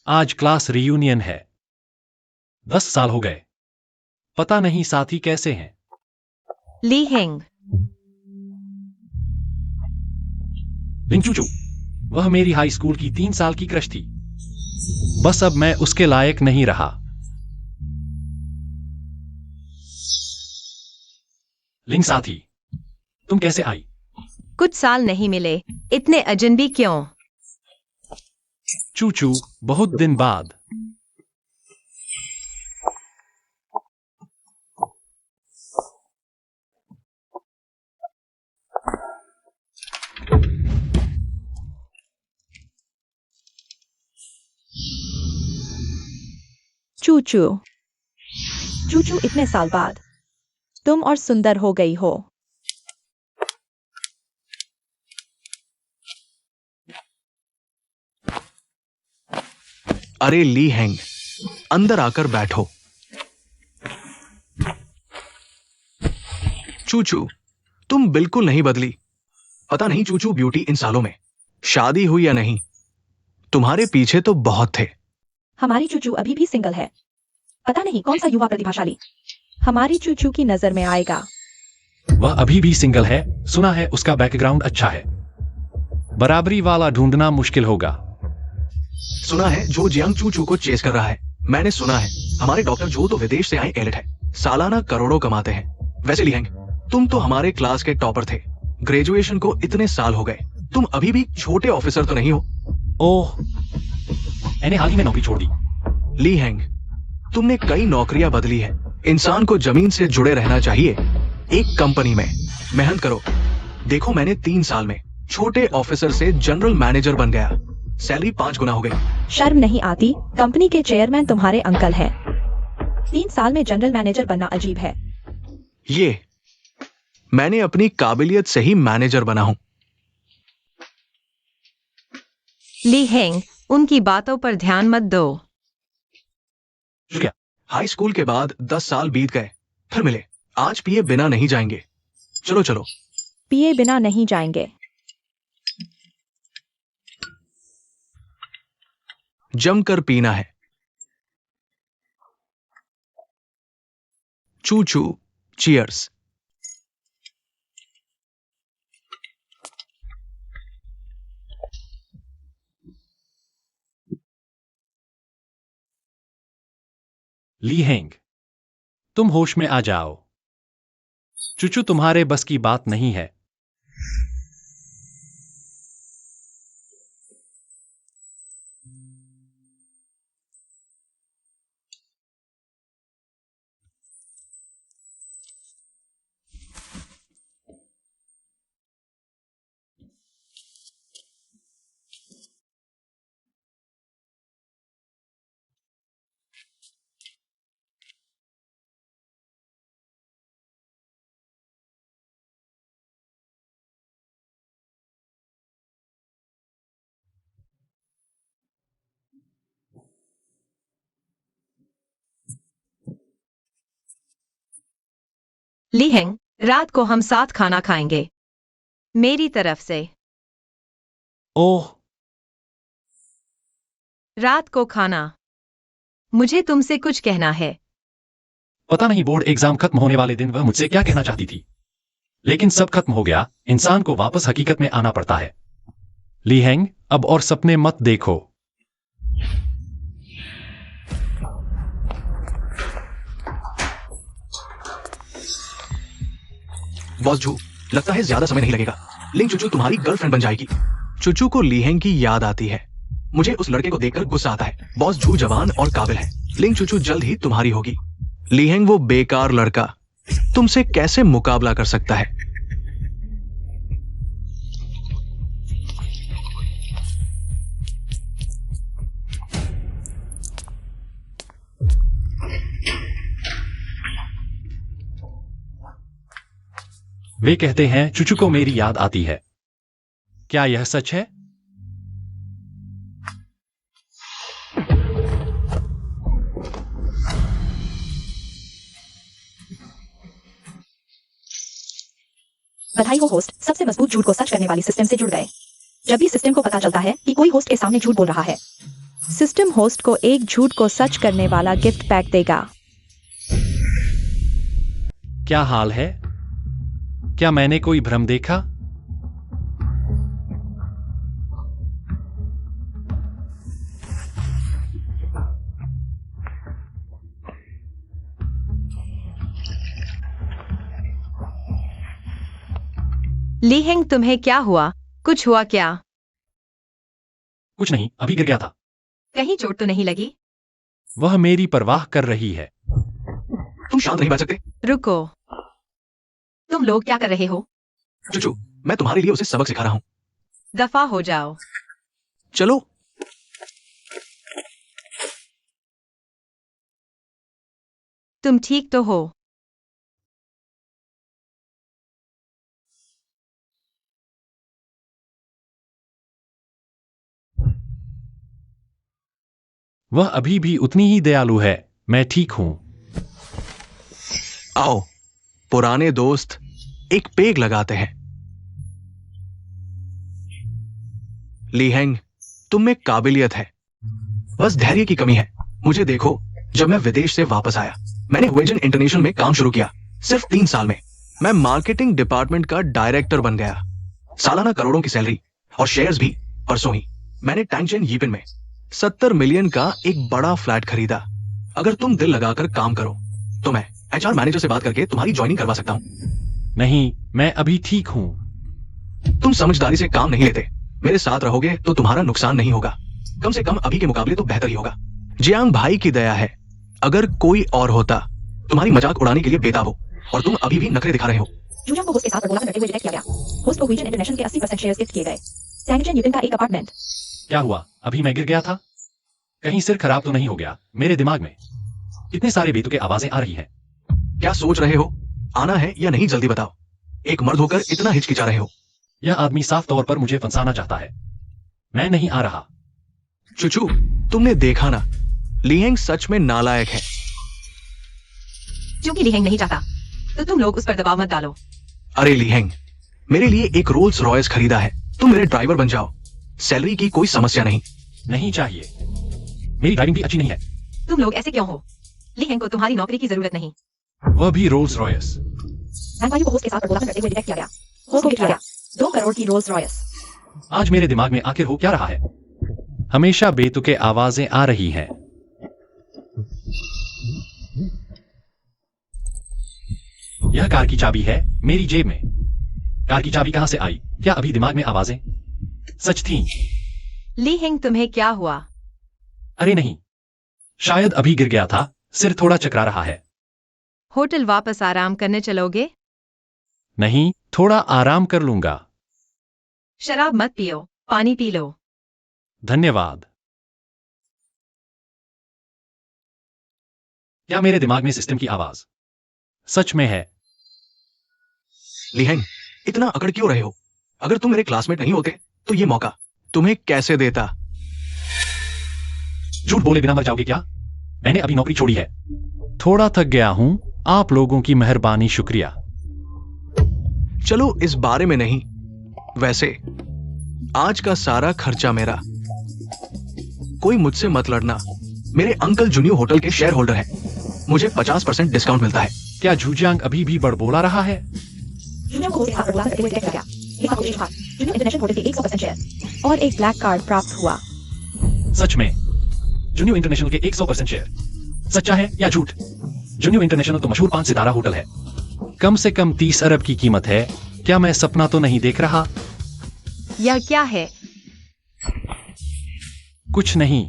आज class reunion है। 10 साल हो गए। पता नहीं साथी कैसे हैं। ली हेंग। लिंग चूचू, वह मेरी हाई स्कूल की 3 साल की क्रश थी। बस अब मैं उसके लायक नहीं रहा। लिंग साथी, तुम कैसे आई? कुछ साल नहीं मिले, इतने अजनबी क्यों? चूचू, बहुत दिन बाद। चूचू, चूचू इतने साल बाद तुम और सुंदर हो गई हो। अरे ली हेंग, अंदर आकर बैठो। चूचू, तुम बिल्कुल नहीं बदली। पता नहीं चूचू ब्यूटी इन सालों में शादी हुई या नहीं। तुम्हारे पीछे तो बहुत थे। हमारी चूचू अभी भी सिंगल है। पता नहीं कौन सा युवा प्रतिभाशाली हमारी चूचू की नजर में आएगा। वह अभी भी सिंगल है। सुना है उसका बैकग्राउंड अच्छा है। बराबरी वाला ढूंढना मुश्किल होगा। सुना है जो जियांग चूचू को चेस कर रहा है। मैंने सुना है हमारे डॉक्टर जो तो विदेश से आए एलिट है, सालाना करोड़ों कमाते हैं। वैसे ली हेंग, तुम तो हमारे क्लास के टॉपर थे। ग्रेजुएशन को इतने साल हो गए, तुम अभी भी छोटे ऑफिसर तो नहीं हो? ओह, मैंने हाल ही में नौकरी छोड़ दी। ली हेंग, तुमने कई नौकरियां बदली है। इंसान को जमीन से जुड़े रहना चाहिए। एक कंपनी में मेहनत करो। देखो मैंने 3 साल में छोटे ऑफिसर से जनरल मैनेजर बन गया। सैलरी 5 गुना हो गई। शर्म नहीं आती? कंपनी के चेयरमैन तुम्हारे अंकल हैं। 3 साल में जनरल मैनेजर बनना अजीब है। ये मैंने अपनी काबिलियत से ही मैनेजर बना हूं। ली हेंग, उनकी बातों पर ध्यान मत दो। क्या? हाई स्कूल के बाद 10 साल बीत गए, फिर मिले। आज पिए बिना नहीं जाएंगे। चलो चलो। पिए बिना नहीं जाएंगे। जमकर पीना है। चूचू, चीयर्स। ली हेंग, तुम होश में आ जाओ। चूचू तुम्हारे बस की बात नहीं है। ली हेंग, रात को हम साथ खाना खाएंगे, मेरी तरफ से। ओह, रात को खाना। मुझे तुमसे कुछ कहना है। पता नहीं बोर्ड एग्जाम खत्म होने वाले दिन वह मुझसे क्या कहना चाहती थी, लेकिन सब खत्म हो गया। इंसान को वापस हकीकत में आना पड़ता है। ली हेंग, अब और सपने मत देखो। बॉस जू, लगता है ज्यादा समय नहीं लगेगा। लिंग चूचू तुम्हारी गर्लफ्रेंड बन जाएगी। चूचू को ली हेंग की याद आती है। मुझे उस लड़के को देखकर गुस्सा आता है। बॉस जू जवान और काबिल है। लिंग चूचू जल्द ही तुम्हारी होगी। ली हेंग वो बेकार लड़का तुमसे कैसे मुकाबला कर सकता है? वे कहते हैं चूचू को मेरी याद आती है। क्या यह सच है? बधाई हो होस्ट, सबसे मजबूत झूठ को सच करने वाली सिस्टम से जुड़ गए। जब भी सिस्टम को पता चलता है कि कोई होस्ट के सामने झूठ बोल रहा है, सिस्टम होस्ट को एक झूठ को सच करने वाला गिफ्ट पैक देगा। क्या हाल है? क्या मैंने कोई भ्रम देखा? ली हेंग, तुम्हें क्या हुआ? कुछ हुआ क्या? कुछ नहीं, अभी गिर गया था। कहीं चोट तो नहीं लगी? वह मेरी परवाह कर रही है। तुम शांत नहीं बैठ सकते? रुको, तुम लोग क्या कर रहे हो? चूचू, मैं तुम्हारे लिए उसे सबक सिखा रहा हूँ। दफा हो जाओ। चलो। तुम ठीक तो हो? वह अभी भी उतनी ही दयालु है। मैं ठीक हूं। आओ, पुराने दोस्त एक पेग लगाते हैं। ली हेंग, तुम में काबिलियत है, बस धैर्य की कमी है। मुझे देखो, जब मैं विदेश से वापस आया, मैंने वेजन इंटरनेशनल में काम शुरू किया। सिर्फ 3 साल में मैं मार्केटिंग डिपार्टमेंट का डायरेक्टर बन गया। सालाना करोड़ों की सैलरी और शेयर्स भी। परसों ही मैंने टैंगचेन यीपिन में 70 मिलियन का एक बड़ा फ्लैट खरीदा। अगर तुम दिल लगाकर काम करो तो मैं एचआर मैनेजर से बात करके तुम्हारी ज्वाइनिंग करवा सकता हूं। नहीं, मैं अभी ठीक हूं। तुम समझदारी से काम नहीं लेते। मेरे साथ रहोगे तो तुम्हारा नुकसान नहीं होगा। कम से कम अभी के मुकाबले तो बेहतर ही होगा। जियांग भाई की दया है। अगर कोई और होता, तुम्हारी मजाक उड़ाने के लिए बेताब हो, और तुम अभी भी नखरे दिखा रहे हो। जूजांग को होस्ट के साथ बड़बोला करते हुए डिटेक्ट किया गया। होस्ट को वेजन इंटरनेशनल के 80% शेयर्स गिफ्ट किए गए। टैंगचेन यीपिन का एक अपार्टमेंट। क्या हुआ? अभी मैं गिर गया था। कहीं सिर खराब तो नहीं हो गया? मेरे दिमाग में इतने सारे बेतुके आवाजें आ रही हैं। क्या सोच रहे हो? आना है या नहीं, जल्दी बताओ। एक मर्द होकर इतना हिचकिचा रहे हो। यह आदमी साफ तौर पर मुझे फंसाना चाहता है। मैं नहीं आ रहा। चुचू, तुमने देखा ना, ली हेंग सच में नालायक है। क्योंकि ली हेंग नहीं चाहता तो तुम लोग उस पर दबाव मत डालो। अरे ली हेंग, मेरे लिए एक रोल्स रॉयस खरीदा है। तुम मेरे ड्राइवर बन जाओ। सैलरी की कोई समस्या नहीं। नहीं चाहिए। मेरी ड्राइविंग भी अच्छी नहीं है। तुम लोग ऐसे क्यों हो? ली हेंग को तुम्हारी नौकरी की जरूरत नहीं। वह भी रोल्स रॉयस। रंगवायु को होस्ट के साथ बड़बोला करते हुए डिटेक्ट किया गया। होस्ट को गिफ्ट किया गया 2 करोड़ की रोल्स रॉयस। आज मेरे दिमाग में आखिर हो क्या रहा है? हमेशा बेतुके आवाजें आ रही हैं। यह कार की चाबी है मेरी जेब में। कार की चाबी कहां से आई? क्या अभी दिमाग में आवाजें सच थीं? ली हेंग, तुम्हें क्या हुआ? अरे नहीं, शायद अभी गिर गया था। सिर थोड़ा चकरा रहा है। होटल वापस आराम करने चलोगे? नहीं, थोड़ा आराम कर लूंगा। शराब मत पियो, पानी पी लो। धन्यवाद। क्या मेरे दिमाग में सिस्टम की आवाज सच में है? ली हेंग, इतना अकड़ क्यों रहे हो? अगर तुम मेरे क्लासमेट नहीं होते तो ये मौका तुम्हें कैसे देता? झूठ बोले बिना मर जाओगे क्या? मैंने अभी नौकरी छोड़ी है। थोड़ा थक गया हूं। आप लोगों की मेहरबानी, शुक्रिया। चलो इस बारे में नहीं। वैसे आज का सारा खर्चा मेरा। कोई मुझसे मत लड़ना। मेरे अंकल जूनियो होटल के शेयर होल्डर हैं। मुझे 50% डिस्काउंट मिलता है। क्या जूजियांग अभी भी बड़बोला रहा है? जूनियो को होस्ट के साथ बड़बोला करते हुए डिटेक्ट किया गया। एक आदेश था। जूनियो इंटरनेशनल होटल के 100% शेयर और एक ब्लैक कार्ड प्राप्त हुआ। सच में? जूनियो इंटरनेशनल के 100% शेयर सच्चा है या झूठ? जूनियो इंटरनेशनल तो मशहूर 5 सितारा होटल है। कम से कम 30 अरब की कीमत है। क्या मैं सपना तो नहीं देख रहा? यह क्या है? कुछ नहीं।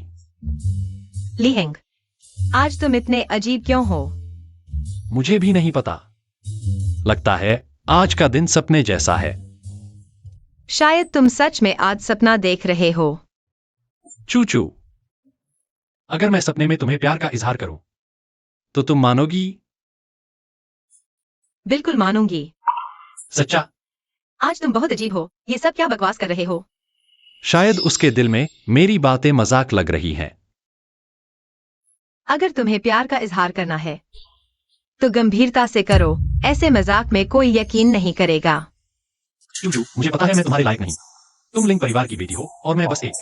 ली हेंग, आज तुम इतने अजीब क्यों हो? मुझे भी नहीं पता। लगता है आज का दिन सपने जैसा है। शायद तुम सच में आज सपना देख रहे हो। चूचू, अगर मैं सपने में तुम्हें प्यार का इजहार करूं तो तुम मानोगी? बिल्कुल मानूंगी। सच्चा? आज तुम बहुत अजीब हो। ये सब क्या बकवास कर रहे हो? शायद उसके दिल में मेरी बातें मजाक लग रही हैं। अगर तुम्हें प्यार का इजहार करना है तो गंभीरता से करो। ऐसे मजाक में कोई यकीन नहीं करेगा। चूचू, मुझे पता है मैं तुम्हारे लायक नहीं। तुम लिंग परिवार की बेटी हो और मैं बस एक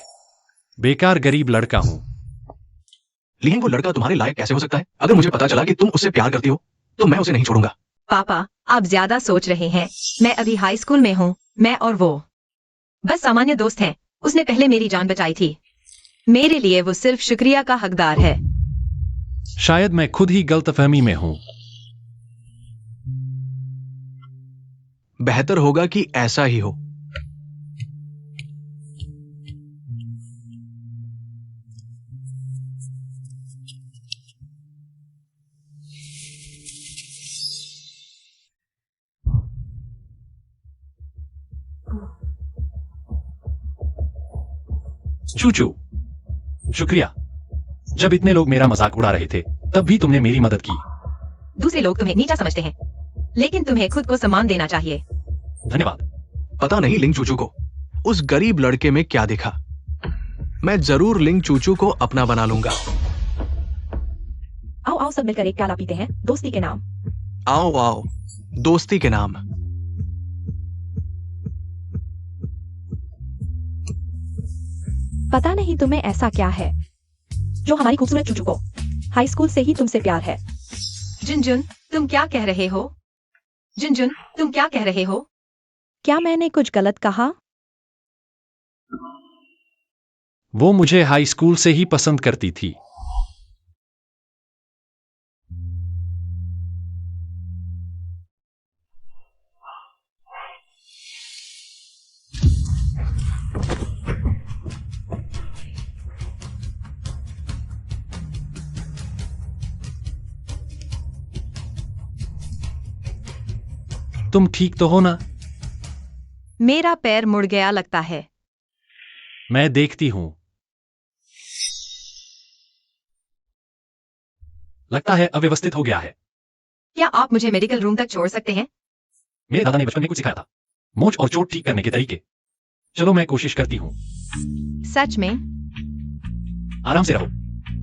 बेकार गरीब लड़का हूं। लिहेंग वो लड़का तुम्हारे लायक कैसे हो सकता है? अगर मुझे पता चला कि तुम उससे प्यार करती हो तो मैं उसे नहीं छोड़ूंगा। पापा, आप ज्यादा सोच रहे हैं। मैं अभी हाई स्कूल में हूँ। मैं और वो बस सामान्य दोस्त हैं। उसने पहले मेरी जान बचाई थी। मेरे लिए वो सिर्फ शुक्रिया का हकदार है। शायद मैं खुद ही गलतफहमी में हूं। बेहतर होगा कि ऐसा ही हो। चूचू, शुक्रिया। जब इतने लोग मेरा मजाक उड़ा रहे थे तब भी तुमने मेरी मदद की। दूसरे लोग तुम्हें नीचा समझते हैं, लेकिन तुम्हें खुद को सम्मान देना चाहिए। धन्यवाद। पता नहीं लिंग चूचू को उस गरीब लड़के में क्या दिखा। मैं जरूर लिंग चूचू को अपना बना लूंगा। आओ आओ सब मिलकर एक प्याला पीते हैं, दोस्ती के नाम। आओ आओ, दोस्ती के नाम। पता नहीं तुम्हें ऐसा क्या है जो हमारी खूबसूरत चूचू को हाई स्कूल से ही तुमसे प्यार है। जुनजुन, तुम क्या कह रहे हो? जुनजुन, तुम क्या कह रहे हो? क्या मैंने कुछ गलत कहा? वो मुझे हाई स्कूल से ही पसंद करती थी। तुम ठीक तो हो ना? मेरा पैर मुड़ गया लगता है। मैं देखती हूं। लगता है अव्यवस्थित हो गया है। क्या आप मुझे मेडिकल रूम तक छोड़ सकते हैं? मेरे दादा ने बचपन में कुछ सिखाया था, मोच और चोट ठीक करने के तरीके। चलो मैं कोशिश करती हूं। सच में? आराम से रहो।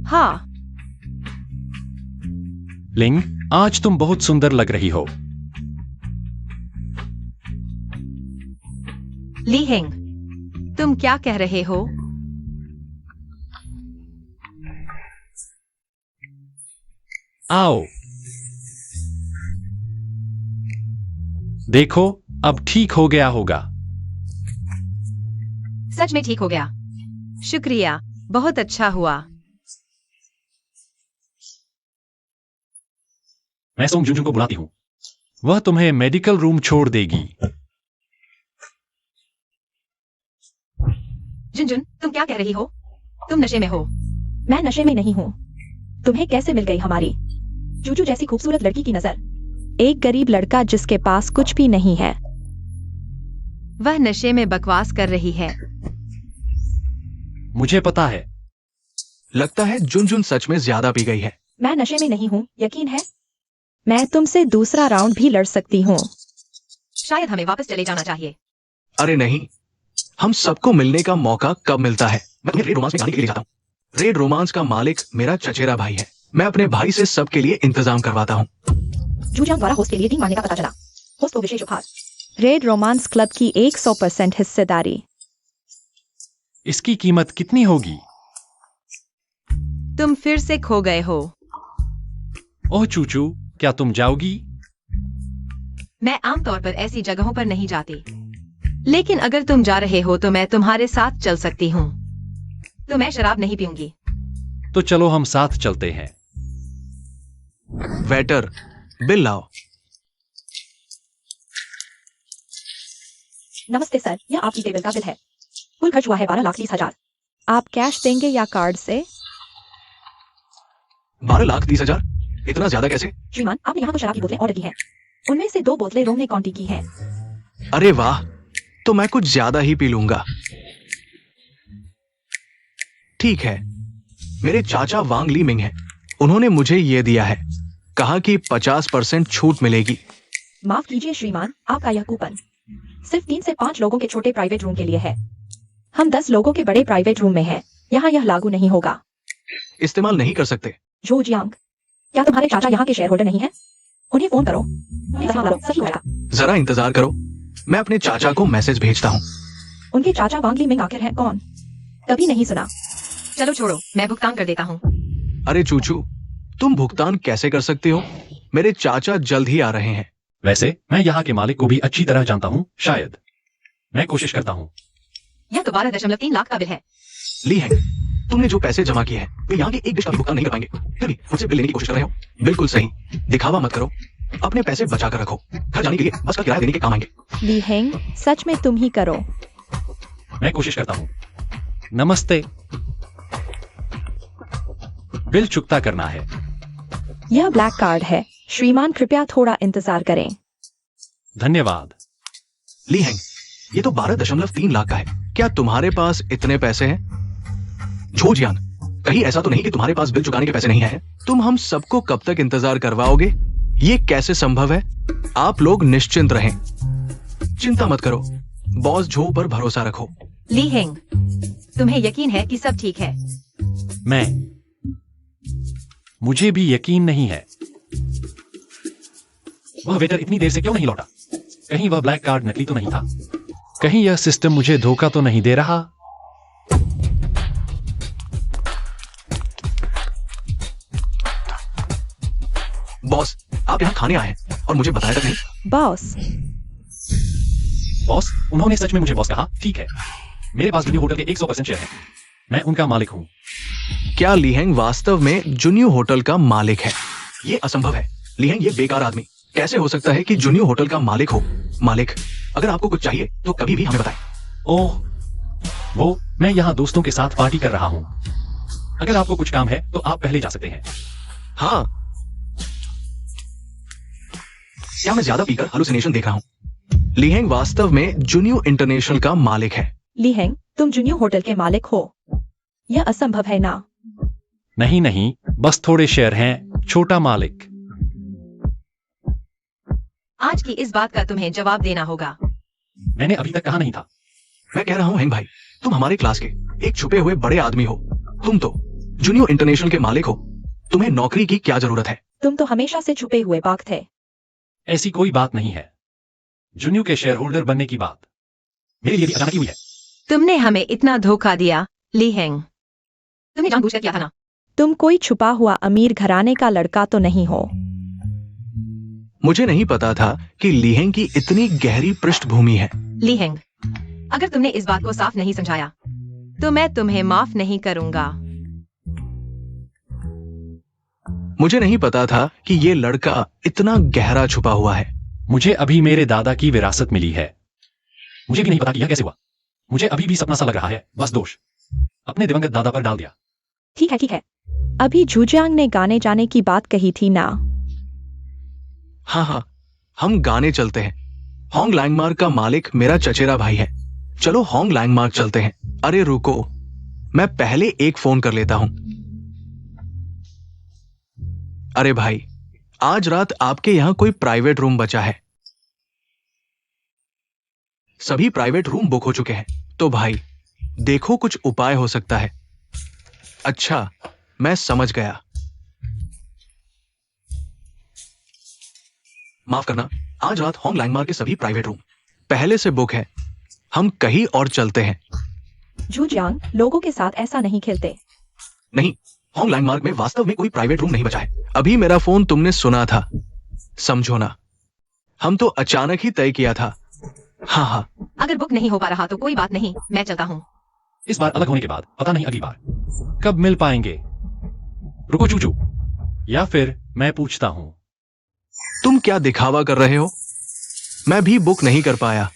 हाँ। लिंग, आज तुम बहुत सुंदर लग रही हो। लीहेंग, तुम क्या कह रहे हो? आओ देखो, अब ठीक हो गया होगा। सच में ठीक हो गया। शुक्रिया, बहुत अच्छा हुआ। मैं सोंग जुनजुन को बुलाती हूं। वह तुम्हें मेडिकल रूम छोड़ देगी। जुनजुन, तुम क्या कह रही हो? तुम नशे में हो। मैं नशे में नहीं हूँ। तुम्हें कैसे मिल गई हमारी चूचू जैसी खूबसूरत लड़की की नजर? एक गरीब लड़का जिसके पास कुछ भी नहीं है। वह नशे में बकवास कर रही है। मुझे पता है। लगता है जुनजुन सच में ज्यादा पी गई है। मैं नशे में नहीं हूँ, यकीन है। मैं तुमसे दूसरा राउंड भी लड़ सकती हूँ। शायद हमें वापस चले जाना चाहिए। अरे नहीं, हम सबको मिलने का मौका कब मिलता है? मैं तुम्हें रेड रोमांस में जाने के लिए जाता हूँ। रेड रोमांस का मालिक मेरा चचेरा भाई है। मैं अपने भाई से सबके लिए इंतजाम करवाता हूँ। जूजियांग द्वारा होस्ट के लिए टीम मारने का पता चला। होस्ट को विशेष उपहार, रेड रोमांस क्लब की 100% हिस्सेदारी। इसकी कीमत कितनी होगी? तुम फिर से खो गए हो। ओह चूचू, क्या तुम जाओगी? मैं आमतौर पर ऐसी जगहों पर नहीं जाती, लेकिन अगर तुम जा रहे हो तो मैं तुम्हारे साथ चल सकती हूँ। तो मैं शराब नहीं पीऊंगी। तो चलो हम साथ चलते हैं। वेटर, बिल लाओ। नमस्ते सर, यह आपकी टेबल का बिल है। कुल खर्च हुआ है 12,30,000। आप कैश देंगे या कार्ड से? 12,30,000? इतना ज्यादा कैसे? श्रीमान, आपने यहाँ तो शराब की बोतलें ऑर्डर की हैं। उनमें से 2 बोतलें रोम ने कॉन्टी की हैं। अरे वाह, तो मैं कुछ ज्यादा ही पी लूंगा। ठीक है, मेरे चाचा वांग ली मिंग हैं। उन्होंने मुझे ये दिया है, कहा कि 50% छूट मिलेगी। माफ कीजिए श्रीमान, आपका यह कूपन सिर्फ 3 से 5 लोगों के छोटे प्राइवेट रूम के लिए है। हम 10 लोगों के बड़े प्राइवेट रूम में हैं। यहाँ यह लागू नहीं होगा। इस्तेमाल नहीं कर सकते। जोजियांग, क्या तुम्हारे चाचा यहाँ के शेयर होल्डर नहीं है? उन्हें फोन करो, सही होगा। जरा इंतजार करो, मैं अपने चाचा को मैसेज भेजता हूँ। उनके चाचा वांग ली मिंग आखिर हैं कौन? कभी नहीं सुना। चलो छोड़ो, मैं भुगतान कर देता हूँ। अरे चूचू, तुम भुगतान कैसे कर सकते हो? मेरे चाचा जल्द ही आ रहे हैं। वैसे मैं यहाँ के मालिक को भी अच्छी तरह जानता हूँ, शायद मैं कोशिश करता हूँ। यह तो 12.3 लाख का बिल है। ली हैंग, तुमने जो पैसे जमा किए हैं वे यहाँ के एक डिश का भी भुगतान नहीं कर पाएंगे, फिर भी मुझसे बिल लेने की कोशिश कर रहे हो। बिल्कुल सही, दिखावा मत करो, अपने पैसे बचा कर रखो। घर जाने के लिए बस का किराया देने के काम आएंगे। ली हेंग, सच में तुम ही करो। मैं कोशिश करता हूँ। नमस्ते। बिल चुकता करना है। यह ब्लैक कार्ड है श्रीमान, कृपया थोड़ा इंतजार करें। धन्यवाद। ली हैंग, ये तो 12.3 लाख का है। क्या तुम्हारे पास इतने पैसे हैं? झोजियान, कहीं ऐसा तो नहीं कि तुम्हारे पास बिल चुकाने के पैसे नहीं है? तुम हम सबको कब तक इंतजार करवाओगे? ये कैसे संभव है? आप लोग निश्चिंत रहें, चिंता मत करो, बॉस झो पर भरोसा रखो। ली हेंग, तुम्हें यकीन है कि सब ठीक है? मुझे भी यकीन नहीं है। वह वेटर इतनी देर से क्यों नहीं लौटा? कहीं वह ब्लैक कार्ड नकली तो नहीं था? कहीं यह सिस्टम मुझे धोखा तो नहीं दे रहा? बॉस, आप यहाँ खाने आए हैं और मुझे बताया तक नहीं। बॉस, उन्होंने सच में मुझे बॉस कहा? ठीक है, मेरे पास जुनियो होटल के 100% शेयर है। मैं उनका मालिक हूँ। क्या ली हैंग वास्तव में जुनियो होटल का मालिक है? ये असंभव है। ली हैंग, ये बेकार आदमी कैसे हो सकता है कि जुनियो होटल का मालिक हो? मालिक, अगर आपको कुछ चाहिए तो कभी भी हमें बताएं। ओह, मैं यहाँ दोस्तों के साथ पार्टी कर रहा हूँ। अगर आपको कुछ काम है तो आप पहले जा सकते हैं। हाँ, क्या मैं ज्यादा पीकर हालुसिनेशन देख रहा हूँ? ली हैंग वास्तव में जुनियो इंटरनेशनल का मालिक है। ली हेंग, तुम जुनियो होटल के मालिक हो? यह असंभव है ना? नहीं, बस थोड़े शेयर हैं, छोटा मालिक। आज की इस बात का तुम्हें जवाब देना होगा। मैंने अभी तक कहा नहीं था। मैं कह रहा हूँ हैंग भाई, तुम हमारे क्लास के एक छुपे हुए बड़े आदमी हो। तुम तो जुनियो इंटरनेशनल के मालिक हो। तुम्हें नौकरी की क्या जरूरत है? तुम तो हमेशा से छुपे हुए बाघ थे। ऐसी कोई बात नहीं है। जुनियो के शेयर होल्डर बनने की बात मेरे लिए भी अचानक ही हुई है। तुमने हमें इतना धोखा दिया, ली हेंग। तुमने जानबूझकर किया था ना? तुम कोई छुपा हुआ अमीर घराने का लड़का तो नहीं हो? मुझे नहीं पता था कि ली हैंग की इतनी गहरी पृष्ठभूमि है। ली हेंग, अगर तुमने इस बात को साफ नहीं समझाया तो मैं तुम्हें माफ नहीं करूंगा। मुझे नहीं पता था कि ये लड़का इतना गहरा छुपा हुआ है। मुझे अभी मेरे दादा की विरासत मिली है। मुझे भी नहीं पता कि यह कैसे हुआ। मुझे अभी भी सपना सा लग रहा है। बस दोष अपने दिवंगत दादा पर डाल दिया। ठीक है। अभी झूजियांग ने गाने जाने की बात कही थी ना? हाँ, हम गाने चलते हैं। होंग लैंगमार्क का मालिक मेरा चचेरा भाई है। चलो होंग लैंगमार्क चलते हैं। अरे रुको, मैं पहले एक फोन कर लेता हूं। अरे भाई, आज रात आपके यहां कोई प्राइवेट रूम बचा है? सभी प्राइवेट रूम बुक हो चुके हैं। तो भाई देखो, कुछ उपाय हो सकता है। अच्छा, मैं समझ गया। माफ करना, आज रात होंग लैंगमार्क के सभी प्राइवेट रूम पहले से बुक है। हम कहीं और चलते हैं। झूजियांग, लोगों के साथ ऐसा नहीं खेलते। नहीं, होंग लैंगमार्क में वास्तव में कोई प्राइवेट रूम नहीं बचा है। अभी मेरा फोन तुमने सुना था, समझो ना। हम तो अचानक ही तय किया था। हाँ। अगर बुक नहीं हो पा रहा तो कोई बात नहीं, मैं चलता हूँ। इस बार अलग होने के बाद पता नहीं अगली बार कब मिल पाएंगे। रुको चूचू, या फिर मैं पूछता हूं। तुम क्या दिखावा कर रहे हो? मैं भी बुक नहीं कर पाया।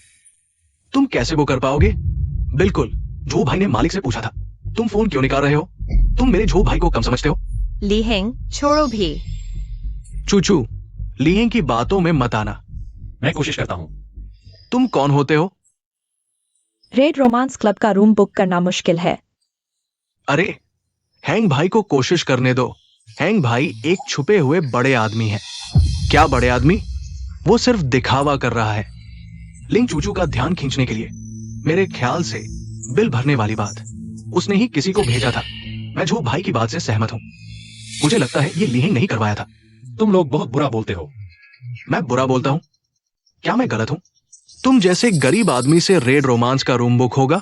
तुम कैसे बुक कर पाओगे? बिल्कुल, झो भाई ने मालिक से पूछा था। तुम फोन क्यों निकाल रहे हो? तुम मेरे झो भाई को कम समझते हो। ली हेंग, छोड़ो भी। चूचू, ली हैंग की बातों में मत आना। मैं कोशिश करता हूं। तुम कौन होते हो? रेड रोमांस क्लब का रूम बुक करना मुश्किल है। अरे, हैंग भाई को कोशिश करने दो। हैंग भाई एक छुपे हुए बड़े आदमी है। क्या बड़े आदमी? वो सिर्फ दिखावा कर रहा है, लिंग चूचू का ध्यान खींचने के लिए। मेरे ख्याल से बिल भरने वाली बात उसने ही किसी को भेजा था। मैं झो भाई की बात से सहमत हूं। मुझे लगता है ये ली हैंग नहीं करवाया था। तुम लोग बहुत बुरा बोलते हो। मैं बुरा बोलता हूं? क्या मैं गलत हूं? तुम जैसे गरीब आदमी से रेड रोमांस का रूम बुक होगा?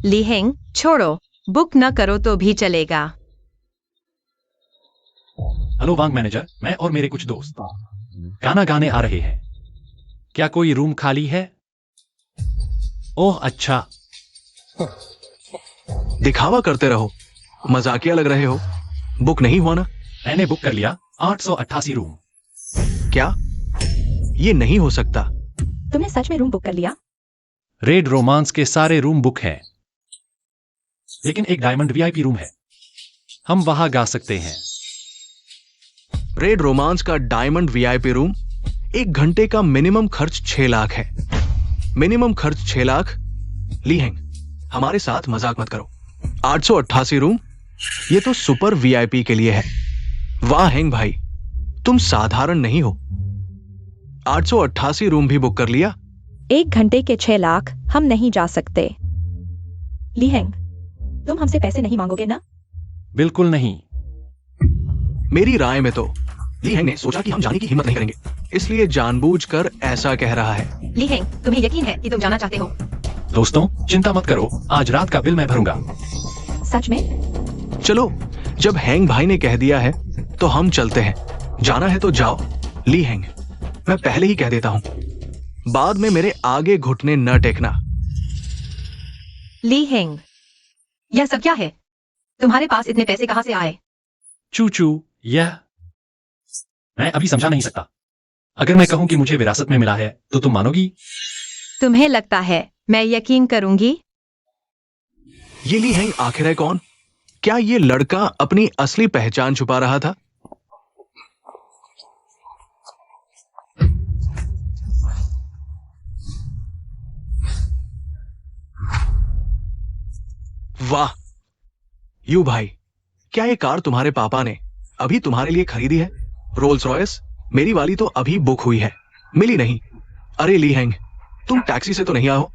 लीहेंग, छोड़ो, बुक न करो तो भी चलेगा। हेलो वांग मैनेजर, मैं और मेरे कुछ दोस्त गाना गाने आ रहे हैं। क्या कोई रूम खाली है? ओह अच्छा। दिखावा करते रहो, मजाकिया लग रहे हो। बुक नहीं हुआ ना? मैंने बुक कर लिया 888 रूम। क्या? ये नहीं हो सकता। तुमने सच में रूम बुक कर लिया? रेड रोमांस के सारे रूम बुक हैं, लेकिन एक डायमंड वीआईपी रूम है, हम वहां गा सकते हैं। रेड रोमांस का डायमंड वीआईपी रूम, 1 घंटे का मिनिमम खर्च 6 लाख है। मिनिमम खर्च 6 लाख। लीहेंग, हमारे साथ मजाक मत करो। 888 रूम, ये तो सुपर वीआईपी के लिए है। वाह हेंग भाई, तुम साधारण नहीं हो। 888 रूम भी बुक कर लिया। 1 घंटे के 6 लाख, हम नहीं जा सकते। लीहेंग, तुम हमसे पैसे नहीं मांगोगे ना? बिल्कुल नहीं। मेरी राय में तो लीहेंग ने सोचा कि हम जाने की हिम्मत नहीं करेंगे, इसलिए जानबूझकर ऐसा कह रहा है। लीहेंग, तुम्हें यकीन है कि तुम जाना चाहते हो? दोस्तों चिंता मत करो, आज रात का बिल मैं भरूंगा। सच में? चलो, जब हैंग भाई ने कह दिया है तो हम चलते हैं। जाना है तो जाओ। लीहेंग, मैं पहले ही कह देता हूं, बाद में मेरे आगे घुटने न टेकना। लीहेंग, यह सब क्या है? तुम्हारे पास इतने पैसे कहां से आए? चूचू, यह मैं अभी समझा नहीं सकता। अगर मैं कहूं कि मुझे विरासत में मिला है तो तुम मानोगी? तुम्हें लगता है मैं यकीन करूंगी? ये लीहेंग आखिर है कौन? क्या ये लड़का अपनी असली पहचान छुपा रहा था? वाह यू भाई, क्या ये कार तुम्हारे पापा ने अभी तुम्हारे लिए खरीदी है? Rolls Royce? मेरी वाली तो अभी बुक हुई है, मिली नहीं। अरे लीहेंग, तुम टैक्सी से तो नहीं आओ,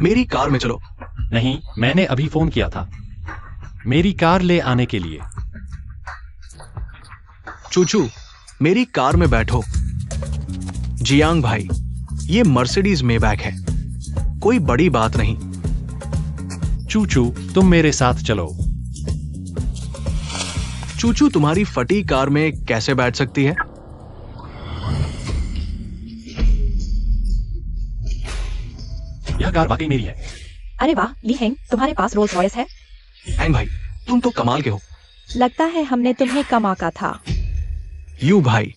मेरी कार में चलो। नहीं, मैंने अभी फोन किया था मेरी कार ले आने के लिए। चूचू, मेरी कार में बैठो। जियांग भाई, ये मर्सिडीज मेबैक है, कोई बड़ी बात नहीं। चूचू, तुम मेरे साथ चलो। चूचू तुम्हारी फटी कार में कैसे बैठ सकती है? यह कार वाकई मेरी है। अरे वाह लीहेंग, तुम्हारे पास रोल्स रॉयस है? हैंग भाई, तुम तो कमाल के हो। लगता है हमने तुम्हें कम आका था। यू भाई,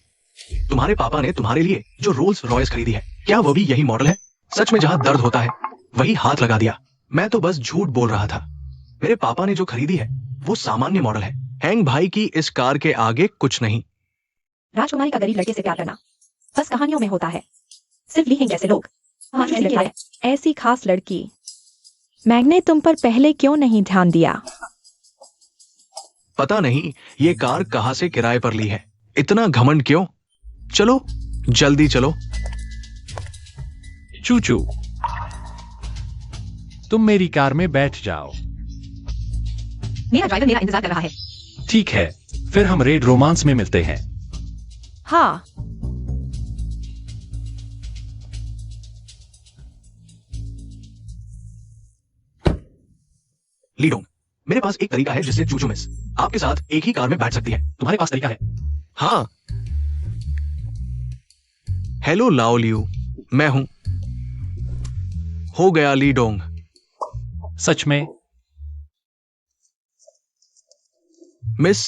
तुम्हारे पापा ने तुम्हारे लिए जो रोल्स रॉयस खरीदी है, क्या वो भी यही मॉडल है? सच में जहां दर्द होता है वही हाथ लगा दिया। मैं तो बस झूठ बोल रहा था। मेरे पापा ने जो खरीदी है वो सामान्य मॉडल है। हैंग भाई की इस कार के आगे कुछ नहीं। राजकुमारी का गरीब लड़के से प्यार करना बस कहानियों में होता है। सिर्फ लीहेंग जैसे लोग ऐसी खास लड़की। मैग्ने तुम पर पहले क्यों नहीं ध्यान दिया? पता नहीं ये कार कहां से किराए पर ली है, इतना घमंड क्यों? चलो जल्दी चलो। चूचू, तुम मेरी कार में बैठ जाओ। मेरा ड्राइवर मेरा इंतजार कर रहा है। ठीक है, फिर हम रेड रोमांस में मिलते हैं। हाँ। लीडोंग, मेरे पास एक तरीका है जिससे चूचू मिस आपके साथ एक ही कार में बैठ सकती है। तुम्हारे पास तरीका है? हाँ। हेलो लाओ लियू, मैं हूं। हो गया लीडोंग। सच में? मिस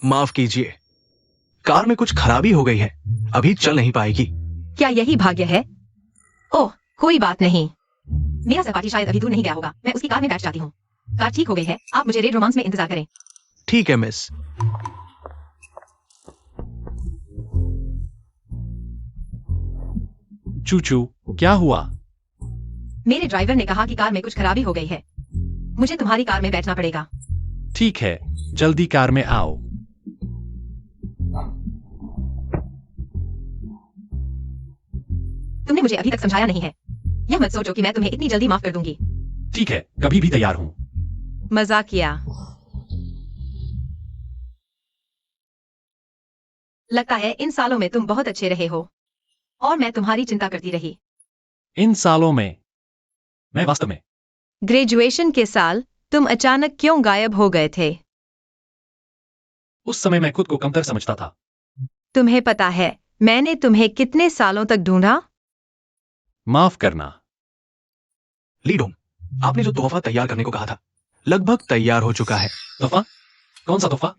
माफ कीजिए, कार में कुछ खराबी हो गई है, अभी चल नहीं पाएगी। क्या यही भाग्य है? ओह, कोई बात नहीं। मेरा सहपाठी शायद अभी दूर नहीं गया होगा, मैं उसकी कार में बैठ जाती हूँ। कार ठीक हो गई है, आप मुझे रेड रोमांस में इंतजार करें। ठीक है मिस। चूचू, क्या हुआ? मेरे ड्राइवर ने कहा कि कार में कुछ खराबी हो गई है, मुझे तुम्हारी कार में बैठना पड़ेगा। ठीक है, जल्दी कार में आओ। तुमने मुझे अभी तक समझाया नहीं है। यह मत सोचो कि मैं तुम्हें इतनी जल्दी माफ कर दूंगी। ठीक है, कभी भी तैयार हूं। मजाकिया। लगता है इन सालों में तुम बहुत अच्छे रहे हो और मैं तुम्हारी चिंता करती रही। इन सालों में मैं वास्तव में ग्रेजुएशन के साल तुम अचानक क्यों गायब हो गए थे? उस समय मैं खुद को कमतर समझता था। तुम्हें पता है मैंने तुम्हें कितने सालों तक ढूंढा? माफ करना। ली डोंग, आपने जो तोहफा तैयार करने को कहा था लगभग तैयार हो चुका है। तोहफा? कौन सा तोहफा?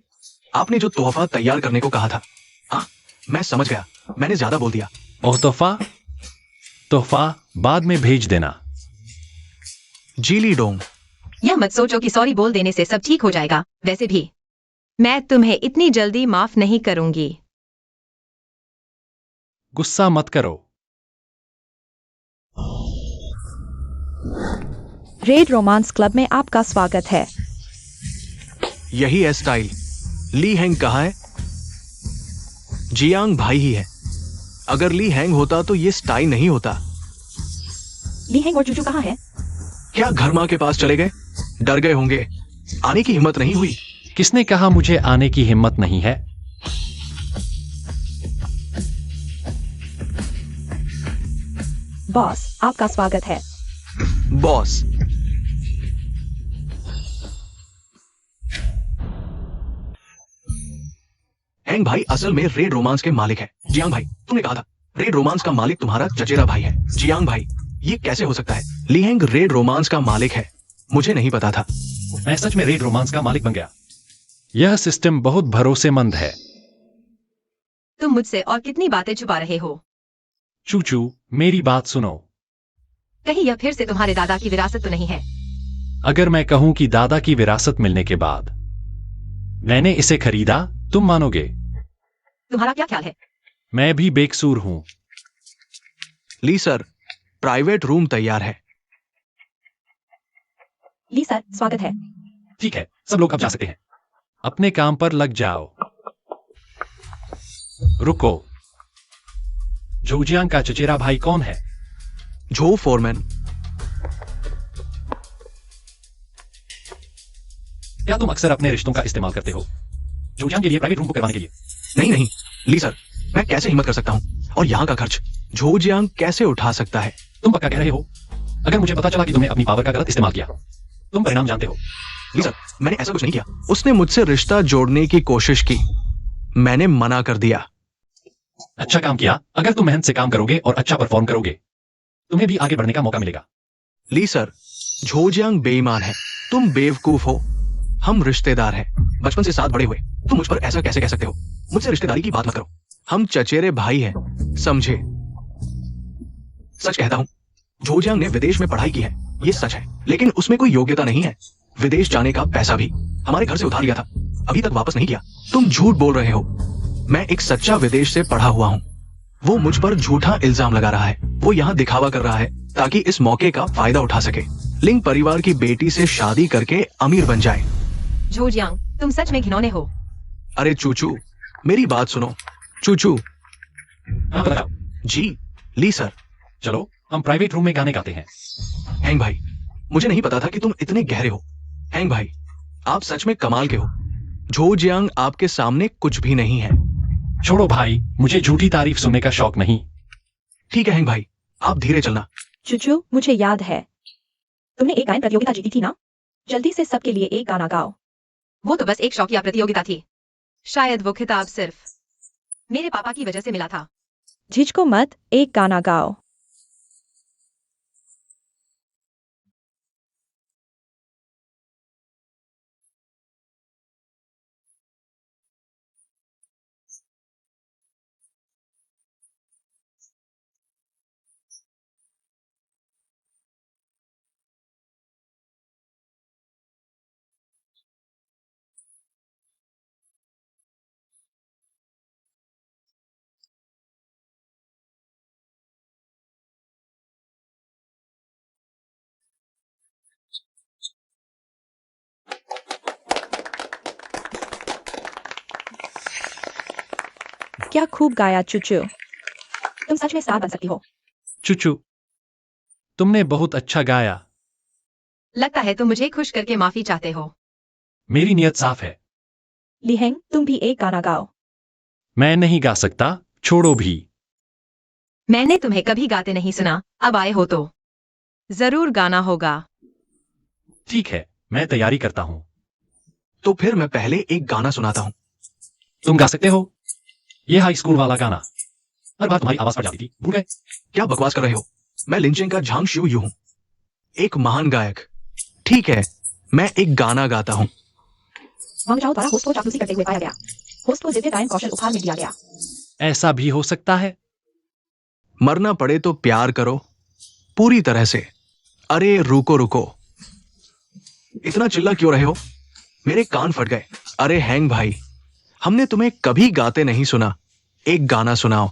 आपने जो तोहफा तैयार करने को कहा था। हाँ, मैं समझ गया, मैंने ज्यादा बोल दिया। ओह तोहफा? तोहफा बाद में भेज देना। जी ली डोंग। यह मत सोचो कि सॉरी बोल देने से सब ठीक हो जाएगा। वैसे भी मैं तुम्हें इतनी जल्दी माफ नहीं करूंगी। गुस्सा मत करो। रेड रोमांस क्लब में आपका स्वागत है। यही है स्टाइल। ली हैंग कहाँ है? जियांग भाई ही है। अगर ली हैंग होता तो ये स्टाइल नहीं होता। ली हैंग और चूचू कहाँ है? क्या घर माँ के पास चले गए? डर गए होंगे, आने की हिम्मत नहीं हुई। किसने कहा मुझे आने की हिम्मत नहीं है? बॉस, आपका स्वागत है। बॉस। हैंग भाई असल में रेड रोमांस के मालिक है। जियांग भाई, तुमने कहा था रेड रोमांस का मालिक तुम्हारा चचेरा भाई है। जियांग भाई, ये कैसे हो सकता है? ली हैंग रेड रोमांस का मालिक है, मुझे नहीं पता था। मैं सच में रेड रोमांस का मालिक बन गया। यह सिस्टम बहुत भरोसेमंद है। तुम मुझसे और कितनी बातें छुपा रहे हो? चूचू, मेरी बात सुनो। कहीं यह फिर से तुम्हारे दादा की विरासत तो नहीं है? अगर मैं कहूं कि दादा की विरासत मिलने के बाद मैंने इसे खरीदा, तुम मानोगे? तुम्हारा क्या ख्याल है? मैं भी बेकसूर हूं। ली सर, प्राइवेट रूम तैयार है। ली सर, स्वागत है। ठीक है, सब लोग अब जा सकते हैं। अपने काम पर लग जाओ। रुको, जोजियांग का चचेरा भाई कौन है? झो फोरमैन। क्या तुम अक्सर अपने रिश्तों का इस्तेमाल करते हो जोजियांग के लिए प्राइवेट रूम को करवाने के लिए? नहीं नहीं ली सर, मैं कैसे हिम्मत कर सकता हूँ? और यहाँ का खर्च झोजियांग कैसे उठा सकता है? तुम पक्का कह रहे हो? अगर मुझे पता चला कि तुमने अपनी पावर का गलत इस्तेमाल किया, तुम परिणाम जानते हो। ली सर, मैंने ऐसा कुछ नहीं किया। उसने मुझसे रिश्ता जोड़ने की कोशिश की, मैंने मना कर दिया। अच्छा काम किया। अगर तुम मेहनत से काम करोगे और अच्छा परफॉर्म करोगे, तुम्हें भी आगे बढ़ने का मौका मिलेगा। ली सर, झोजियांग बेईमान है, तुम बेवकूफ हो। हम रिश्तेदार हैं, बचपन से साथ बड़े हुए। तुम मुझ पर ऐसा कैसे कह सकते हो? मुझसे रिश्तेदारी की बात मत करो। हम चचेरे भाई हैं, समझे? सच कहता हूं, झोजियांग ने विदेश में पढ़ाई की है, ये सच है, लेकिन उसमें कोई योग्यता नहीं है। विदेश जाने का पैसा भी हमारे घर से उधार लिया था, अभी तक वापस नहीं किया। तुम झूठ बोल रहे हो। मैं एक सच्चा विदेश से पढ़ा हुआ हूं। वो मुझ पर झूठा इल्जाम लगा रहा है। वो यहाँ दिखावा कर रहा है ताकि इस मौके का फायदा उठा सके। लिंग परिवार की बेटी से शादी करके अमीर बन जाए। जोजियांग, तुम सच में घिनौने हो। अरे चूचू, मेरी बात सुनो। चूचू। हाँ, बताओ। जी ली सर। चलो हम प्राइवेट रूम में गाने गाते हैं। हैंग भाई, मुझे नहीं पता था कि तुम इतने गहरे हो। हैंग भाई, आप सच में कमाल के हो। झोजियांग आपके सामने कुछ भी नहीं है। छोड़ो भाई, मुझे झूठी तारीफ सुनने का शौक नहीं। ठीक है हैंग भाई, आप धीरे चलना। चूचू, मुझे याद है तुमने एक गायन प्रतियोगिता जीती थी ना? जल्दी से सबके लिए एक गाना गाओ। वो तो बस एक शौकिया प्रतियोगिता थी। शायद वो खिताब सिर्फ मेरे पापा की वजह से मिला था। झिझको मत, एक गाना गाओ। क्या खूब गाया चूचू। तुम सच में स्टार बन सकती हो। चूचू, तुमने बहुत अच्छा गाया। लगता है तुम मुझे खुश करके माफी चाहते हो। मेरी नियत साफ है। लिहेंग, तुम भी एक गाना गाओ। मैं नहीं गा सकता, छोड़ो भी। मैंने तुम्हें कभी गाते नहीं सुना, अब आए हो तो जरूर गाना होगा। ठीक है, मैं तैयारी करता हूं। तो फिर मैं पहले एक गाना सुनाता हूं। तुम गा सकते हो? ये हाई स्कूल वाला गाना। हर बार तुम्हारी आवाज फट जाती थी, भूल गए? क्या बकवास कर रहे हो? मैं लिंचेन का झांग शिव यू हूं, एक महान गायक। ठीक है, मैं एक गाना गाता हूं। वांग चाओ द्वारा होस्ट को चापलूसी करते हुए पाया गया। होस्ट को दिव्य गायन कौशल उपहार में दिया गया। ऐसा भी हो सकता है। मरना पड़े तो प्यार करो पूरी तरह से। अरे रुको रुको, इतना चिल्ला क्यों रहे हो? मेरे कान फट गए। अरे हैंग भाई, हमने तुम्हें कभी गाते नहीं सुना। एक गाना सुनाओ।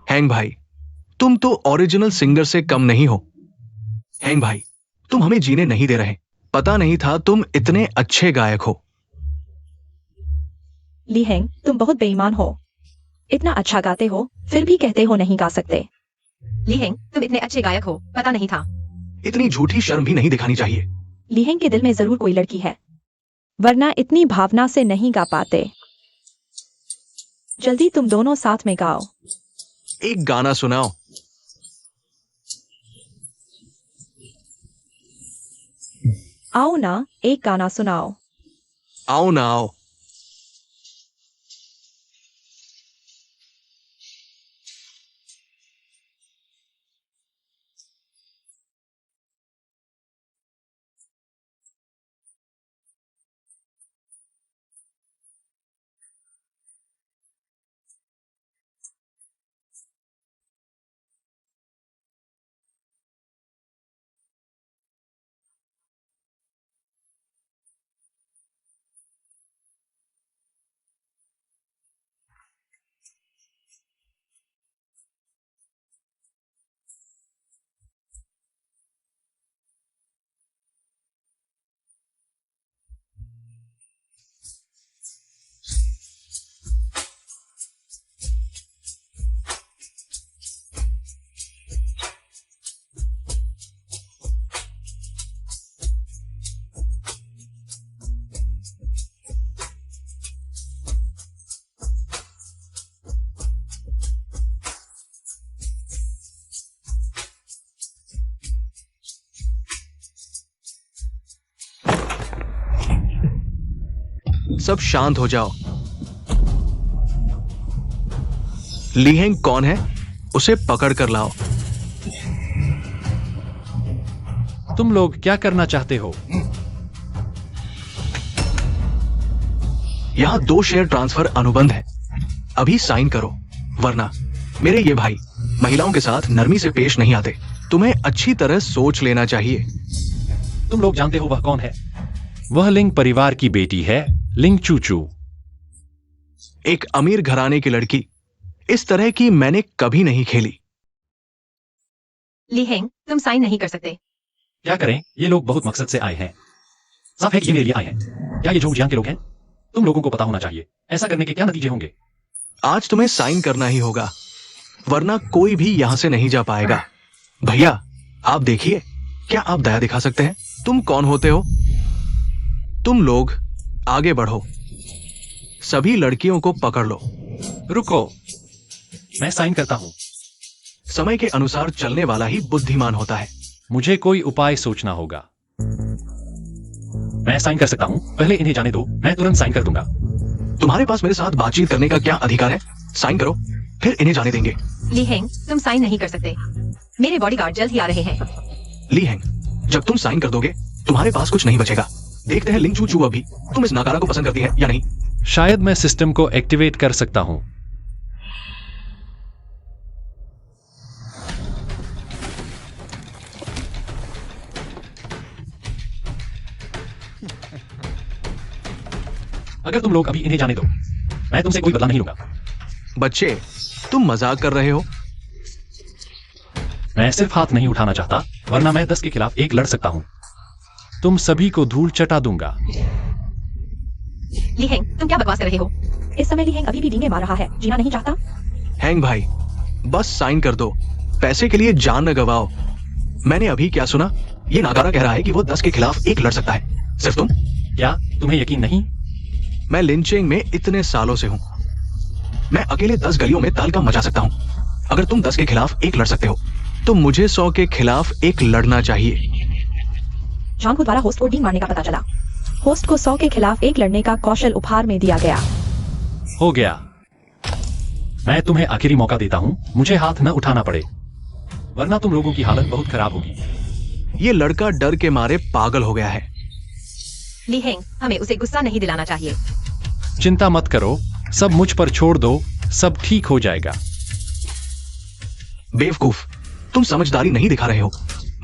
हैंग भाई, तुम तो ओरिजिनल सिंगर से कम नहीं हो। हैंग भाई, तुम हमें जीने नहीं दे रहे। पता नहीं था तुम इतने अच्छे गायक हो। ली हेंग, तुम बहुत बेईमान हो। इतना अच्छा गाते हो, फिर भी कहते हो नहीं गा सकते। ली हेंग, तुम इतने अच्छे गायक हो, पता नहीं था। इतनी झूठी शर्म भी नहीं दिखानी चाहिए। ली हेंग के दिल में जरूर कोई लड़की है, वरना इतनी भावना से नहीं गा पाते। जल्दी तुम दोनों साथ में गाओ। एक गाना सुनाओ। आओ ना, एक गाना सुनाओ। आओ ना आओ। सब शांत हो जाओ। ली हेंग कौन है? उसे पकड़ कर लाओ। तुम लोग क्या करना चाहते हो? यहां 2 शेयर ट्रांसफर अनुबंध है, अभी साइन करो, वरना मेरे ये भाई महिलाओं के साथ नरमी से पेश नहीं आते। तुम्हें अच्छी तरह सोच लेना चाहिए। तुम लोग जानते हो वह कौन है? वह लिंग परिवार की बेटी है, लिंग चूचू। एक अमीर घराने की लड़की। इस तरह की मैंने कभी नहीं खेली। ली हेंग, तुम साइन नहीं कर सकते। क्या करें? ये लोग बहुत मकसद से आए हैं। साफ है कि ये मेरे लिए आए हैं। क्या ये झोंगजियांग के लोग हैं? तुम लोगों को पता होना चाहिए ऐसा करने के क्या नतीजे होंगे। आज तुम्हें साइन करना ही होगा, वरना कोई भी यहां से नहीं जा पाएगा। भैया, आप देखिए, क्या आप दया दिखा सकते हैं? तुम कौन होते हो? तुम लोग आगे बढ़ो। सभी लड़कियों को पकड़ लो। रुको, मैं साइन करता हूं। समय के अनुसार चलने वाला ही बुद्धिमान होता है। मुझे कोई उपाय सोचना होगा। मैं साइन कर सकता हूँ, पहले इन्हें जाने दो, मैं तुरंत साइन कर दूंगा। तुम्हारे पास मेरे साथ बातचीत करने का क्या अधिकार है? साइन करो, फिर इन्हें जाने देंगे। ली हेंग, तुम साइन नहीं कर सकते। मेरे बॉडीगार्ड जल्द ही आ रहे हैं। ली हैंग, जब तुम साइन कर दोगे तुम्हारे पास कुछ नहीं बचेगा। देखते हैं लिंग चू चू अभी तुम इस नाकारा को पसंद करती है या नहीं। शायद मैं सिस्टम को एक्टिवेट कर सकता हूं। अगर तुम लोग अभी इन्हें जाने दो, मैं तुमसे कोई बदला नहीं लूंगा। बच्चे, तुम मजाक कर रहे हो? मैं सिर्फ हाथ नहीं उठाना चाहता, वरना मैं 10 के खिलाफ 1 लड़ सकता हूं। तुम सभी को धूल चटा दूंगा। ली हेंग, तुम क्या बकवास कर रहे हो? इस समय ली हेंग अभी भी डींगे मार रहा है, जीना नहीं चाहता। हैंग भाई, बस साइन कर दो, पैसे के लिए जान न गवाओ। मैंने अभी क्या सुना? ये नाकारा कह रहा है कि वो 10 के खिलाफ 1 लड़ सकता है। सिर्फ तुम? क्या तुम्हें यकीन नहीं? मैं लिंचिंग में इतने सालों से हूं। मैं अकेले 10 गलियों में ताल का मचा सकता हूं। अगर तुम 10 के खिलाफ 1 लड़ सकते हो तो मुझे 100 के खिलाफ 1 लड़ना चाहिए। झांगू द्वारा होस्ट को डींग मारने का पता चला। होस्ट को 100 के खिलाफ 1 लड़ने का कौशल उपहार में दिया गया। हो गया। मैं तुम्हें आखिरी मौका देता हूं, मुझे हाथ न उठाना पड़े, वरना तुम लोगों की हालत बहुत खराब होगी। ये लड़का डर के मारे पागल हो गया है। ली हेंग, हमें उसे गुस्सा नहीं दिलाना चाहिए। चिंता मत करो, सब मुझ पर छोड़ दो, सब ठीक हो जाएगा। बेवकूफ, तुम समझदारी नहीं दिखा रहे हो।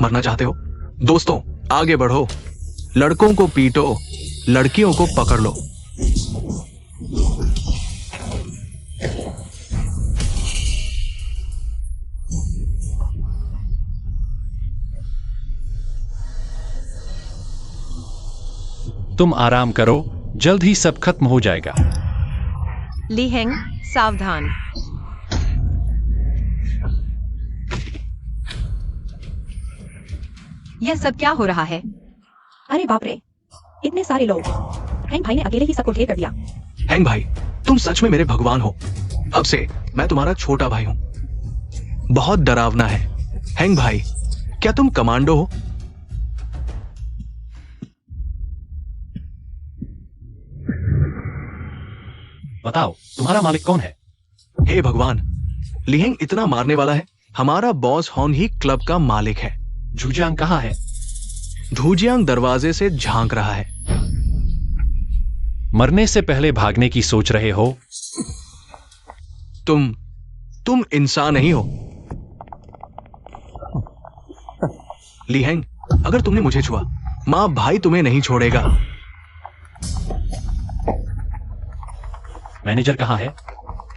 मरना चाहते हो? दोस्तों, आगे बढ़ो। लड़कों को पीटो, लड़कियों को पकड़ लो। तुम आराम करो, जल्द ही सब खत्म हो जाएगा। ली हेंग, सावधान। यह सब क्या हो रहा है? अरे बाप रे, इतने सारे लोग। हैंग भाई ने अकेले ही सबको ढेर कर दिया। हैंग भाई, तुम सच में मेरे भगवान हो। अब से मैं तुम्हारा छोटा भाई हूं। बहुत डरावना है। हैंग भाई, क्या तुम कमांडो हो? बताओ, तुम्हारा मालिक कौन है? हे भगवान, लिहेंग इतना मारने वाला है। हमारा बॉस हॉन ही क्लब का मालिक है। झुजियांग कहाँ है? धूजियांग दरवाजे से झांक रहा है। मरने से पहले भागने की सोच रहे हो? तुम इंसान नहीं हो। लिहेंग, अगर तुमने मुझे छुआ, मां भाई तुम्हें नहीं छोड़ेगा। मैनेजर कहाँ है?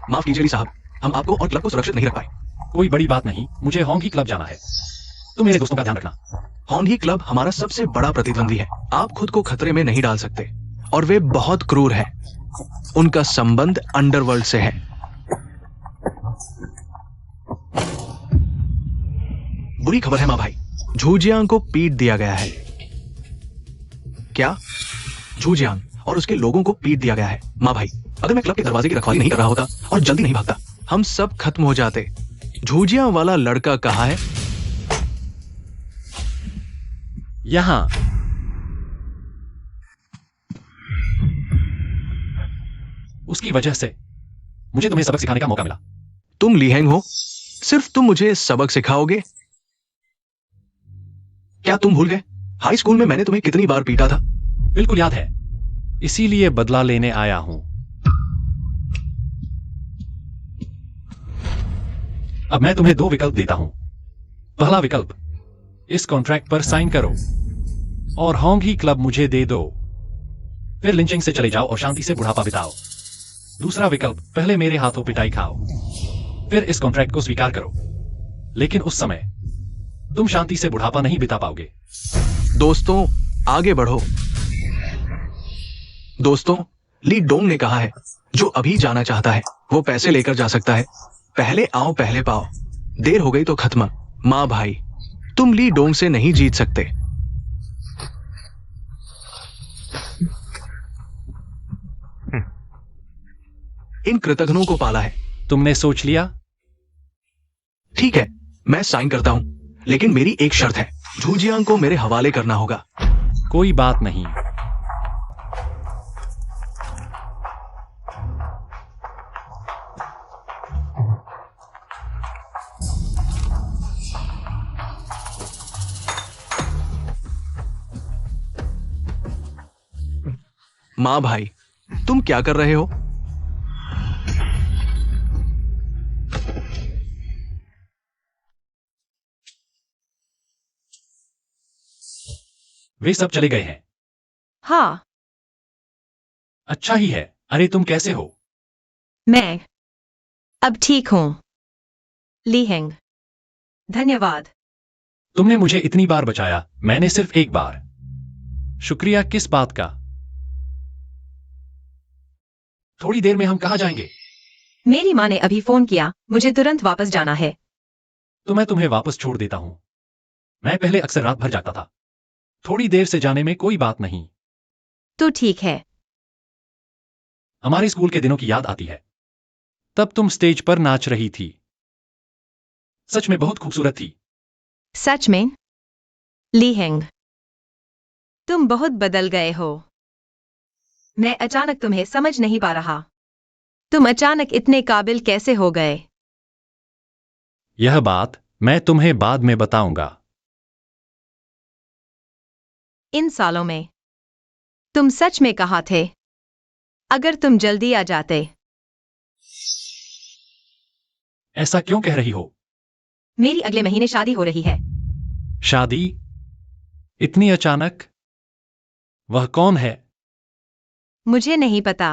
माफ कीजिए ली साहब, हम आपको और क्लब को सुरक्षित नहीं रख पाए। कोई बड़ी बात नहीं, मुझे होंगी क्लब जाना है। तुम मेरे दोस्तों का ध्यान रखना। हॉन ही क्लब हमारा सबसे बड़ा प्रतिद्वंदी है। आप खुद को खतरे में नहीं डाल सकते, और वे बहुत क्रूर हैं। उनका संबंध अंडरवर्ल्ड से है। बुरी खबर है मां भाई, झूजियांग को पीट दिया गया है। क्या? झूजियांग और उसके लोगों को पीट दिया गया है। मां भाई, अगर मैं क्लब के दरवाजे की रखवाली नहीं कर रहा होता और जल्दी नहीं भागता, हम सब खत्म हो जाते। झूजियांग वाला लड़का कहाँ है? यहां। उसकी वजह से मुझे तुम्हें सबक सिखाने का मौका मिला। तुम लिहेंग हो? सिर्फ तुम मुझे सबक सिखाओगे? क्या तुम भूल गए हाई स्कूल में मैंने तुम्हें कितनी बार पीटा था? बिल्कुल याद है, इसीलिए बदला लेने आया हूं। अब मैं तुम्हें 2 विकल्प देता हूं। पहला विकल्प, इस कॉन्ट्रैक्ट पर साइन करो और होंग ही क्लब मुझे दे दो, फिर लिंचिंग से चले जाओ और शांति से बुढ़ापा बिताओ। दूसरा विकल्प, पहले मेरे हाथों पिटाई खाओ, फिर इस कॉन्ट्रैक्ट को स्वीकार करो, लेकिन उस समय तुम शांति से बुढ़ापा नहीं बिता पाओगे। दोस्तों, आगे बढ़ो। दोस्तों, ली डोंग ने कहा है, जो अभी जाना चाहता है वो पैसे लेकर जा सकता है। पहले आओ पहले पाओ। देर हो गई तो खत्म। मां भाई, तुम ली डोंग से नहीं जीत सकते। इन कृतघ्नों को पाला है। तुमने सोच लिया? ठीक है, मैं साइन करता हूं, लेकिन मेरी एक शर्त है, झूजियांग को मेरे हवाले करना होगा। कोई बात नहीं, माँ भाई, तुम क्या कर रहे हो? वे सब चले गए हैं। हाँ, अच्छा ही है। अरे तुम कैसे हो? मैं अब ठीक हूं। लीहेंग, धन्यवाद। तुमने मुझे इतनी बार बचाया, मैंने सिर्फ एक बार। शुक्रिया किस बात का? थोड़ी देर में हम कहाँ जाएंगे? मेरी माँ ने अभी फोन किया, मुझे तुरंत वापस जाना है। तो मैं तुम्हें वापस छोड़ देता हूं। मैं पहले अक्सर रात भर जागता था। थोड़ी देर से जाने में कोई बात नहीं। तो ठीक है। हमारे स्कूल के दिनों की याद आती है। तब तुम स्टेज पर नाच रही थी। सच में बहुत खूबसूरत थी। सच में? लीहेंग, तुम बहुत बदल गए हो। मैं अचानक तुम्हें समझ नहीं पा रहा। तुम अचानक इतने काबिल कैसे हो गए? यह बात मैं तुम्हें बाद में बताऊंगा। इन सालों में तुम सच में कहाँ थे? अगर तुम जल्दी आ जाते। ऐसा क्यों कह रही हो? मेरी अगले महीने शादी हो रही है। शादी? इतनी अचानक? वह कौन है? मुझे नहीं पता।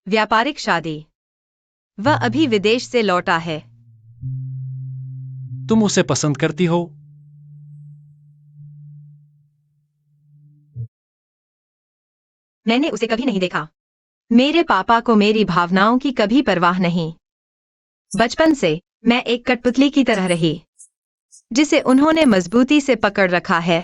व्यापारिक शादी। वह अभी विदेश से लौटा है। तुम उसे पसंद करती हो? मैंने उसे कभी नहीं देखा। मेरे पापा को मेरी भावनाओं की कभी परवाह नहीं। बचपन से मैं एक कठपुतली की तरह रही, जिसे उन्होंने मजबूती से पकड़ रखा है।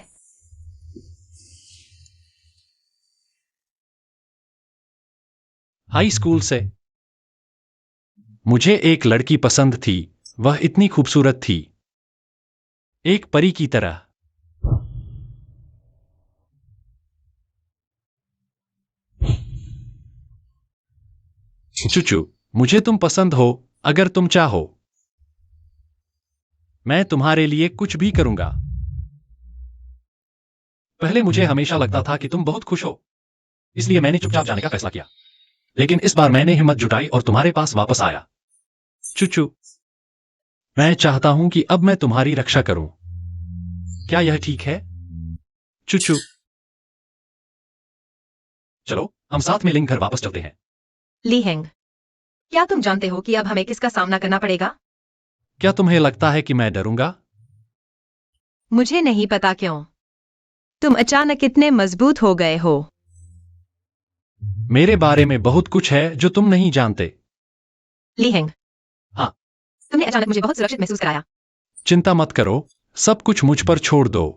हाई स्कूल से मुझे एक लड़की पसंद थी। वह इतनी खूबसूरत थी, एक परी की तरह। चुचू, मुझे तुम पसंद हो अगर तुम चाहो। मैं तुम्हारे लिए कुछ भी करूंगा। पहले मुझे हमेशा लगता था कि तुम बहुत खुश हो, इसलिए मैंने चुपचाप जाने का फैसला किया। लेकिन इस बार मैंने हिम्मत जुटाई और तुम्हारे पास वापस आया। चुचू, मैं चाहता हूं कि अब मैं तुम्हारी रक्षा करूं। क्या यह ठीक है? चुचू, चलो हम साथ में लिंग घर वापस चलते हैं। लीहेंग, क्या तुम जानते हो कि अब हमें किसका सामना करना पड़ेगा? क्या तुम्हें लगता है कि मैं डरूंगा? मुझे नहीं पता क्यों तुम अचानक इतने मजबूत हो गए हो। मेरे बारे में बहुत कुछ है जो तुम नहीं जानते। लीहेंग, हाँ। तुमने अचानक मुझे बहुत सुरक्षित महसूस कराया। चिंता मत करो, सब कुछ मुझ पर छोड़ दो।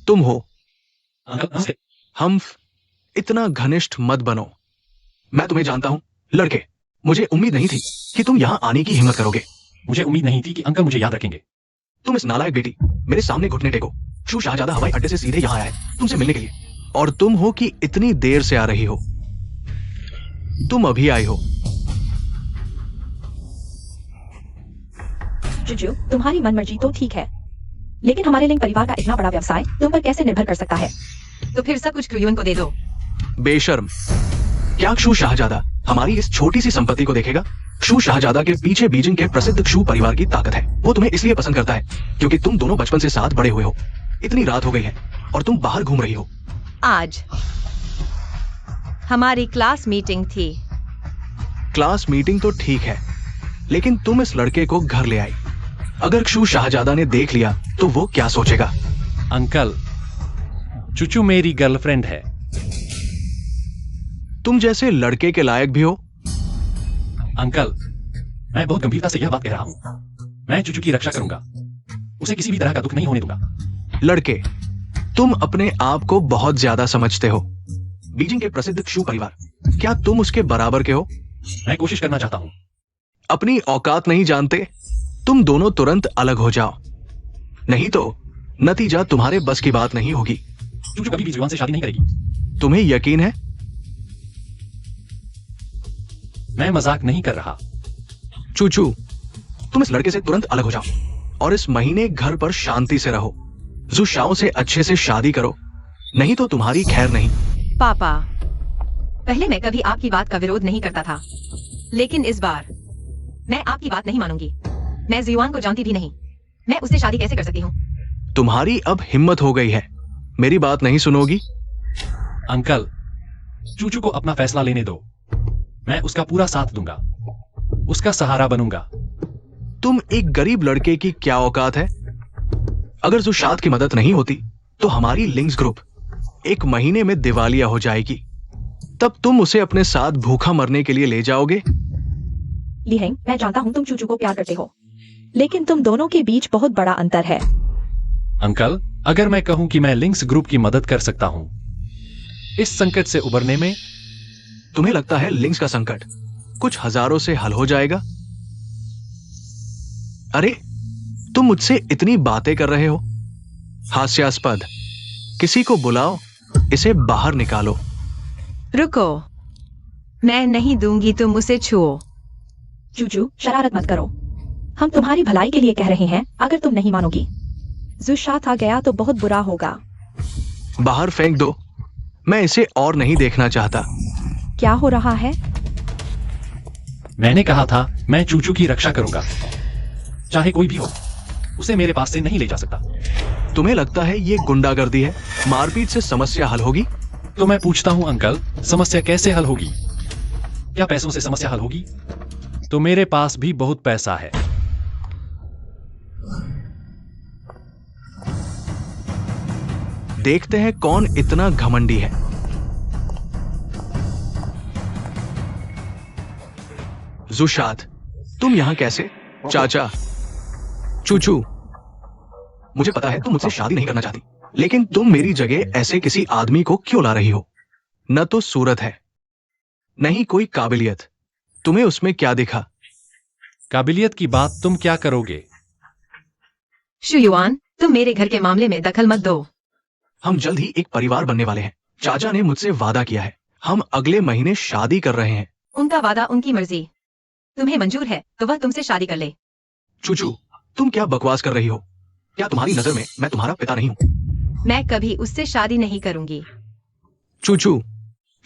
तुम हो। अंकल, हम इतना घनिष्ठ मत बनो। मैं तुम्हें जानता हूं। लड़के, मुझे उम्मीद नहीं थी कि तुम यहां आने की हिम्मत करोगे। मुझे उम्मीद नहीं थी कि अंकल मुझे याद रखेंगे। तुम इस नालायक बेटी, मेरे सामने घुटने टेको। शू शाहजादा हवाई अड्डे से सीधे यहां आया है तुमसे मिलने के लिए, और तुम हो कि इतनी देर से आ रही हो। तुम अभी आई हो। जुजू, तुम्हारी मनमर्जी तो ठीक है, लेकिन हमारे लिंग परिवार का इतना बड़ा व्यवसाय तुम पर कैसे निर्भर कर सकता है? तो फिर सब कुछ क्रूयुन को दे दो। बेशर्म, क्या शू शाहजादा हमारी इस छोटी सी संपत्ति को देखेगा? शू शाहजादा के पीछे बीजिंग के प्रसिद्ध शू परिवार की ताकत है। वो तुम्हें इसलिए पसंद करता है क्योंकि तुम दोनों बचपन से साथ बड़े हुए हो। इतनी रात हो गई है और तुम बाहर घूम रही हो। आज हमारी क्लास मीटिंग थी। क्लास मीटिंग तो ठीक है, लेकिन तुम इस लड़के को घर ले आई। अगर शू शाहजादा ने देख लिया तो वो क्या सोचेगा? अंकल, चुचू मेरी गर्लफ्रेंड है। तुम जैसे लड़के के लायक भी हो। अंकल, मैं बहुत गंभीरता से यह बात कह रहा हूं। मैं चुचू की रक्षा करूंगा। उसे किसी भी तरह का दुख नहीं होने दूंगा। लड़के, तुम अपने आप को बहुत ज्यादा समझते हो। बीजिंग के प्रसिद्ध शू परिवार, क्या तुम उसके बराबर के हो? मैं कोशिश करना चाहता हूं। अपनी औकात नहीं जानते? तुम दोनों तुरंत अलग हो जाओ, नहीं तो नतीजा तुम्हारे बस की बात नहीं होगी। चुचू कभी भी जुआन से शादी नहीं करेगी। तुम्हें यकीन है? मैं मजाक नहीं कर रहा। चूचू, तुम इस लड़के से तुरंत अलग हो जाओ और इस महीने घर पर शांति से रहो। जू शाओ से अच्छे से शादी करो, नहीं तो तुम्हारी खैर नहीं। पापा, पहले मैं कभी आपकी बात का विरोध नहीं करता था, लेकिन इस बार मैं आपकी बात नहीं मानूंगी। मैं जियुआन को जानती भी नहीं, मैं उससे शादी कैसे कर सकती हूँ? तुम्हारी अब हिम्मत हो गई है, मेरी बात नहीं सुनोगी? अंकल, चूचू को अपना फैसला लेने दो। मैं उसका पूरा साथ दूंगा, उसका सहारा बनूंगा। तुम एक गरीब लड़के की क्या औकात है? अगर जुशात की मदद नहीं होती तो हमारी लिंक्स ग्रुप 1 महीने में दिवालिया हो जाएगी। तब तुम उसे अपने साथ भूखा मरने के लिए ले जाओगे? लीहेंग, मैं जानता हूँ तुम चूचू को प्यार करते हो, लेकिन तुम दोनों के बीच बहुत बड़ा अंतर है। अंकल, अगर मैं कहूं कि मैं लिंक्स ग्रुप की मदद कर सकता हूं इस संकट से उबरने में। तुम्हें लगता है लिंक्स का संकट कुछ हजारों से हल हो जाएगा? अरे, तुम मुझसे इतनी बातें कर रहे हो, हास्यास्पद। किसी को बुलाओ, इसे बाहर निकालो। रुको, मैं नहीं दूंगी, तुम उसे छुओ। चूचू, शरारत मत करो, हम तुम्हारी भलाई के लिए कह रहे हैं। अगर तुम नहीं मानोगी, जुशात आ गया तो बहुत बुरा होगा। बाहर फेंक दो, मैं इसे और नहीं देखना चाहता। क्या हो रहा है? मैंने कहा था मैं चूचू की रक्षा करूंगा, चाहे कोई भी हो, उसे मेरे पास से नहीं ले जा सकता। तुम्हें लगता है ये गुंडागर्दी है? मारपीट से समस्या हल होगी? तो मैं पूछता हूं अंकल, समस्या कैसे हल होगी? क्या पैसों से समस्या हल होगी? तो मेरे पास भी बहुत पैसा है। देखते हैं कौन इतना घमंडी है। जुशात, तुम यहां कैसे? चाचा, चूचू, मुझे पता है तुम मुझसे शादी नहीं करना चाहती, लेकिन तुम मेरी जगह ऐसे किसी आदमी को क्यों ला रही हो? न तो सूरत है, नहीं कोई काबिलियत। तुम्हें उसमें क्या दिखा? काबिलियत की बात तुम क्या करोगे? शुयुआन, तुम मेरे घर के मामले में दखल मत दो। हम जल्द ही एक परिवार बनने वाले हैं। चाचा ने मुझसे वादा किया है, हम अगले महीने शादी कर रहे हैं। उनका वादा, उनकी मर्जी। तुम्हें मंजूर है तो वह तुमसे शादी कर ले। चूचू, तुम क्या बकवास कर रही हो? क्या तुम्हारी नजर में मैं तुम्हारा पिता नहीं हूं? मैं कभी उससे शादी नहीं करूंगी। चूचू,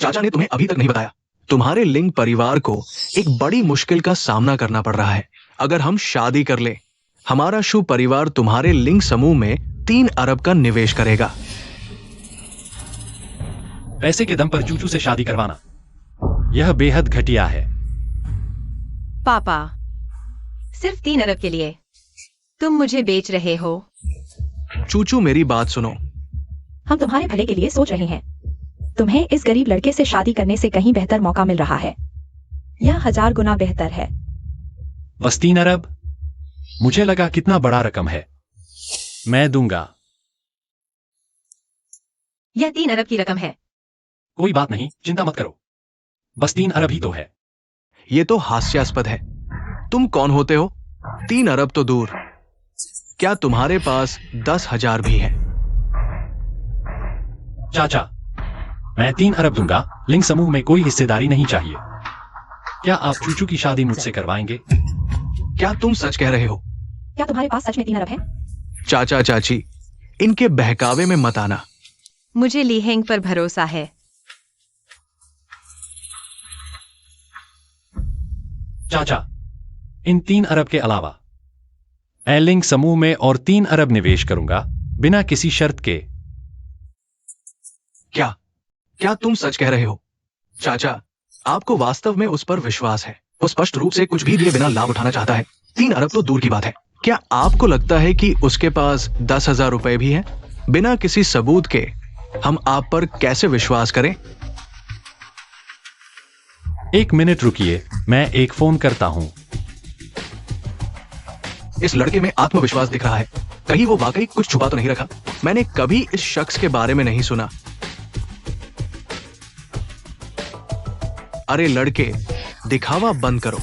चाचा ने तुम्हें अभी तक नहीं बताया, तुम्हारे लिंग परिवार को एक बड़ी मुश्किल का सामना करना पड़ रहा है। अगर हम शादी कर ले, हमारा शु परिवार तुम्हारे लिंग समूह में 3 अरब का निवेश करेगा। पैसे के दम पर चूचू से शादी करवाना, यह बेहद घटिया है। पापा, सिर्फ 3 अरब के लिए तुम मुझे बेच रहे हो? चूचू, मेरी बात सुनो। हम तुम्हारे भले के लिए सोच रहे हैं। तुम्हें इस गरीब लड़के से शादी करने से कहीं बेहतर मौका मिल रहा है। यह 1000 गुना बेहतर है। बस 3 अरब? मुझे लगा कितना बड़ा रकम है। मैं दूंगा। यह 3 अरब की रकम है। कोई बात नहीं, चिंता मत करो, बस 3 अरब ही तो है। ये तो हास्यास्पद है। तुम कौन होते हो? 3 अरब तो दूर, क्या तुम्हारे पास 10,000 भी है? चाचा, मैं 3 अरब दूंगा, लिंग समूह में कोई हिस्सेदारी नहीं चाहिए। क्या आप चूचू की शादी मुझसे करवाएंगे? क्या तुम सच कह रहे हो? क्या तुम्हारे पास सच में 3 अरब है? चाचा चाची, इनके बहकावे में मत आना। मुझे लीहेंग पर भरोसा है। चाचा, इन 3 अरब के अलावा मैं लिंग समूह में और 3 अरब निवेश करूंगा, बिना किसी शर्त के। क्या तुम सच कह रहे हो? चाचा, आपको वास्तव में उस पर विश्वास है? वो स्पष्ट रूप से कुछ भी दिए बिना लाभ उठाना चाहता है। 3 अरब तो दूर की बात है, क्या आपको लगता है कि उसके पास 10,000 रुपए भी हैं? बिना किसी सबूत के हम आप पर कैसे विश्वास करें? 1 मिनट रुकिए, मैं एक फोन करता हूं। इस लड़के में आत्मविश्वास दिख रहा है, कहीं वो वाकई कुछ छुपा तो नहीं रखा? मैंने कभी इस शख्स के बारे में नहीं सुना। अरे लड़के, दिखावा बंद करो।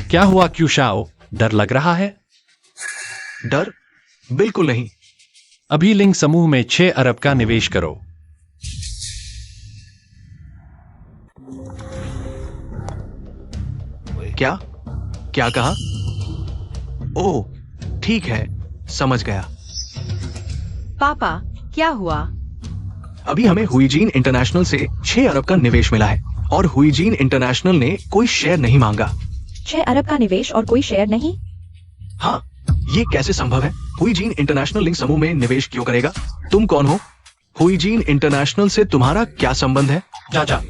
क्या हुआ क्यूशाओ, डर लग रहा है? डर? बिल्कुल नहीं। अभी लिंग समूह में 6 अरब का निवेश करो। क्या कहा? ओह, ठीक है, समझ गया। पापा, क्या हुआ? अभी हमें हुईजीन इंटरनेशनल से 6 अरब का निवेश मिला है और हुईजीन इंटरनेशनल ने कोई शेयर नहीं मांगा। 6 अरब का निवेश और कोई शेयर नहीं? हाँ, ये कैसे संभव है? हुईजीन इंटरनेशनल लिंक समूह में निवेश क्यों करेगा? तुम कौन हो? हुईजीन इंटरनेशनल से तुम्हारा क्या संबंध है? चाचा,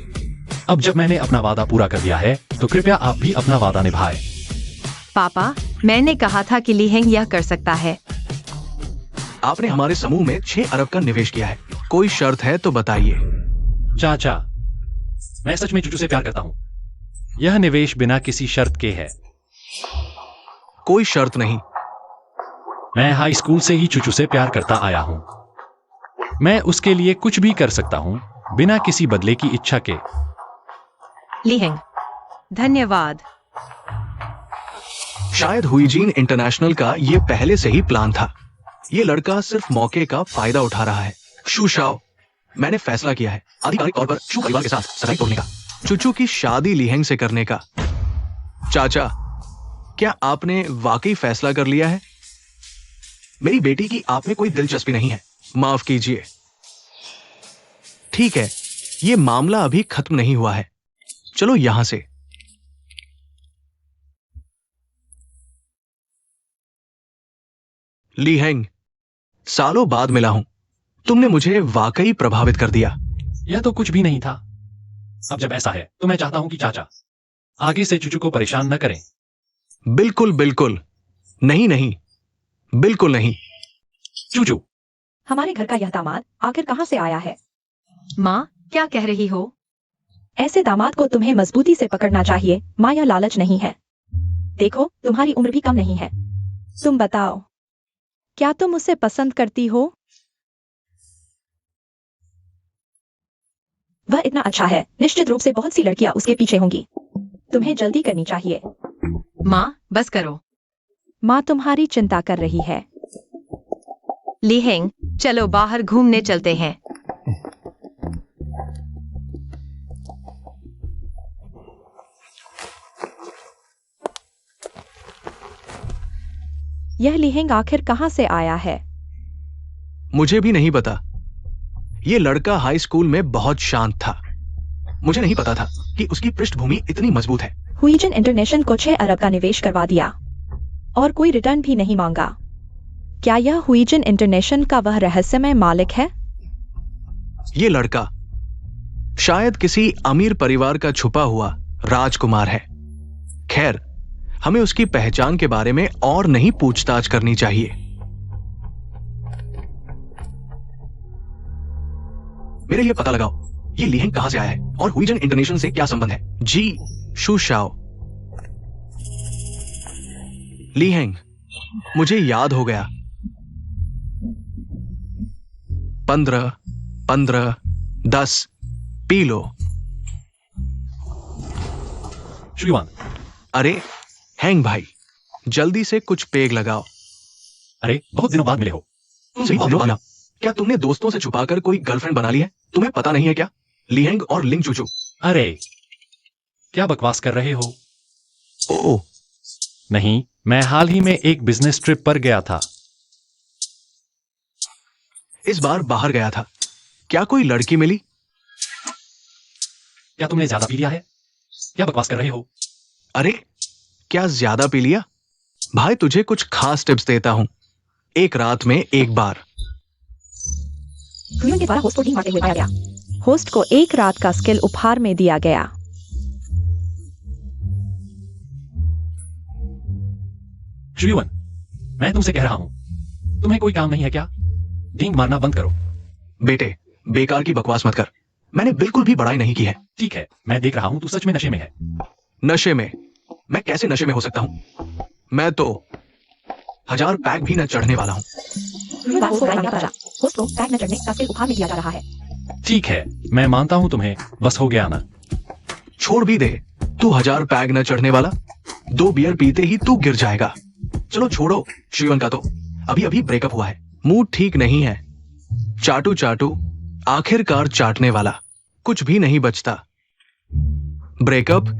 अब जब मैंने अपना वादा पूरा कर दिया है तो कृपया आप भी अपना वादा निभाएं। पापा, मैंने कहा था कि लीहेंग यह कर सकता है। आपने हमारे समूह में 6 अरब का निवेश किया है। कोई शर्त है तो बताइए। चाचा, मैं सच में चूचू से प्यार करता हूँ। यह निवेश बिना किसी शर्त के है। कोई शर्त नहीं। मैं हाई स्कूल से ही चूचू से प्यार करता आया हूँ। मैं उसके लिए कुछ भी कर सकता हूँ बिना किसी बदले की इच्छा के। लीहेंग, धन्यवाद। शायद हुईजीन इंटरनेशनल का ये पहले से ही प्लान था। ये लड़का सिर्फ मौके का फायदा उठा रहा है। शू शाओ, मैंने फैसला किया है आधिकारिक तौर पर शू परिवार के साथ सगाई तोड़ने का, चूचू की शादी लीहेंग से करने का। चाचा, क्या आपने वाकई फैसला कर लिया है? मेरी बेटी की आप में कोई दिलचस्पी नहीं है। माफ कीजिए। ठीक है, ये मामला अभी खत्म नहीं हुआ है। चलो यहां से। लीहेंग, सालों बाद मिला हूं। तुमने मुझे वाकई प्रभावित कर दिया। यह तो कुछ भी नहीं था। अब जब ऐसा है तो मैं चाहता हूँ कि चाचा आगे से चूचू को परेशान न करें। बिल्कुल बिल्कुल नहीं, नहीं, बिल्कुल नहीं। चूचू, हमारे घर का यह दामाद आखिर कहाँ से आया है? माँ, क्या कह रही हो? ऐसे दामाद को तुम्हें मजबूती से पकड़ना चाहिए। माँ, यह लालच नहीं है। देखो, तुम्हारी उम्र भी कम नहीं है। तुम बताओ, क्या तुम उसे पसंद करती हो? वह इतना अच्छा है, निश्चित रूप से बहुत सी लड़कियां उसके पीछे होंगी। तुम्हें जल्दी करनी चाहिए। माँ, बस करो। माँ तुम्हारी चिंता कर रही है। लीहेंग, चलो बाहर घूमने चलते हैं। यह लीहेंग आखिर कहाँ से आया है? मुझे भी नहीं पता। ये लड़का हाई स्कूल में बहुत शांत था। मुझे नहीं पता था कि उसकी पृष्ठभूमि इतनी मजबूत है। हुईजिन इंटरनेशनल को 6 अरब का निवेश करवा दिया और कोई रिटर्न भी नहीं मांगा। क्या यह हुईजिन इंटरनेशनल का वह रहस्यमय मालिक है? ये लड़का शायद किसी अमीर परिवार का छुपा हुआ राजकुमार है। खैर, हमें उसकी पहचान के बारे में और नहीं पूछताछ करनी चाहिए। मेरे लिए पता लगाओ, ये लीहेंग कहां से आया है और हुईजन इंटरनेशनल से क्या संबंध है? जी, शू शाओ। लीहेंग, मुझे याद हो गया। 15, 15, 10 पी लो। शुयुआन, अरे हैंग भाई, जल्दी से कुछ पेग लगाओ। अरे बहुत दिनों बाद मिले हो। सही बहुत दिनों बाद। क्या तुमने दोस्तों से छुपाकर कोई गर्लफ्रेंड बना ली है? तुम्हें पता नहीं है क्या? लीहेंग और लिंग चूचू। अरे, क्या बकवास कर रहे हो? ओह, नहीं, मैं हाल ही में एक बिजनेस ट्रिप पर गया था। इस बार बाहर गया था। क्या कोई लड़की मिली? क्या तुमने ज्यादा पी लिया है? क्या बकवास कर रहे हो? अरे, क्या ज्यादा पी लिया? भाई, तुझे कुछ खास टिप्स देता हूं। एक रात में एक बार। हुईजन के द्वारा होस्ट को ढींग मारते हुए पाया गया। होस्ट को एक रात का स्किल उपहार में दिया गया। शुयुआन, मैं तुमसे कह रहा हूं, तुम्हें कोई काम नहीं है क्या? ढींग मारना बंद करो। बेटे, बेकार की बकवास मत कर। मैंने बिल्कुल भी बड़ाई नहीं की है। ठीक है, मैं देख रहा हूं तू सच में नशे में है। नशे में? मैं कैसे नशे में हो सकता हूं? मैं तो 1000 पैक भी न चढ़ने वाला हूं। होस्ट को पैक न चढ़ने का स्किल उपहार में दिया जा रहा है। ठीक है, मैं मानता हूं तुम्हें बस हो गया ना। छोड़ भी दे। तू 1000 पैक न चढ़ने वाला। 2 बियर पीते ही तू गिर जाएगा। चलो छोड़ो, शिवन का तो अभी अभी ब्रेकअप हुआ है। मूड ठीक नहीं है। चाटू चाटू, आखिरकार चाटने वाला। कुछ भी नहीं बचता। ब्रेकअप?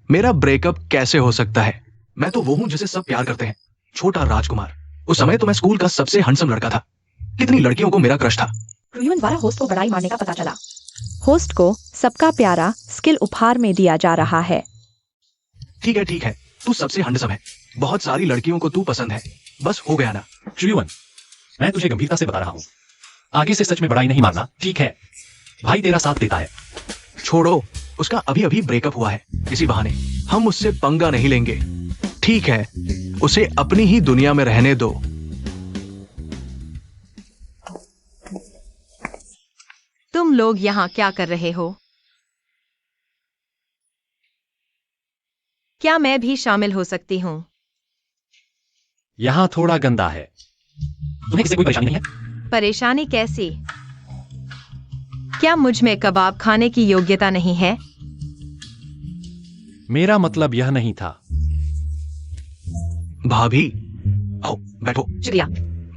मेरा ब्रेकअप कैसे हो सकता है? मैं तो वो हूं जिसे सब प्यार करते हैं। छोटा राजकुमार। उस समय तो मैं स्कूल का सबसे हंडसम लड़का था। कितनी लड़कियों को मेरा क्रश था। रुयुन द्वारा होस्ट को बड़ाई मारने का पता चला। होस्ट को सबका प्यारा स्किल उपहार में दिया जा रहा है। ठीक है, तू सबसे हंडसम है। बहुत सारी लड़कियों को तू पसंद है। बस हो गया ना। जुनियन, मैं तुझे गंभीरता से बता रहा हूं, आगे से सच में बड़ाई नहीं मारना, ठीक है? भाई तेरा साथ देता है। छोड़ो, उसका अभी अभी ब्रेकअप हुआ है। इसी बहाने हम उससे पंगा नहीं लेंगे। ठीक है, उसे अपनी ही दुनिया में रहने दो। तुम लोग यहाँ क्या कर रहे हो? क्या मैं भी शामिल हो सकती हूँ? यहां थोड़ा गंदा है। तुम्हें इससे कोई परेशानी नहीं है? परेशानी कैसी? क्या मुझ में कबाब खाने की योग्यता नहीं है? मेरा मतलब यह नहीं था। भाभी, आओ बैठो। शुक्रिया।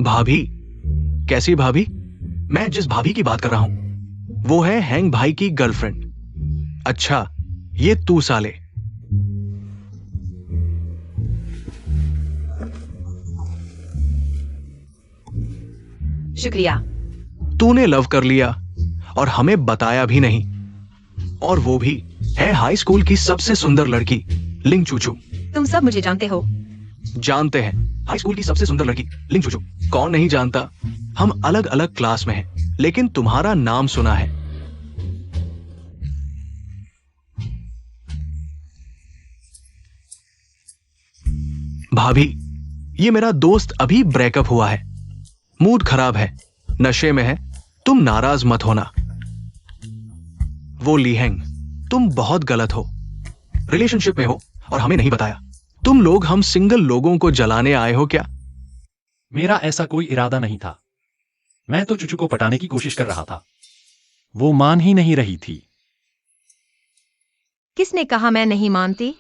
भाभी? कैसी भाभी? मैं जिस भाभी की बात कर रहा हूं वो है हैंग भाई की गर्लफ्रेंड। अच्छा, ये तू साले। शुक्रिया। तूने लव कर लिया और हमें बताया भी नहीं। और वो भी है हाई स्कूल की सबसे सुंदर लड़की, लिंग चूचू। तुम सब मुझे जानते हो। जानते हैं, हाई स्कूल की सबसे सुंदर लड़की लिंग चूचू। कौन नहीं जानता? हम अलग अलग क्लास में हैं, लेकिन तुम्हारा नाम सुना है। भाभी, ये मेरा दोस्त अभी ब्रेकअप हुआ है। मूड खराब है, नशे में है। तुम नाराज मत होना। वो लीहेंग, तुम बहुत गलत हो। रिलेशनशिप में हो और हमें नहीं बताया। तुम लोग हम सिंगल लोगों को जलाने आए हो क्या? मेरा ऐसा कोई इरादा नहीं था। मैं तो चुचू को पटाने की कोशिश कर रहा था। वो मान ही नहीं रही थी। किसने कहा मैं नहीं मानती?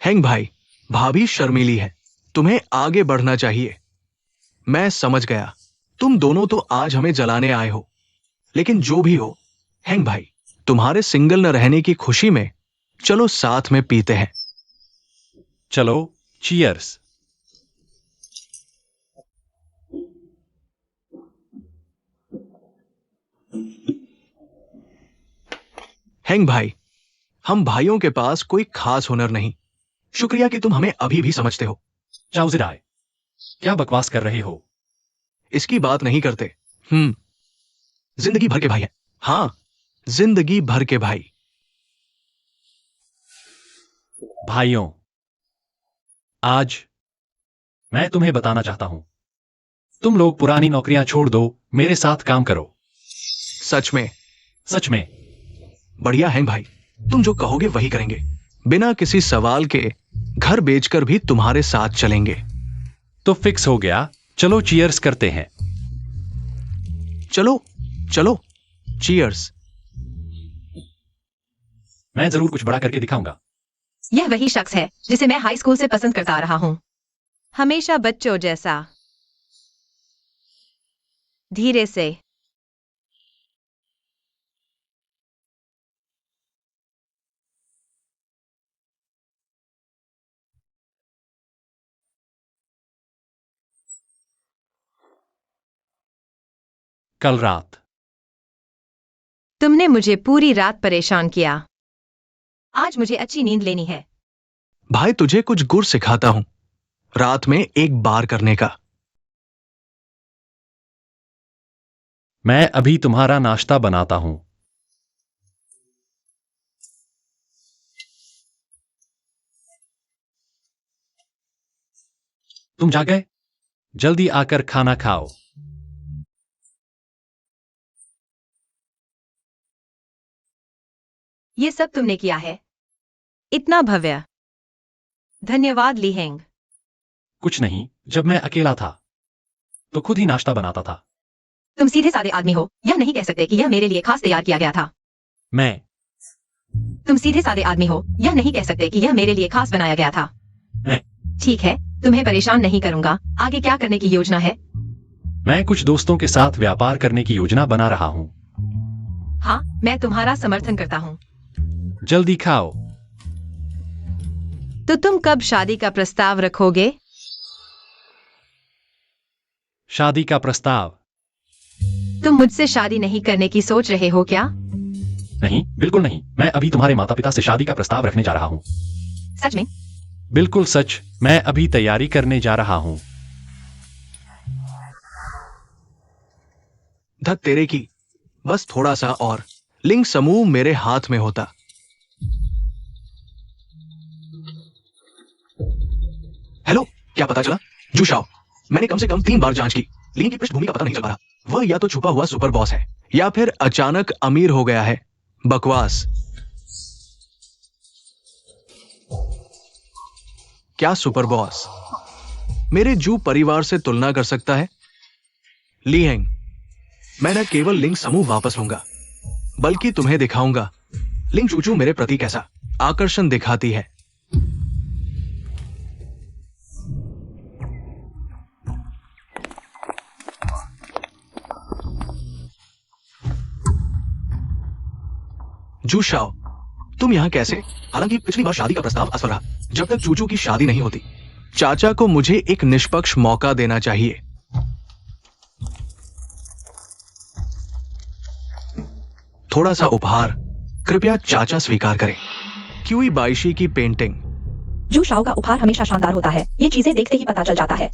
हैंग भाई, भाभी शर्मीली है। तुम्हें आगे बढ़ना चाहिए। मैं समझ गया, तुम दोनों तो आज हमें जलाने आए हो। लेकिन जो भी हो, हैंग भाई, तुम्हारे सिंगल न रहने की खुशी में चलो साथ में पीते हैं। चलो, चीयर्स। हैंग भाई, हम भाइयों के पास कोई खास हुनर नहीं। शुक्रिया कि तुम हमें अभी भी समझते हो। चाउजिराय, क्या बकवास कर रहे हो? इसकी बात नहीं करते। जिंदगी भर के भाई हैं। हाँ, जिंदगी भर के भाई। भाइयों, आज मैं तुम्हें बताना चाहता हूं, तुम लोग पुरानी नौकरियां छोड़ दो, मेरे साथ काम करो। सच में? सच में। बढ़िया है भाई, तुम जो कहोगे वही करेंगे। बिना किसी सवाल के घर बेचकर भी तुम्हारे साथ चलेंगे। तो फिक्स हो गया। चलो चीयर्स करते हैं। चलो चलो, चीयर्स। मैं जरूर कुछ बड़ा करके दिखाऊंगा। यह वही शख्स है जिसे मैं हाई स्कूल से पसंद करता आ रहा हूं। हमेशा बच्चों जैसा। धीरे से। कल रात तुमने मुझे पूरी रात परेशान किया। आज मुझे अच्छी नींद लेनी है। भाई, तुझे कुछ गुर सिखाता हूं, रात में एक बार करने का। मैं अभी तुम्हारा नाश्ता बनाता हूं। तुम जाग गए? जल्दी आकर खाना खाओ। ये सब तुमने किया है। इतना भव्य। धन्यवाद लीहेंग। कुछ नहीं, जब मैं अकेला था तो खुद ही नाश्ता बनाता था। तुम सीधे साधे आदमी हो, यह नहीं कह सकते कि यह मेरे लिए खास तैयार किया गया था। तुम सीधे साधे आदमी हो, यह नहीं कह सकते कि यह मेरे लिए खास बनाया गया था। ठीक है, तुम्हें परेशान नहीं करूंगा। आगे क्या करने की योजना है? मैं कुछ दोस्तों के साथ व्यापार करने की योजना बना रहा हूं। हाँ, मैं तुम्हारा समर्थन करता हूँ। जल्दी खाओ। तो तुम कब शादी का प्रस्ताव रखोगे? शादी का प्रस्ताव? तुम मुझसे शादी नहीं करने की सोच रहे हो क्या? नहीं, बिल्कुल नहीं। मैं अभी तुम्हारे माता पिता से शादी का प्रस्ताव रखने जा रहा हूँ। सच में? बिल्कुल सच। मैं अभी तैयारी करने जा रहा हूँ। धत तेरे की, बस थोड़ा सा और लिंग समूह मेरे हाथ में होता। हेलो, क्या पता चला? जूशाओ, मैंने कम से कम 3 बार जांच की। लिंग की पृष्ठभूमि का पता नहीं चल पा रहा। वह या तो छुपा हुआ सुपर बॉस है या फिर अचानक अमीर हो गया है। बकवास। क्या सुपर बॉस मेरे जू परिवार से तुलना कर सकता है? लीहेंग, मैं न केवल लिंग समूह वापस लूंगा, बल्कि तुम्हें दिखाऊंगा लिंग चूचू मेरे प्रति कैसा आकर्षण दिखाती है। जूशाओ, तुम यहां कैसे? हालांकि पिछली बार शादी का प्रस्ताव असफल रहा। जब तक चूचू की शादी नहीं होती, चाचा को मुझे एक निष्पक्ष मौका देना चाहिए। थोड़ा सा उपहार कृपया चाचा स्वीकार करें। क्यूई बाइशी की पेंटिंग। जूशाओ का उपहार हमेशा शानदार होता है। ये चीजें देखते ही पता चल जाता है।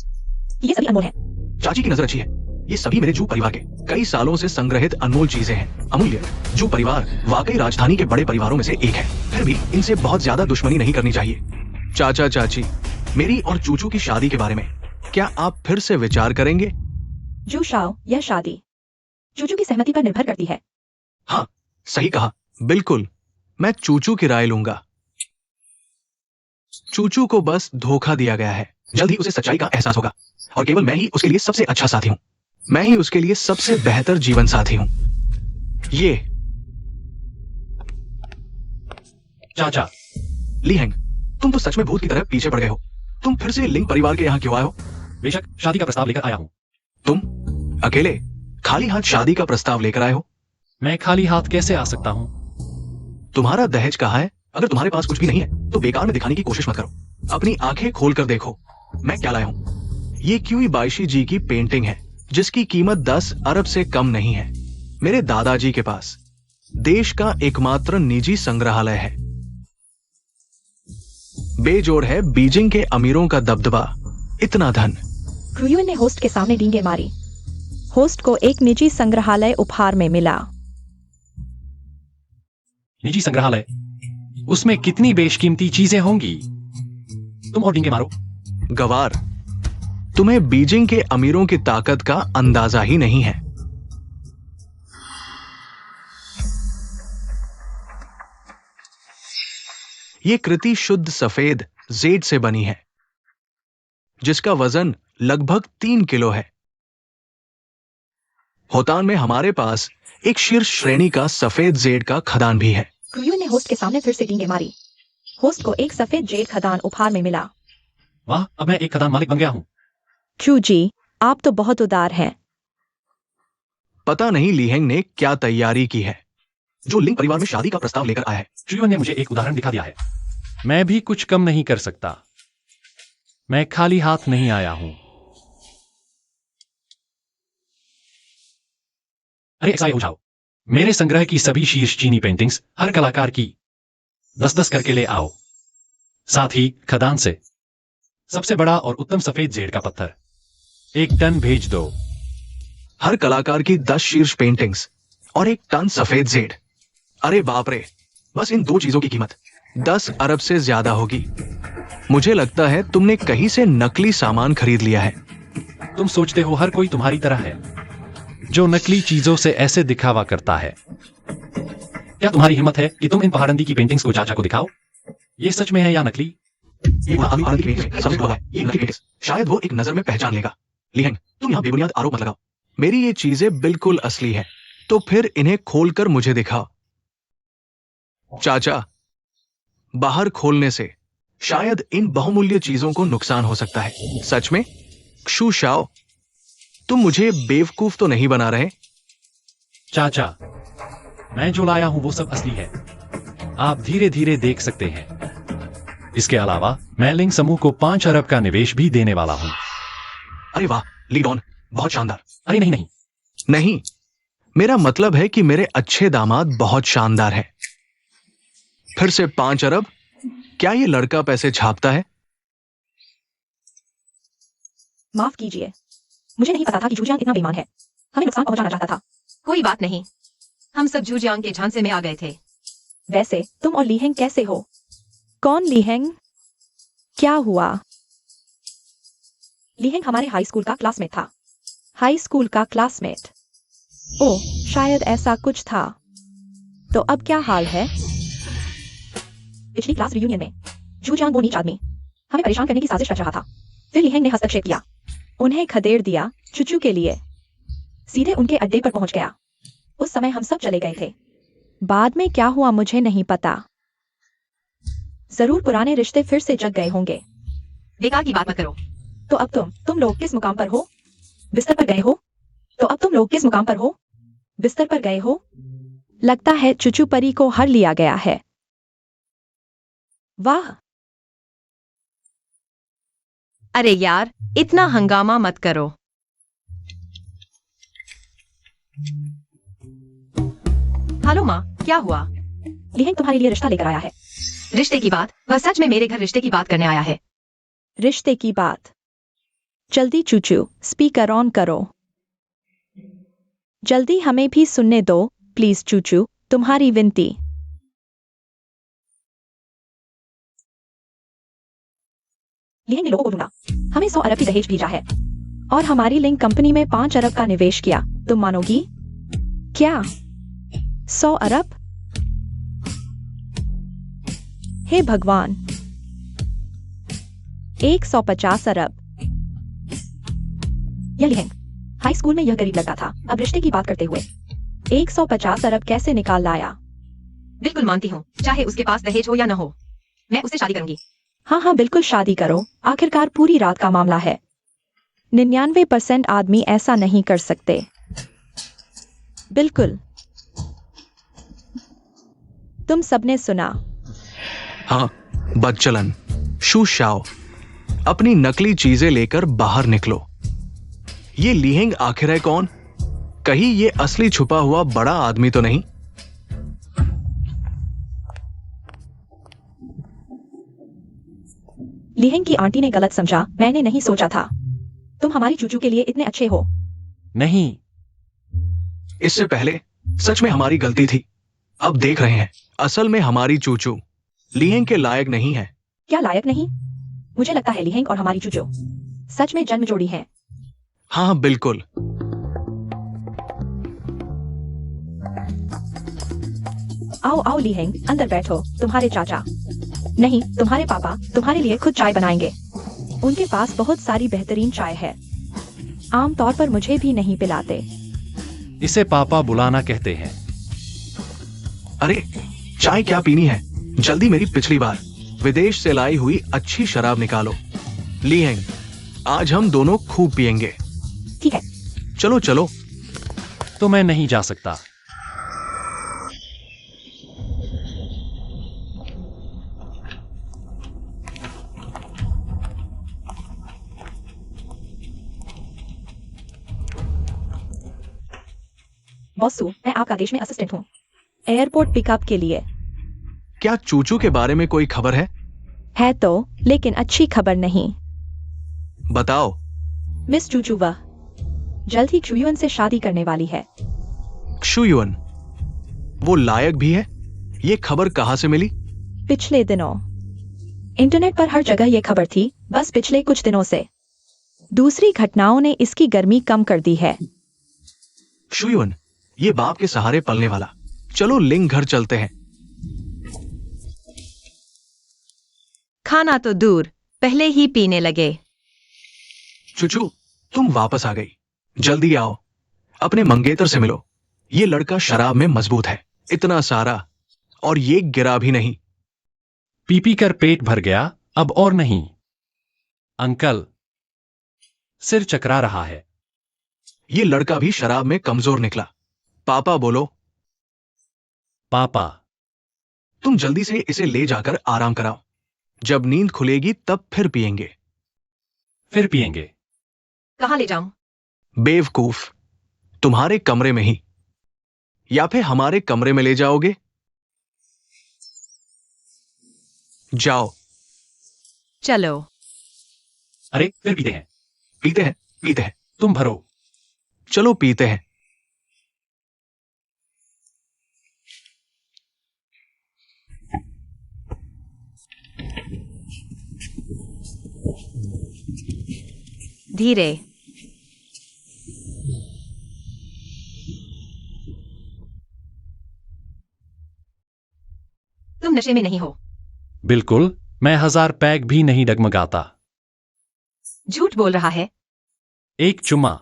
ये सभी अनमोल है। चाची की नजर अच्छी है। ये सभी मेरे जू परिवार के कई सालों से संग्रहित अनमोल चीजें हैं। अमूल्य। जू परिवार वाकई राजधानी के बड़े परिवारों में से एक है। फिर भी इनसे बहुत ज्यादा दुश्मनी नहीं करनी चाहिए। चाचा चाची, मेरी और चूचू की शादी के बारे में क्या आप फिर से विचार करेंगे? जूशाओ, यह शादी चूचू की सहमति पर निर्भर करती है। हाँ, सही कहा। बिल्कुल, मैं चूचू की राय लूंगा। चूचू को बस धोखा दिया गया है। जल्द ही उसे सच्चाई का एहसास होगा और केवल मैं ही उसके लिए सबसे अच्छा साथी हूं। मैं ही उसके लिए सबसे बेहतर जीवन साथी हूं। ये चाचा, लीहेंग, तुम तो सच में भूत की तरह पीछे पड़ गए हो। तुम फिर से लिंग परिवार के यहाँ क्यों आए हो? बेशक शादी का प्रस्ताव लेकर आया हूँ। तुम अकेले खाली हाथ शादी का प्रस्ताव लेकर आए हो? मैं खाली हाथ कैसे आ सकता हूँ? तुम्हारा दहेज कहाँ है? अगर तुम्हारे पास कुछ भी नहीं है तो बेकार में दिखाने की कोशिश मत करो। अपनी आंखें खोलकर देखो मैं क्या लाया हूं। ये क्यूई बाइशी जी की पेंटिंग है जिसकी कीमत 10 अरब से कम नहीं है। मेरे दादाजी के पास देश का एकमात्र निजी संग्रहालय है। बेजोड़ है बीजिंग के अमीरों का दबदबा, इतना धन। क्रूयुन ने होस्ट के सामने डींगे मारी। होस्ट को एक निजी संग्रहालय उपहार में मिला। निजी संग्रहालय? उसमें कितनी बेशकीमती चीजें होंगी? तुम और डींगे मारो। गवार, तुम्हें बीजिंग के अमीरों की ताकत का अंदाजा ही नहीं है। ये कृति शुद्ध सफेद जेड से बनी है जिसका वजन लगभग 3 किलो है। होतान में हमारे पास एक शीर्ष श्रेणी का सफेद जेड का खदान भी है। क्रूयुन ने होस्ट के सामने फिर से डींगे मारी। होस्ट को एक सफेद जेड खदान उपहार में मिला। वाह, अब मैं एक खदान मालिक बन गया हूं। क्रू जी, आप तो बहुत उदार हैं। पता नहीं लीहेंग ने क्या तैयारी की है जो लिंग परिवार में शादी का प्रस्ताव लेकर आया है। श्रीवन ने मुझे एक उदाहरण दिखा दिया है। मैं भी कुछ कम नहीं कर सकता। मैं खाली हाथ नहीं आया हूं। अरे ऐसा हो जाओ, मेरे संग्रह की सभी शीर्ष चीनी पेंटिंग्स हर कलाकार की 10-10 करके ले आओ। साथ ही खदान से सबसे बड़ा और उत्तम सफेद जेड का पत्थर 1 टन भेज दो। हर कलाकार की 10 शीर्ष पेंटिंग्स और 1 टन सफेद जेड। अरे बाप रे, बस इन 2 चीजों की कीमत 10 अरब से ज्यादा होगी। मुझे लगता है तुमने कहीं से नकली सामान खरीद लिया है। तुम सोचते हो हर कोई तुम्हारी तरह है जो नकली चीजों से ऐसे दिखावा करता है? क्या तुम्हारी हिम्मत है कि तुम इन पहाड़ंदी की पेंटिंग्स को चाचा को दिखाओ? ये सच में है या नकली? ये आनंद की पेंटिंग सबसे बड़ा है। ये नकली पेंटिंग्स शायद वो एक नजर में पहचान लेगा। लीहेंग, तुम यहां बेबुनियाद आरोप मत लगाओ। मेरी ये चीजें बिल्कुल असली है, तो फिर इन्हें खोलकर मुझे दिखाओ। चाचा, बाहर खोलने से शायद इन बहुमूल्य चीजों को नुकसान हो सकता है। सच में? क्षु शाओ, तुम मुझे बेवकूफ तो नहीं बना रहे? चाचा, मैं जो लाया हूं वो सब असली है। आप धीरे धीरे देख सकते हैं। इसके अलावा मैं लिंग समूह को 5 अरब का निवेश भी देने वाला हूं। अरे वाह, लीड ऑन, बहुत शानदार। अरे नहीं नहीं, नहीं, मेरा मतलब है कि मेरे अच्छे दामाद बहुत शानदार है। फिर से 5 अरब? क्या ये लड़का पैसे छापता है? माफ कीजिए, मुझे नहीं पता था कि जूजियांग इतना बेईमान है। हमें नुकसान पहुंचाना चाहता था। कोई बात नहीं, हम सब जूजियांग के झांसे में आ गए थे। वैसे तुम और लीहेंग कैसे हो? कौन लीहेंग? क्या हुआ? लीहेंग हमारे हाई स्कूल का क्लासमेट था। हाई स्कूल का क्लासमेट? ओह, शायद ऐसा कुछ था। तो अब क्या हाल है? पिछली क्लास रियूनियन में जूजियांग वो नीच आदमी हमें परेशान करने की साजिश रच रहा था। फिर लीहेंग ने हस्तक्षेप किया, उन्हें खदेड़ दिया चुचू के लिए। सीधे उनके अड्डे पर पहुंच गया। उस समय हम सब चले गए थे। बाद में क्या हुआ मुझे नहीं पता। जरूर पुराने रिश्ते फिर से जग गए होंगे। बेकार की बात मत करो। तो अब तुम लोग किस मुकाम पर हो? बिस्तर पर गए हो? तो अब तुम लोग किस मुकाम पर हो? बिस्तर पर गए हो? लगता है चुचू परी को हर लिया गया है। वाह, अरे यार, इतना हंगामा मत करो। हेलो माँ, क्या हुआ? लीहेंग तुम्हारे लिए रिश्ता लेकर आया है। रिश्ते की बात? वह सच में मेरे घर रिश्ते की बात करने आया है। रिश्ते की बात? जल्दी चूचू, स्पीकर ऑन करो। जल्दी हमें भी सुनने दो प्लीज चूचू, तुम्हारी विनती। लीहेंग ने लोगों को ढूंढा, हमें 100 अरब की दहेज भेजा है और हमारी लिंक कंपनी में 5 अरब का निवेश किया। तुम मानोगी? क्या 100 अरब? हे भगवान, 150 अरब। यह लीहेंग हाई स्कूल में यह गरीब लड़का था, अब रिश्ते की बात करते हुए 150 अरब कैसे निकाल लाया? बिल्कुल मानती हूँ, चाहे उसके पास दहेज हो या न हो, मैं उससे शादी करूंगी। हाँ हाँ बिल्कुल शादी करो, आखिरकार पूरी रात का मामला है। 99% आदमी ऐसा नहीं कर सकते। बिल्कुल, तुम सबने सुना। हाँ, बदचलन, शू शाओ, अपनी नकली चीजें लेकर बाहर निकलो। ये लीहेंग आखिर है कौन? कहीं ये असली छुपा हुआ बड़ा आदमी तो नहीं? लीहेंग की आंटी ने गलत समझा, मैंने नहीं सोचा था। तुम हमारी चूचू के लिए इतने अच्छे हो। नहीं, इससे पहले सच में हमारी गलती थी। अब देख रहे हैं, असल में हमारी चूचू लीहेंग के लायक नहीं है। क्या लायक नहीं? मुझे लगता है लीहेंग और हमारी चूचू सच में जन्म जोड़ी हैं। हाँ बिल्कुल। आओ आओ लीहेंग, अंदर बैठो। तुम्हारे चाचा नहीं, तुम्हारे पापा तुम्हारे लिए खुद चाय बनाएंगे। उनके पास बहुत सारी बेहतरीन चाय है, आमतौर पर मुझे भी नहीं पिलाते। इसे पापा बुलाना कहते हैं। अरे चाय क्या पीनी है? जल्दी मेरी पिछली बार विदेश से लाई हुई अच्छी शराब निकालो। लीहेंग, आज हम दोनों खूब पिएंगे। ठीक है। चलो चलो। तो मैं नहीं जा सकता। बॉसू, मैं आपका देश में असिस्टेंट हूँ, एयरपोर्ट पिकअप के लिए। क्या चूचू के बारे में कोई खबर है? है तो, लेकिन अच्छी खबर नहीं। बताओ। मिस चूचू वह जल्द ही चुयुन से शादी करने वाली है। क्षुयुन, वो लायक भी है? ये खबर कहाँ से मिली? पिछले दिनों इंटरनेट पर हर जगह ये खबर थी, बस पिछले कुछ दिनों से दूसरी घटनाओं ने इसकी गर्मी कम कर दी है। क्षुयुन, ये बाप के सहारे पलने वाला। चलो लिंग घर चलते हैं। खाना तो दूर, पहले ही पीने लगे। चुचू, तुम वापस आ गई। जल्दी आओ, अपने मंगेतर से मिलो। ये लड़का शराब में मजबूत है, इतना सारा, और ये गिरा भी नहीं। पी पी कर पेट भर गया, अब और नहीं। अंकल, सिर चकरा रहा है। ये लड़का भी शराब में कमजोर निकला। पापा बोलो। पापा, तुम जल्दी से इसे ले जाकर आराम कराओ। जब नींद खुलेगी तब फिर पिएंगे। फिर पिएंगे। कहाँ ले जाऊं? बेवकूफ, तुम्हारे कमरे में ही, या फिर हमारे कमरे में ले जाओगे? जाओ। चलो। अरे फिर पीते हैं। पीते हैं, पीते हैं। तुम भरो। चलो पीते हैं। धीरे। तुम नशे में नहीं हो। बिल्कुल, मैं 1000 पैग भी नहीं डगमगाता। झूठ बोल रहा है। एक चुम्मा।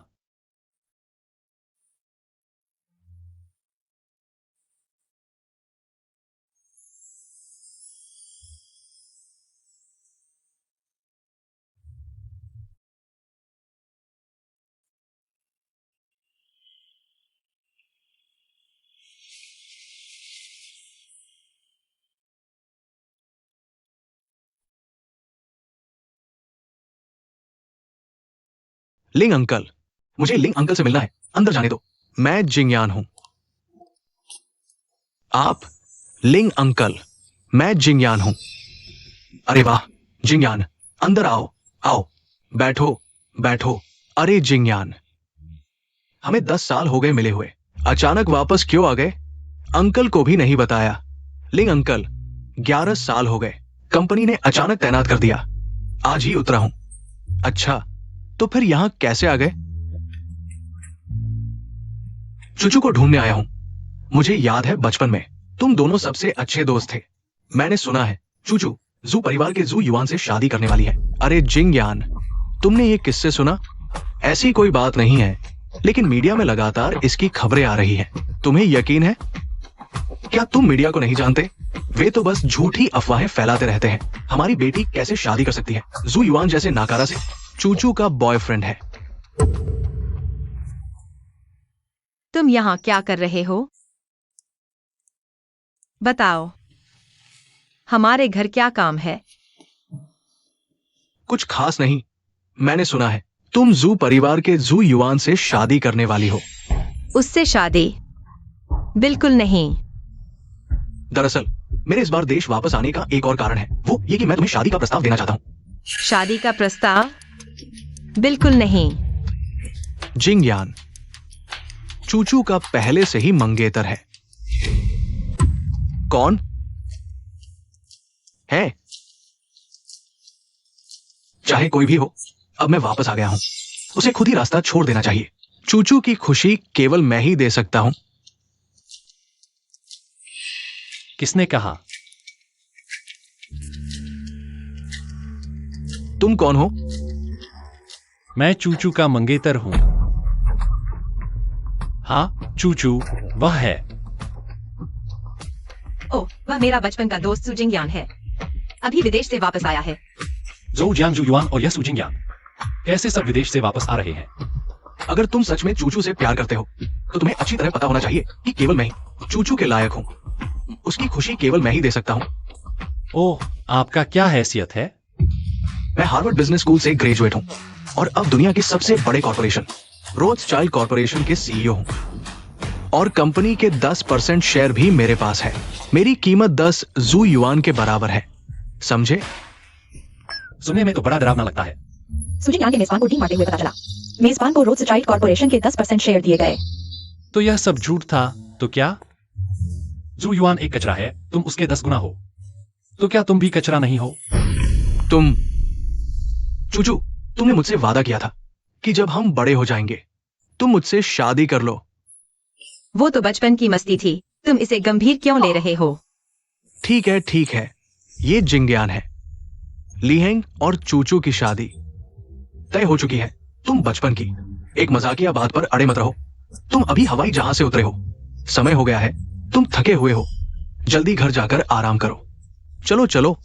लिंग अंकल, मुझे लिंग अंकल से मिलना है। अंदर जाने दो। मैं जिंगयान हूं। आप? लिंग अंकल, मैं जिंगयान हूं। अरे वाह, जिंगयान, अंदर आओ। आओ, बैठो, बैठो। अरे जिंगयान, हमें 10 साल हो गए मिले हुए, अचानक वापस क्यों आ गए? अंकल को भी नहीं बताया। लिंग अंकल, 11 साल हो गए, कंपनी ने अचानक तैनात कर दिया, आज ही उतरा हूं। अच्छा, तो फिर यहां कैसे आ गए? चुचू को ढूंढने आया हूं। मुझे याद है बचपन में तुम दोनों सबसे अच्छे दोस्त थे। मैंने सुना है चूचू जू परिवार के जू युवान से शादी करने वाली है। अरे जिंगयान, तुमने ये किससे सुना? ऐसी कोई बात नहीं है, लेकिन मीडिया में लगातार इसकी खबरें आ रही हैं। तुम्हें यकीन है? क्या तुम मीडिया को नहीं जानते? वे तो बस झूठी अफवाहें फैलाते रहते हैं। हमारी बेटी कैसे शादी कर सकती है जू युवान जैसे नाकारा से? चूचू का बॉयफ्रेंड है। तुम यहाँ क्या कर रहे हो? बताओ, हमारे घर क्या काम है? कुछ खास नहीं। मैंने सुना है तुम जू परिवार के जू युवान से शादी करने वाली हो। उससे शादी? बिल्कुल नहीं। दरअसल मेरे इस बार देश वापस आने का एक और कारण है, वो ये कि मैं तुम्हें शादी का प्रस्ताव देना चाहता हूं। शादी का प्रस्ताव? बिल्कुल नहीं। जिंगयान, चूचू का पहले से ही मंगेतर है। कौन है? चाहे कोई भी हो, अब मैं वापस आ गया हूं। उसे खुद ही रास्ता छोड़ देना चाहिए। चूचू की खुशी केवल मैं ही दे सकता हूं। किसने कहा? तुम कौन हो? मैं चूचू का मंगेतर हूं। हाँ, चूचू वह है। ओह, वह मेरा बचपन का दोस्त सुजिंगयान है। अभी विदेश से वापस आया है। जोउ जियांग जू युआन और यह सू जिंगयान कैसे सब विदेश से वापस आ रहे हैं? अगर तुम सच में चूचू से प्यार करते हो तो तुम्हें अच्छी तरह पता होना चाहिए कि केवल मैं ही चूचू के लायक हूं। उसकी खुशी केवल मैं ही दे सकता हूं। ओह, आपका क्या हैसियत है? मैं हार्वर्ड बिजनेस स्कूल से ग्रेजुएट हूं और अब दुनिया के सबसे बड़े कॉर्पोरेशन रोथस्चाइल्ड कॉर्पोरेशन के सीईओ हूं। और कंपनी के 10% शेयर भी मेरे पास है। मेरी कीमत 10 जू युआन के बराबर है, समझे? सुनने में तो बड़ा डरावना लगता है। सुजिंगयान के मेजबान को ढींग मारते हुए पता चला। मेजबान को रोथस्चाइल्ड कॉर्पोरेशन के 10% शेयर दिए गए। तो यह सब झूठ था तो क्या? जू युआन एक कचरा है, तुम उसके 10 गुना हो। तो क्या तुम भी कचरा नहीं हो? तुम चूचू, तुमने मुझसे वादा किया था कि जब हम बड़े हो जाएंगे तुम मुझसे शादी कर लो। वो तो बचपन की मस्ती थी, तुम इसे गंभीर क्यों ले रहे हो? ठीक है, ठीक है, ये जिंगयान है। लीहेंग और चूचू की शादी तय हो चुकी है। तुम बचपन की एक मजाकिया बात पर अड़े मत रहो। तुम अभी हवाई जहाज से उतरे हो, समय हो गया है, तुम थके हुए हो, जल्दी घर जाकर आराम करो। चलो चलो।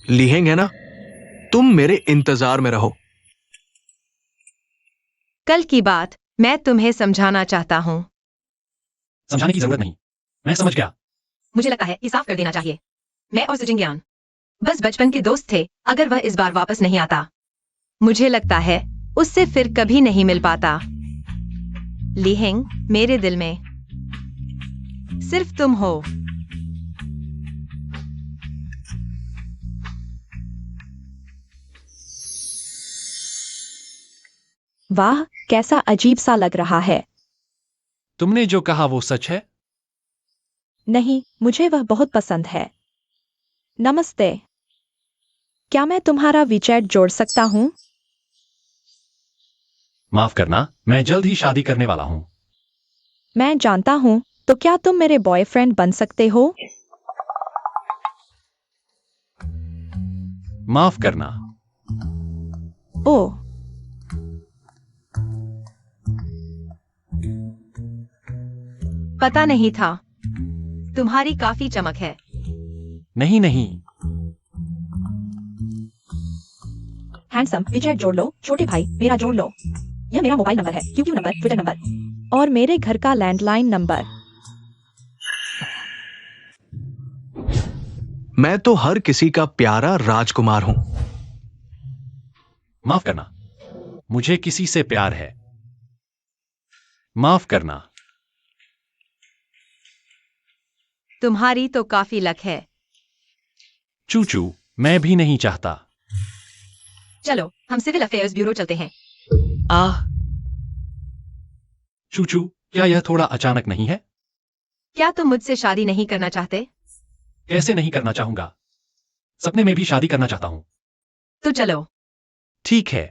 लीहेंग है ना, तुम मेरे इंतजार में रहो। कल की बात मैं तुम्हें समझाना चाहता हूँ। समझाने की जरूरत नहीं, मैं समझ गया। मुझे लगता है कि साफ कर देना चाहिए। मैं और सुजिंग्यान बस बचपन के दोस्त थे। अगर वह इस बार वापस नहीं आता, मुझे लगता है उससे फिर कभी नहीं मिल पाता। लीहेंग, मेरे दिल में सिर्फ तुम हो। वाह, कैसा अजीब सा लग रहा है। तुमने जो कहा वो सच है? नहीं, मुझे वह बहुत पसंद है। नमस्ते। क्या मैं तुम्हारा वीचैट जोड़ सकता हूँ? माफ करना, मैं जल्द ही शादी करने वाला हूँ। मैं जानता हूँ, तो क्या तुम मेरे बॉयफ्रेंड बन सकते हो? माफ करना। ओह, पता नहीं था। तुम्हारी काफी चमक है। नहीं नहीं, हैंडसम, वीचैट जोड़ लो। छोटे भाई, मेरा जोड़ लो। यह मेरा मोबाइल नंबर है, क्यूक्यू नंबर, ट्विटर नंबर और मेरे घर का लैंडलाइन नंबर। मैं तो हर किसी का प्यारा राजकुमार हूं। माफ करना, मुझे किसी से प्यार है। माफ करना। तुम्हारी तो काफी लक है। चूचू, मैं भी नहीं चाहता। चलो, हम सिविल अफेयर्स ब्यूरो चलते हैं। आह, चूचू, क्या यह थोड़ा अचानक नहीं है? क्या तुम मुझसे शादी नहीं करना चाहते? कैसे नहीं करना चाहूंगा? सपने में भी शादी करना चाहता हूं। तो चलो, ठीक है।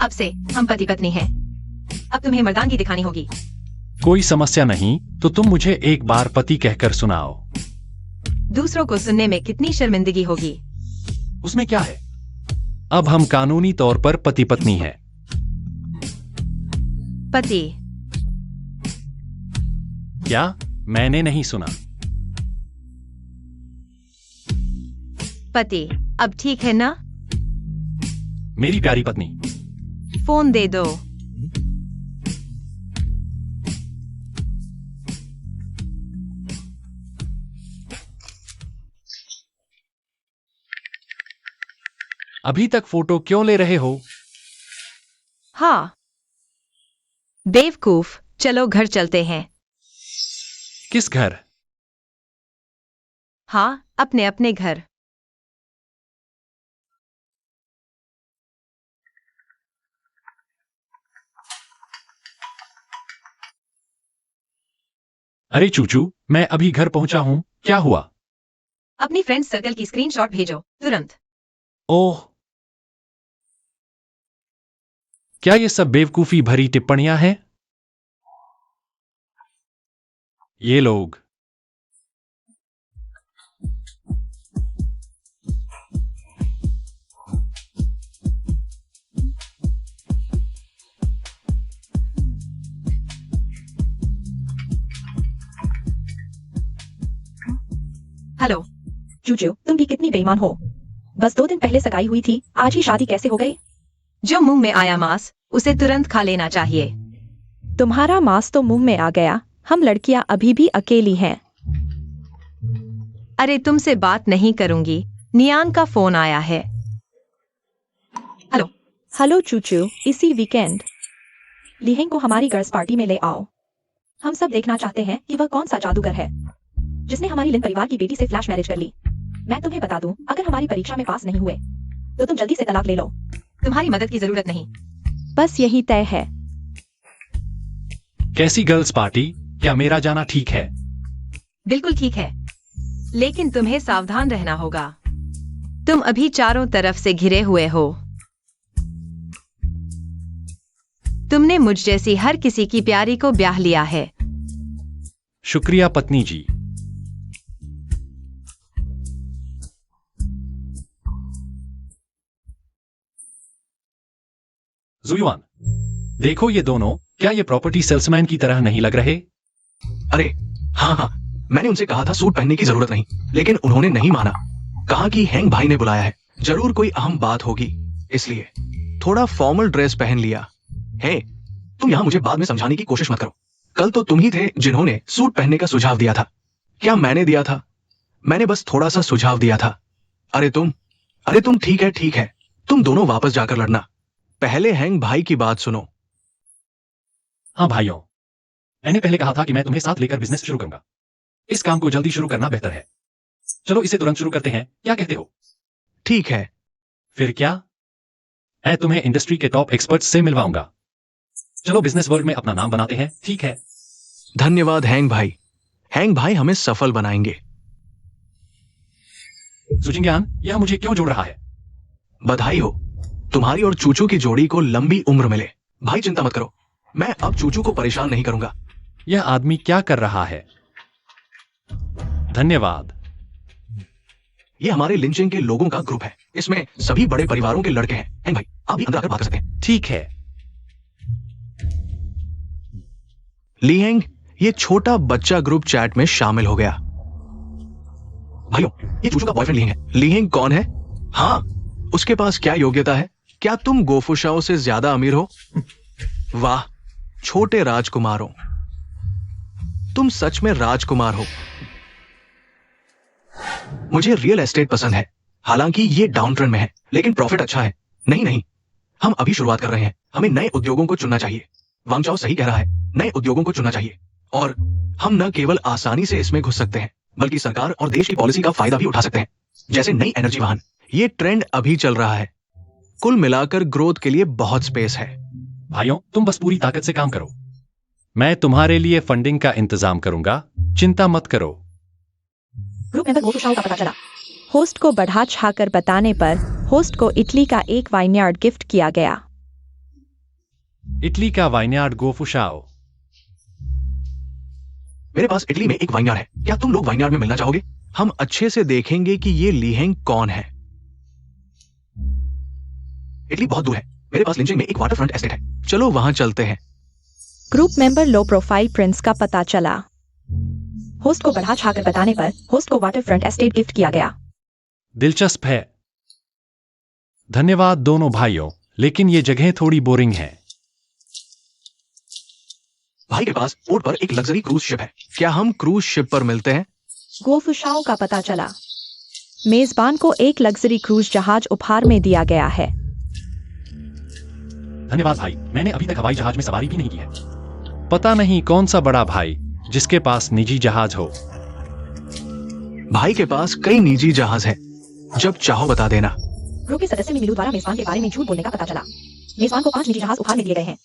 अब से हम पति पत्नी हैं। अब तुम्हें मर्दानगी दिखानी होगी। कोई समस्या नहीं, तो तुम मुझे एक बार पति कहकर सुनाओ। दूसरों को सुनने में कितनी शर्मिंदगी होगी। उसमें क्या है? अब हम कानूनी तौर पर पति पत्नी हैं। पति। क्या? मैंने नहीं सुना। पति। अब ठीक है ना? मेरी प्यारी पत्नी। फोन दे दो। अभी तक फोटो क्यों ले रहे हो? हाँ, बेवकूफ। चलो घर चलते हैं। किस घर? हाँ, अपने अपने घर। अरे चूचू, मैं अभी घर पहुंचा हूं। क्या हुआ? अपनी फ्रेंड सर्कल की स्क्रीनशॉट भेजो तुरंत। ओह, क्या ये सब बेवकूफी भरी टिप्पणियां हैं? ये लोग। हेलो। चूचू, तुम भी कितनी बेईमान हो। बस 2 दिन पहले सगाई हुई थी, आज ही शादी कैसे हो गई? जो मुंह में आया मांस उसे तुरंत खा लेना चाहिए। तुम्हारा मांस तो मुंह में आ गया। हम लड़कियां अभी भी अकेली हैं। अरे तुमसे बात नहीं करूंगी। नियान का फोन आया है। हेलो। हेलो चूचू, इसी वीकेंड लीहेंग को हमारी गर्ल्स पार्टी में ले आओ। हम सब देखना चाहते हैं कि वह कौन सा जादूगर है जिसने हमारी लिन परिवार की बेटी से फ्लैश मैरिज कर ली। मैं तुम्हें बता दूं, अगर हमारी परीक्षा में पास नहीं हुए तो तुम जल्दी से तलाक ले लो। तुम्हारी मदद की जरूरत नहीं। बस यही तय है। कैसी गर्ल्स पार्टी? क्या मेरा जाना ठीक है? बिल्कुल ठीक है, लेकिन तुम्हें सावधान रहना होगा। तुम अभी चारों तरफ से घिरे हुए हो। तुमने मुझ जैसी हर किसी की प्यारी को ब्याह लिया है। शुक्रिया पत्नी जी। जुयुआन, देखो ये दोनों, क्या ये प्रॉपर्टी सेल्समैन की तरह नहीं लग रहे? अरे हाँ हाँ, मैंने उनसे कहा था सूट पहनने की जरूरत नहीं, लेकिन उन्होंने नहीं माना। कहा कि हैंग भाई ने बुलाया है, जरूर कोई अहम बात होगी, इसलिए थोड़ा फॉर्मल ड्रेस पहन लिया है। तुम यहां मुझे बाद में समझाने की कोशिश मत करो। कल तो तुम ही थे जिन्होंने सूट पहनने का सुझाव दिया था। क्या मैंने दिया था? मैंने बस थोड़ा सा सुझाव दिया था। अरे तुम ठीक है, तुम दोनों वापस जाकर लड़ना। पहले हैंग भाई की बात सुनो। हाँ भाइयों, मैंने पहले कहा था कि मैं तुम्हें साथ लेकर बिजनेस शुरू करूंगा। इस काम को जल्दी शुरू करना बेहतर है। चलो इसे तुरंत शुरू करते हैं, क्या कहते हो? ठीक है। फिर क्या? मैं तुम्हें इंडस्ट्री के टॉप एक्सपर्ट्स से मिलवाऊंगा। चलो बिजनेस वर्ल्ड में अपना नाम बनाते हैं, ठीक है? धन्यवाद हैंग भाई। हैंग भाई हमें सफल बनाएंगे। सुजिंग्यान, यह मुझे क्यों जोड़ रहा है? बधाई हो, तुम्हारी और चूचू की जोड़ी को लंबी उम्र मिले। भाई चिंता मत करो, मैं अब चूचू को परेशान नहीं करूंगा। यह आदमी क्या कर रहा है? धन्यवाद। ये हमारे लिंचिंग के लोगों का ग्रुप है। इसमें सभी बड़े परिवारों के लड़के हैं। हैंग भाई, आप भी अंदर आकर बात कर सकते हैं। ठीक है। लीहेंग, ये छोटा बच्चा ग्रुप चैट में शामिल हो गया। भाइयों, ये चूचू का बॉयफ्रेंड लीहेंग है। लीहेंग कौन है? हाँ, उसके पास क्या योग्यता है? क्या तुम गोफुशाओं से ज्यादा अमीर हो? वाह, छोटे राजकुमारों, तुम सच में राजकुमार हो। मुझे रियल एस्टेट पसंद है। हालांकि ये डाउन ट्रेंड में है, लेकिन प्रॉफिट अच्छा है। नहीं, हम अभी शुरुआत कर रहे हैं। हमें नए उद्योगों को चुनना चाहिए। वांगचाओ सही कह रहा है, नए उद्योगों को चुनना चाहिए। और हम न केवल आसानी से इसमें घुस सकते हैं, बल्कि सरकार और देश की पॉलिसी का फायदा भी उठा सकते हैं, जैसे नई एनर्जी वाहन। ये ट्रेंड अभी चल रहा है। कुल मिलाकर ग्रोथ के लिए बहुत स्पेस है। भाइयों, तुम बस पूरी ताकत से काम करो। मैं तुम्हारे लिए फंडिंग का इंतजाम करूंगा, चिंता मत करो। ग्रुप मेंबर गोफुशाओं का पता चला। होस्ट को बढ़ा चढ़ाकर बताने पर होस्ट को इटली का एक वाइनयार्ड गिफ्ट किया गया। इटली का वाइनयार्ड गोफुशाओ। मेरे पास इटली में एक वाइनयार्ड है। क्या तुम लोग वाइनयार्ड में मिलना चाहोगे? हम अच्छे से देखेंगे कि ये लीहेंग कौन है। इटली बहुत दूर है। मेरे पास लिंचिंग में एक वाटर फ्रंट एस्टेट है। चलो वहां चलते हैं। Group member low profile Prince का पता चला। होस्ट को बढ़ा चढ़ाकर बताने पर होस्ट को वाटर फ्रंट एस्टेट गिफ्ट किया गया। दिलचस्प है। धन्यवाद दोनों भाइयों, लेकिन ये जगह थोड़ी बोरिंग है। भाई के पास पोर्ट पर एक लग्जरी क्रूज शिप है। क्या हम क्रूज शिप पर मिलते हैं? गोफुशाओं का पता चला। मेजबान को एक लग्जरी क्रूज जहाज उपहार में दिया गया है। धन्यवाद भाई, मैंने अभी तक हवाई जहाज में सवारी भी नहीं की है। पता नहीं कौन सा बड़ा भाई जिसके पास निजी जहाज हो। भाई के पास कई निजी जहाज है। जब चाहो बता देना। ग्रुप के सदस्य मिलू द्वारा मेजबान के बारे में झूठ बोलने का पता चला। मेजबान को 5 निजी जहाज उपहार में दिए गए हैं।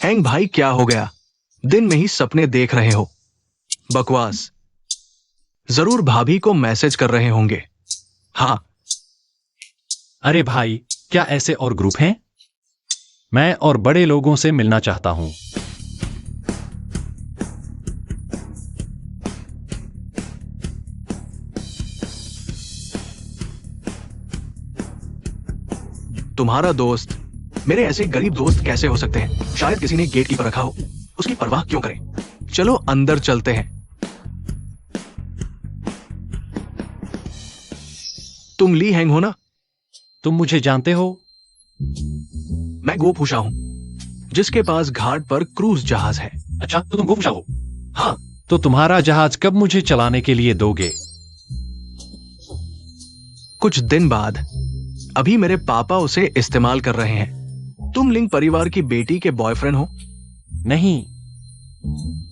हैंग भाई, क्या हो गया? दिन में ही सपने देख रहे हो? बकवास। जरूर भाभी को मैसेज कर रहे होंगे। हाँ। अरे भाई, क्या ऐसे और ग्रुप हैं? मैं और बड़े लोगों से मिलना चाहता हूं। तुम्हारा दोस्त। मेरे ऐसे गरीब दोस्त कैसे हो सकते हैं? शायद किसी ने गेट कीपर रखा हो। उसकी परवाह क्यों करें? चलो अंदर चलते हैं। तुम ली हैंग हो ना? तुम मुझे जानते हो? मैं गोफुशा हूं, जिसके पास घाट पर क्रूज जहाज है। अच्छा, तो तुम गोफुशा हो? हाँ। तो तुम्हारा जहाज कब मुझे चलाने के लिए दोगे? कुछ दिन बाद। अभी मेरे पापा उसे इस्तेमाल कर रहे हैं। तुम लिंग परिवार की बेटी के बॉयफ्रेंड हो? नहीं,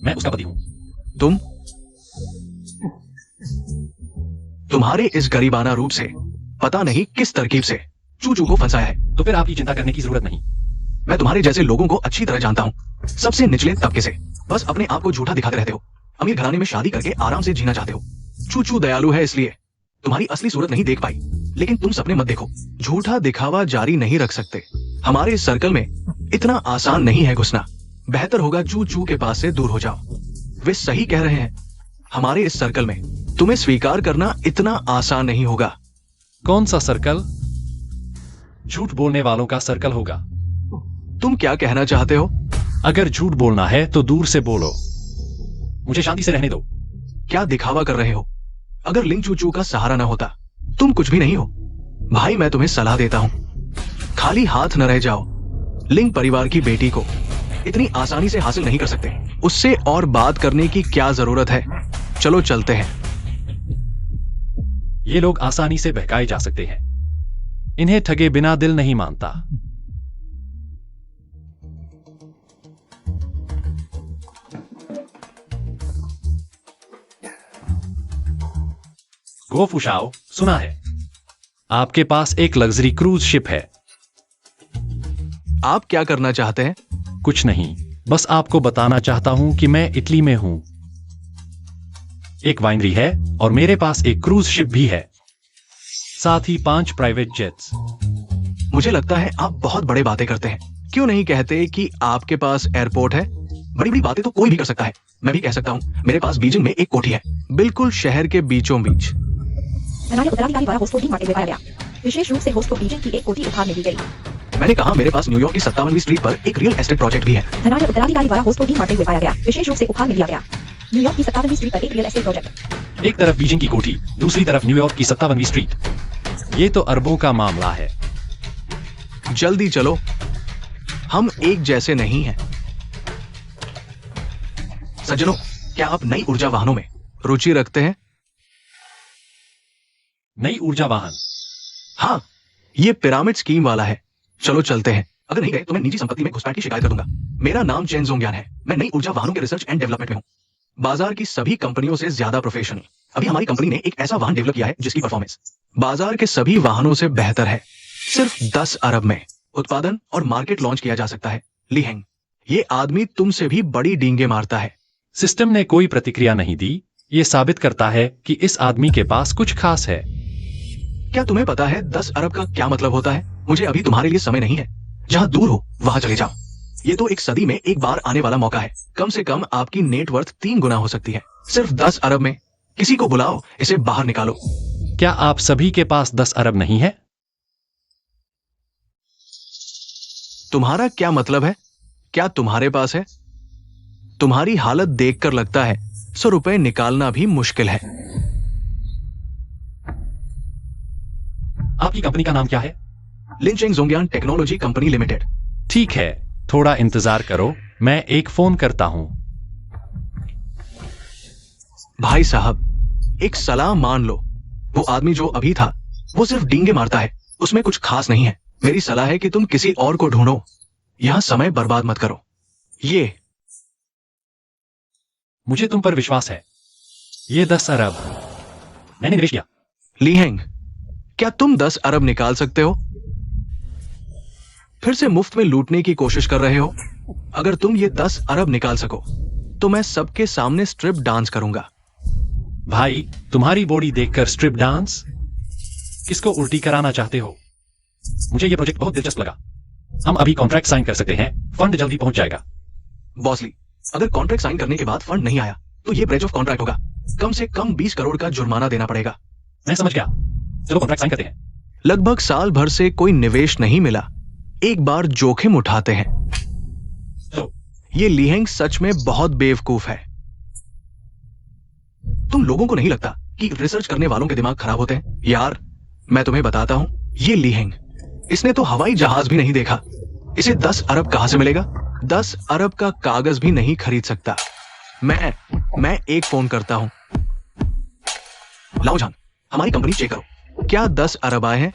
मैं उसका पति हूं। तुम्हारे इस गरीबाना रूप से पता नहीं किस तरकीब से चूचू को फंसाया है। तो फिर आपकी चिंता करने की जरूरत नहीं। मैं तुम्हारे जैसे लोगों को अच्छी तरह जानता हूं, सबसे निचले तबके से। बस अपने आप को झूठा दिखाते रहते हो। अमीर घराने में शादी करके आराम से जीना चाहते हो। चूचू दयालु है, इसलिए तुम्हारी असली सूरत नहीं देख पाई। लेकिन तुम सपने मत देखो। झूठा दिखावा जारी नहीं रख सकते। हमारे इस सर्कल में इतना आसान नहीं है घुसना। बेहतर होगा चूचू के पास से दूर हो जाओ। वे सही कह रहे हैं। हमारे इस सर्कल में तुम्हें स्वीकार करना इतना आसान नहीं होगा। कौन सा सर्कल? झूठ बोलने वालों का सर्कल होगा। तुम क्या कहना चाहते हो? अगर झूठ बोलना है तो दूर से बोलो। मुझे शांति से रहने दो। क्या दिखावा कर रहे हो? अगर लिंग चूचू का सहारा ना होता, तुम कुछ भी नहीं हो। भाई, मैं तुम्हें सलाह देता हूं, खाली हाथ न रह जाओ। लिंग परिवार की बेटी को इतनी आसानी से हासिल नहीं कर सकते। उससे और बात करने की क्या जरूरत है? चलो चलते हैं। ये लोग आसानी से बहकाए जा सकते हैं। इन्हें ठगे बिना दिल नहीं मानता। गो फुशाओ, सुना है आपके पास एक लग्जरी क्रूज शिप है। आप क्या करना चाहते हैं? कुछ नहीं, बस आपको बताना चाहता हूं कि मैं इटली में हूं। एक वाइनरी है और मेरे पास एक क्रूज शिप भी है, साथ ही 5 प्राइवेट जेट्स। मुझे लगता है आप बहुत बड़े बातें करते हैं। क्यों नहीं कहते कि आपके पास एयरपोर्ट है? बड़ी बड़ी बातें तो कोई भी कर सकता है। मैं भी कह सकता हूँ मेरे पास बीजिंग में एक कोठी है, बिल्कुल शहर के बीचों बीच। धनाढ्य उत्तराधिकारी द्वारा होस्ट को 3 मार्केट दिखाया गया। विशेष रूप से होस्ट को बीजिंग की एक कोठी उपहार में दी गई। मैंने कहा मेरे पास न्यूयॉर्क की 57वीं स्ट्रीट पर एक रियल एस्टेट प्रोजेक्ट भी है। धनाढ्य उत्तराधिकारी द्वारा होस्ट को 3 मार्केट दिखाया गया। विशेष रूप से उपहार में दिया गया। न्यूयॉर्क की 57वीं स्ट्रीट पर एक रियल एस्टेट प्रोजेक्ट। एक तरफ बीजिंग की कोठी, दूसरी तरफ न्यूयॉर्क की 57वीं स्ट्रीट। ये तो अरबों का मामला है। जल्दी चलो, हम एक जैसे नहीं हैं। सज्जनों, क्या आप नई ऊर्जा वाहनों में रुचि रखते हैं? नई ऊर्जा वाहन? हाँ, ये पिरामिड स्कीम वाला है। चलो चलते हैं। अगर नहीं गए तो मैं निजी संपत्ति में घुसपैठ की शिकायत कर दूंगा। मेरा नाम चेन जोंगयान है। मैं नई ऊर्जा वाहनों के रिसर्च एंड डेवलपमेंट में हूँ, बाजार की सभी कंपनियों से ज्यादा प्रोफेशनल। अभी हमारी कंपनी ने एक ऐसा वाहन डेवलप किया है जिसकी परफॉर्मेंस बाजार के सभी वाहनों से बेहतर है। सिर्फ 10 अरब में उत्पादन और मार्केट लॉन्च किया जा सकता है। लीहेंग, ये आदमी तुमसे भी बड़ी डींगे मारता है। सिस्टम ने कोई प्रतिक्रिया नहीं दी। ये साबित करता है कि इस आदमी के पास कुछ खास है। क्या तुम्हें पता है 10 अरब का क्या मतलब होता है? मुझे अभी तुम्हारे लिए समय नहीं है। जहां दूर हो वहां चले जाओ। ये तो एक सदी में एक बार आने वाला मौका है। कम से कम आपकी नेटवर्थ 3 गुना हो सकती है। सिर्फ 10 अरब में। किसी को बुलाओ, इसे बाहर निकालो। क्या आप सभी के पास 10 अरब नहीं है? तुम्हारा क्या मतलब है? क्या तुम्हारे पास है? तुम्हारी हालत देखकर लगता है 100 रुपए निकालना भी मुश्किल है। आपकी कंपनी का नाम क्या है? लिन चेन जोंगयान टेक्नोलॉजी कंपनी लिमिटेड। ठीक है, थोड़ा इंतजार करो, मैं एक फोन करता हूं। भाई साहब, एक सलाह मान लो। वो आदमी जो अभी था वो सिर्फ डींगे मारता है, उसमें कुछ खास नहीं है। मेरी सलाह है कि तुम किसी और को ढूंढो। यहां समय बर्बाद मत करो। ये मुझे तुम पर विश्वास है। ये 10 अरब मैंने निवेश किया। लीहेंग, क्या तुम 10 अरब निकाल सकते हो? फिर से मुफ्त में लूटने की कोशिश कर रहे हो? अगर तुम ये 10 अरब निकाल सको तो मैं सबके सामने स्ट्रिप डांस करूंगा। भाई, तुम्हारी बॉडी देखकर स्ट्रिप डांस? किसको उल्टी कराना चाहते हो? मुझे यह प्रोजेक्ट बहुत दिलचस्प लगा। हम अभी कॉन्ट्रैक्ट साइन कर सकते हैं। फंड जल्दी पहुंच जाएगा। बॉसली, अगर कॉन्ट्रैक्ट साइन करने के बाद फंड नहीं आया तो ये ब्रेच ऑफ कॉन्ट्रैक्ट होगा। कम से कम 20 करोड़ का जुर्माना देना पड़ेगा। मैं समझ गया। चलो कॉन्ट्रैक्ट साइन करते हैं। लगभग साल भर से कोई निवेश नहीं मिला। एक बार जोखिम उठाते हैं। चलो। ये लीहेंग सच में बहुत बेवकूफ है। तुम लोगों को नहीं लगता कि रिसर्च करने वालों के दिमाग खराब होते हैं? यार, मैं तुम्हें बताता हूं, ये लीहेंग, इसने तो हवाई जहाज भी नहीं देखा। इसे 10 अरब कहां से मिलेगा? 10 अरब का कागज भी नहीं खरीद सकता। मैं एक फोन करता हूं। लाओ जान, हमारी कंपनी चेक करो। क्या 10 अरब आए हैं?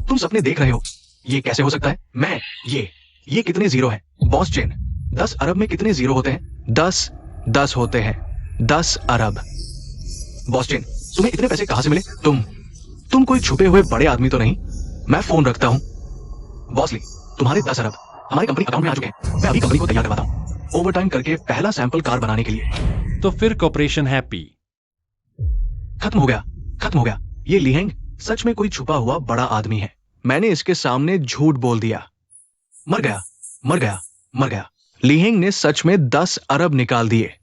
तुम सपने देख रहे हो। ये कैसे हो सकता है? ये कितने जीरो हैं? बॉस चेन, 10 अरब में कितने जीरो होते हैं? 10 होते हैं। 10 अरब। बॉस चेन, तुम्हें इतने पैसे कहां से मिले? तुम कोई छुपे हुए बड़े आदमी तो नहीं? मैं फोन रखता हूं। बॉसली, तुम्हारे 10 अरब हमारी कंपनी अकाउंट में आ चुके हैं। मैं अभी कंपनी को तैयार करवाता हूं, ओवरटाइम करके पहला सैंपल कार बनाने के लिए। तो फिर कॉर्पोरेशन हैप्पी। खत्म हो गया। ये लीहेंग सच में कोई छुपा हुआ बड़ा आदमी है। मैंने इसके सामने झूठ बोल दिया। मर गया। लीहेंग ने सच में 10 अरब निकाल दिए।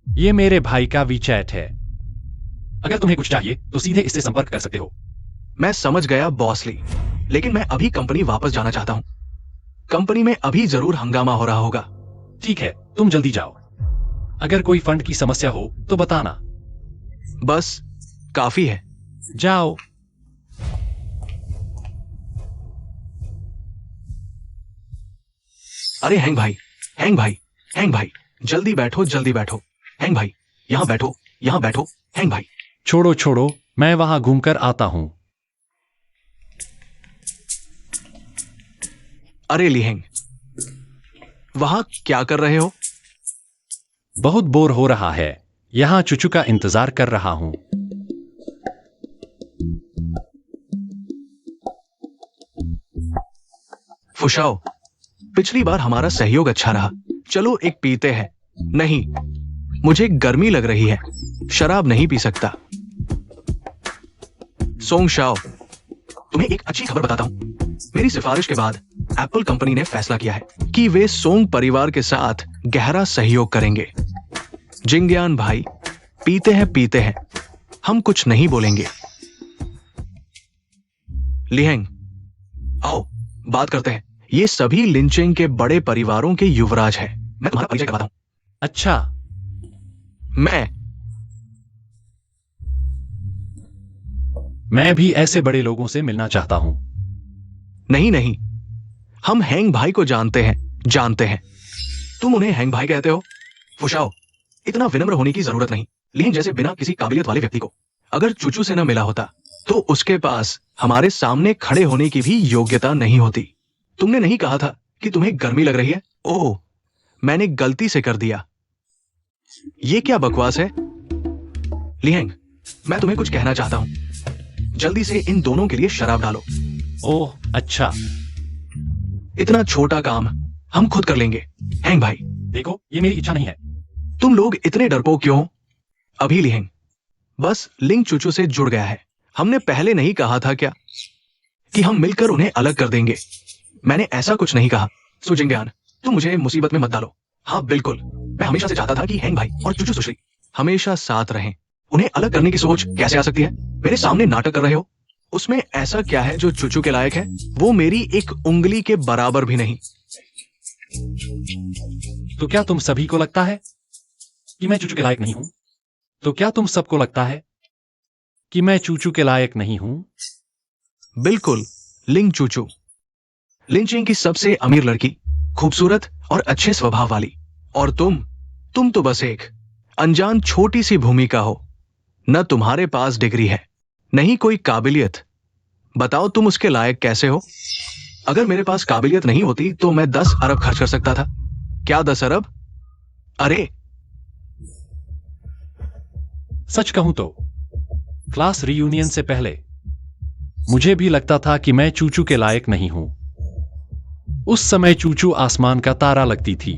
ये मेरे भाई का वीचैट है। अगर तुम्हें कुछ चाहिए तो सीधे इससे संपर्क कर सकते हो। मैं समझ गया बॉसली, लेकिन मैं अभी कंपनी वापस जाना चाहता हूं। कंपनी में अभी जरूर हंगामा हो रहा होगा। ठीक है, तुम जल्दी जाओ। अगर कोई फंड की समस्या हो तो बताना। बस काफी है। जाओ। अरे हैंग भाई, हैंग भाई, हैंग भाई, जल्दी बैठो, जल्दी बैठो। हैंग भाई, यहाँ बैठो, यहाँ बैठो। हैंग भाई, छोड़ो छोड़ो, मैं वहां घूमकर आता हूं। अरे लीहेंग, वहां क्या कर रहे हो? बहुत बोर हो रहा है, यहां चुचू का इंतजार कर रहा हूं। फुशाओ, पिछली बार हमारा सहयोग अच्छा रहा, चलो एक पीते हैं। नहीं, मुझे गर्मी लग रही है, शराब नहीं पी सकता। सोंग शाओ, तुम्हें एक अच्छी खबर बताता हूं। मेरी सिफारिश के बाद एप्पल कंपनी ने फैसला किया है कि वे सोंग परिवार के साथ गहरा सहयोग करेंगे। जिंगयान भाई, पीते हैं, हम कुछ नहीं बोलेंगे। लिहेंग, आओ बात करते हैं। ये सभी लिंचिंग के बड़े परिवारों के युवराज हैं। मैं तुम्हारा परिचय करवाता हूं। अच्छा, मैं भी ऐसे बड़े लोगों से मिलना चाहता हूं। नहीं, हम हैंग भाई को जानते हैं। तुम उन्हें हैंग भाई कहते हो? फुशाओ, इतना विनम्र होने की जरूरत नहीं। लेकिन जैसे बिना किसी काबिलियत वाले व्यक्ति को अगर चुचू से न मिला होता तो उसके पास हमारे सामने खड़े होने की भी योग्यता नहीं होती। तुमने नहीं कहा था कि तुम्हें गर्मी लग रही है? ओह, मैंने गलती से कर दिया। ये क्या बकवास है? लिहेंग, मैं तुम्हें कुछ कहना चाहता हूं। जल्दी से इन दोनों के लिए शराब डालो। ओह अच्छा, इतना छोटा काम हम खुद कर लेंगे। हैंग भाई, देखो ये मेरी इच्छा नहीं है। तुम लोग इतने डरपोक क्यों? अभी लिहेंग बस लिंग चुचू से जुड़ गया है। हमने पहले नहीं कहा था क्या कि हम मिलकर उन्हें अलग कर देंगे? मैंने ऐसा कुछ नहीं कहा। सुजिंग्यान, तुम मुझे मुसीबत में मत डालो। हाँ बिल्कुल, मैं हमेशा से चाहता था कि हैंग भाई और चुचू सुश्री हमेशा साथ रहें। उन्हें अलग करने की सोच कैसे आ सकती है? मेरे सामने नाटक कर रहे हो। उसमें ऐसा क्या है जो चुचू के लायक है? वो मेरी एक उंगली के बराबर भी नहीं। तो क्या तुम सभी को लगता है कि मैं चूचू के लायक नहीं हूं? तो क्या तुम सबको लगता है कि मैं चूचू के लायक नहीं हूं? बिल्कुल, लिंग चूचू, लिंचिंग की सबसे अमीर लड़की, खूबसूरत और अच्छे स्वभाव वाली। और तुम तो बस एक अनजान छोटी सी भूमिका हो। न तुम्हारे पास डिग्री है, नहीं कोई काबिलियत। बताओ तुम उसके लायक कैसे हो? अगर मेरे पास काबिलियत नहीं होती तो मैं 10 अरब खर्च कर सकता था। क्या 10 अरब? अरे सच कहूं तो क्लास रियूनियन से पहले मुझे भी लगता था कि मैं चूचू के लायक नहीं हूं। उस समय चूचू आसमान का तारा लगती थी।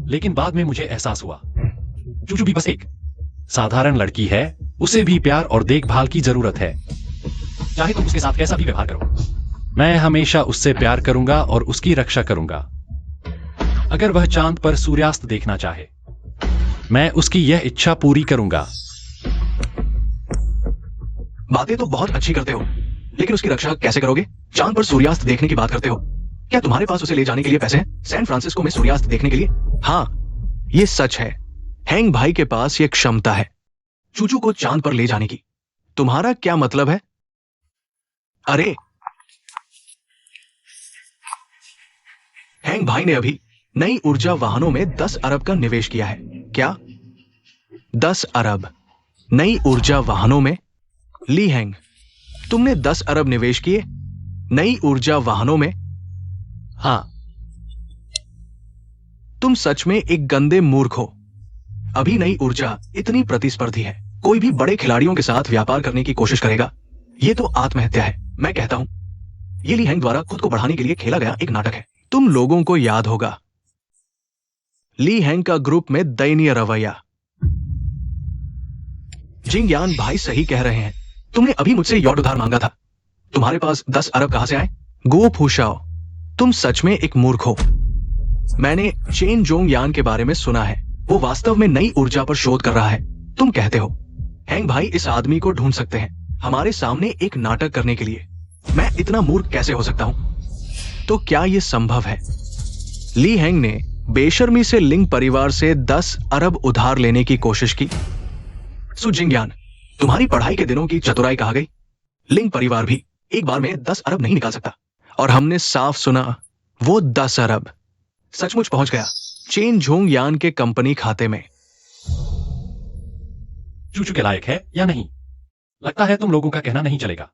लेकिन बाद में मुझे एहसास हुआ चूचू भी बस एक साधारण लड़की है। उसे भी प्यार और देखभाल की जरूरत है। चाहे तुम उसके साथ कैसा भी व्यवहार करो, मैं हमेशा उससे प्यार करूंगा और उसकी रक्षा करूंगा। अगर वह चांद पर सूर्यास्त देखना चाहे, मैं उसकी यह इच्छा पूरी करूंगा। बातें तो बहुत अच्छी करते हो, लेकिन उसकी रक्षा कैसे करोगे? चांद पर सूर्यास्त देखने की बात करते हो। क्या तुम्हारे पास उसे ले जाने के लिए पैसे हैं? सैन फ्रांसिस्को में सूर्यास्त देखने के लिए? हाँ, ये सच है। हैंग भाई के पास ये क्षमता है चूचू को चांद पर ले जाने की। तुम्हारा क्या मतलब है? अरे हैंग भाई ने अभी नई ऊर्जा वाहनों में 10 अरब का निवेश किया है। क्या 10 अरब नई ऊर्जा वाहनों में? ली हैंग, तुमने 10 अरब निवेश किए नई ऊर्जा वाहनों में? हाँ, तुम सच में एक गंदे मूर्ख हो। अभी नई ऊर्जा इतनी प्रतिस्पर्धी है, कोई भी बड़े खिलाड़ियों के साथ व्यापार करने की कोशिश करेगा। यह तो आत्महत्या है। मैं कहता हूं यह ली हैंग द्वारा खुद को बढ़ाने के लिए खेला गया एक नाटक है। तुम लोगों को याद होगा ली हैंग का ग्रुप में दयनीय रवैया। जिंगयान भाई सही कह रहे हैं। तुमने अभी मुझसे यौट उधार मांगा था। तुम्हारे पास 10 अरब कहां से आए? गो फूशाओ, तुम सच में एक मूर्ख हो। मैंने चेन जोंग यान के बारे में सुना है। वो वास्तव में नई ऊर्जा पर शोध कर रहा है। तुम कहते हो हैंग भाई इस आदमी को ढूंढ सकते हैं हमारे सामने एक नाटक करने के लिए। मैं इतना मूर्ख कैसे हो सकता हूं? तो क्या यह संभव है? ली हैंग ने बेशर्मी से लिंग परिवार से 10 अरब उधार लेने की कोशिश की। सुजिंगयान, तुम्हारी पढ़ाई के दिनों की चतुराई कहा गई। लिंग परिवार भी एक बार में 10 अरब नहीं निकाल सकता। और हमने साफ सुना वो 10 अरब सचमुच पहुंच गया चेन झोंग यान के कंपनी खाते में। चूचू के लायक है या नहीं? लगता है तुम लोगों का कहना नहीं चलेगा,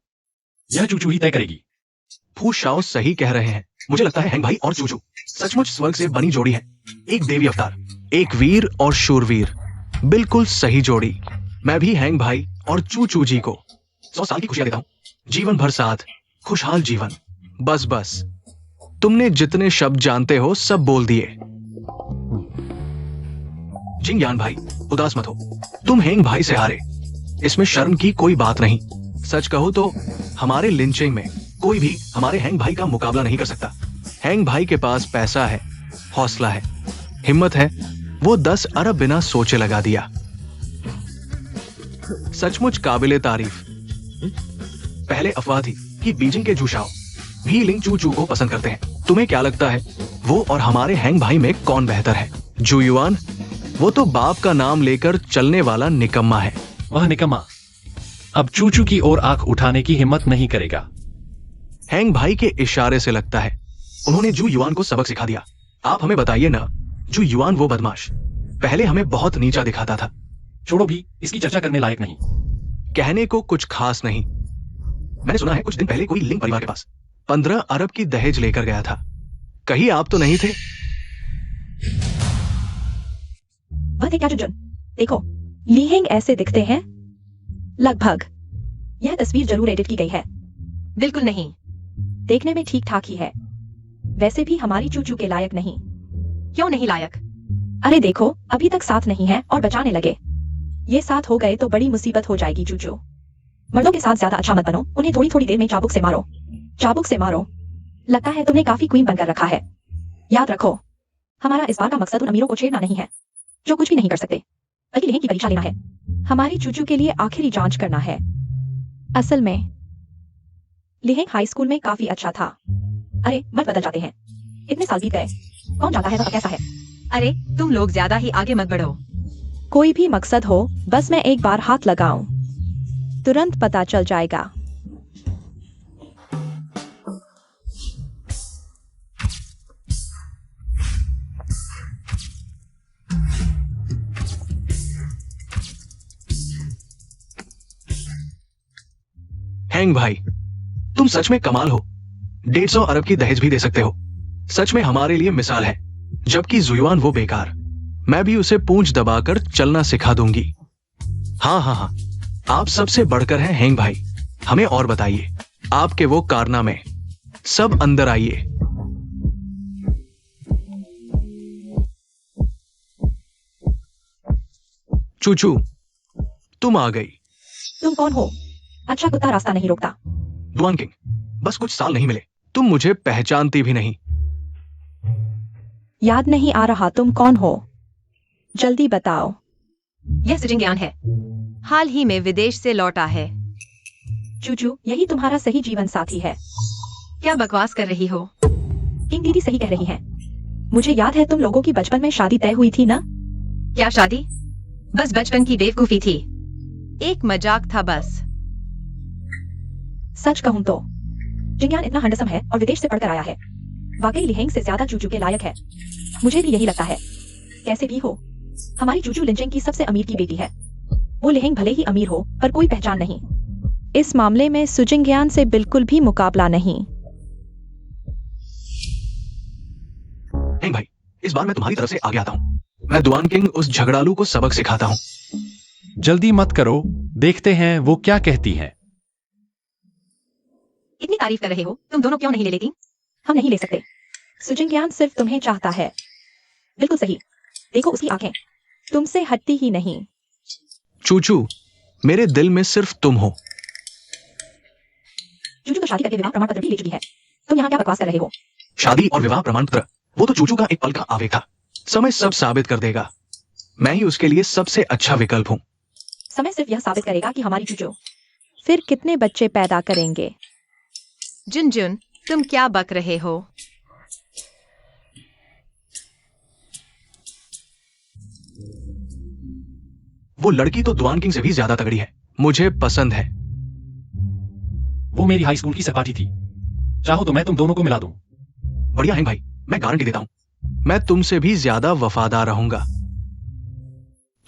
यह चूचू ही तय करेगी। फू शाओ सही कह रहे हैं। मुझे लगता है हैंग भाई और चूचू सचमुच स्वर्ग से बनी जोड़ी है। एक देवी अवतार, एक वीर और शूरवीर, बिल्कुल सही जोड़ी। मैं भी हैंग भाई और चूचू जी को 100 साल की खुशियां देता हूं, जीवन भर साथ, खुशहाल जीवन। बस बस, तुमने जितने शब्द जानते हो सब बोल दिए। जिंग यान भाई, उदास मत हो, तुम हैंग भाई से हारे, इसमें शर्म की कोई बात नहीं। सच कहो तो हमारे लिंचिंग में कोई भी हमारे हैंग भाई का मुकाबला नहीं कर सकता। हैंग भाई के पास पैसा है, हौसला है, हिम्मत है। वो 10 अरब बिना सोचे लगा दिया। सचमुच काबिले तारीफ। पहले अफवाह थी कि बीजिंग के जूशाओ भी लिंग चूचू को पसंद करते हैं। तुम्हें क्या लगता है वो और हमारे हैंग भाई में कौन बेहतर है? जू युआन, वो तो बाप का नाम लेकर चलने वाला निकम्मा है। वह निकम्मा अब चूचू की ओर आंख उठाने की हिम्मत नहीं करेगा। हैंग भाई के इशारे से लगता है उन्होंने जू युआन को सबक सिखा दिया। आप हमें बताइए ना, जू युआन वो बदमाश पहले हमें बहुत नीचा दिखाता था। छोड़ो भी, इसकी चर्चा करने लायक नहीं। कहने को कुछ खास नहीं। मैंने सुना है कुछ दिन पहले कोई लिंग परिवार के पास 15 अरब की दहेज लेकर गया था। कहीं आप तो नहीं थे? वह थे क्या जुन? देखो, लीहेंग ऐसे दिखते हैं लगभग। यह तस्वीर जरूर एडिट की गई है। बिल्कुल नहीं। देखने में ठीक ठाक ही है, वैसे भी हमारी चूचू के लायक नहीं। क्यों नहीं लायक? अरे देखो, अभी तक साथ नहीं है और बचाने लगे। ये साथ हो गए तो बड़ी मुसीबत हो जाएगी चूचू। मर्दों के साथ ज्यादा अच्छा मत बनो, उन्हें थोड़ी थोड़ी देर में चाबुक से मारो। चाबुक से मारो। लगता है तुमने काफी क्वीन बनकर रखा है। याद रखो, हमारा इस बार का मकसद उन अमीरों को छेड़ना नहीं है जो कुछ भी नहीं कर सकते, बल्कि लिहेंग की परीक्षा लेना है। हमारी चूचू के लिए आखिरी जांच करना है। असल में लिहेंग हाई स्कूल में काफी अच्छा था। अरे मत बदल जाते हैं, इतने साल बीत गए, कौन जानता है वह कैसा है। अरे तुम लोग ज्यादा ही आगे मत बढ़ो। कोई भी मकसद हो, बस मैं एक बार हाथ लगाऊं, तुरंत पता चल जाएगा। हैंग भाई, तुम सच में कमाल हो। 150 अरब की दहेज भी दे सकते हो। सच में हमारे लिए मिसाल है। जबकि जुयुआन वो बेकार, मैं भी उसे पूंछ दबाकर चलना सिखा दूंगी। हाँ हाँ हाँ, आप सबसे बढ़कर हैं हैंग भाई। हमें और बताइए आपके वो कारनामे। सब अंदर आइए। चूचू, तुम आ गई। तुम कौन हो? अच्छा कुत्ता रास्ता नहीं रोकता। दुआन किंग, बस कुछ साल नहीं मिले, तुम मुझे पहचानती भी नहीं। याद नहीं आ रहा तुम कौन हो? जल्दी बताओ। यह सुजिंग ज्ञान है, हाल ही में विदेश से लौटा है। चूचू, यही तुम्हारा सही जीवन साथी है। क्या बकवास कर रही हो? किंग दीदी सही कह रही है। मुझे याद है तुम लोगों की बचपन में शादी तय हुई थी ना? क्या शादी? बस बचपन की बेवकूफी थी, एक मजाक था बस। सच कहूं तो जिंगयान इतना हैंडसम है और विदेश से पढ़कर आया है। वाकई लिहेंग से ज्यादा चूचू के लायक है। मुझे भी यही लगता है। कैसे भी हो, हमारी चूचू लिंचिंग की सबसे अमीर की बेटी है। वो लिहेंग भले ही अमीर हो, पर कोई पहचान नहीं। इस मामले में सुजिंगयान से बिल्कुल भी मुकाबला नहीं। हैंग भाई, इस बार मैं तुम्हारी तरफ से आगे आता हूँ। मैं दुआन किंग उस झगड़ालू को सबक सिखाता हूँ। जल्दी मत करो, देखते हैं वो क्या कहती है। इतनी तारीफ कर रहे हो, तुम दोनों क्यों नहीं ले लेती? हम नहीं ले सकते। सुजिंगयान सिर्फ तुम्हें चाहता है। बिल्कुल सही। देखो उसकी आंखें, तुमसे हटती ही नहीं। चूचू, मेरे दिल में सिर्फ तुम हो। चूचू तो शादी करके विवाह प्रमाण पत्र भी ले चुकी है। तुम यहाँ क्या बकवास कर रहे हो? शादी और विवाह प्रमाण पत्र, वो तो चूचू का एक पल का आवेग था। समय सब साबित कर देगा। मैं ही उसके लिए सबसे अच्छा विकल्प हूँ। समय सिर्फ यह साबित करेगा कि हमारी चूचू फिर कितने बच्चे पैदा करेंगे। जुन जुन, तुम क्या बक रहे हो? वो लड़की तो दुआन किंग से भी ज्यादा तगड़ी है। मुझे पसंद है। वो मेरी हाई स्कूल की सहपाठी थी। चाहो तो मैं तुम दोनों को मिला दूं। बढ़िया है भाई, मैं गारंटी देता हूँ मैं तुमसे भी ज्यादा वफादार रहूंगा।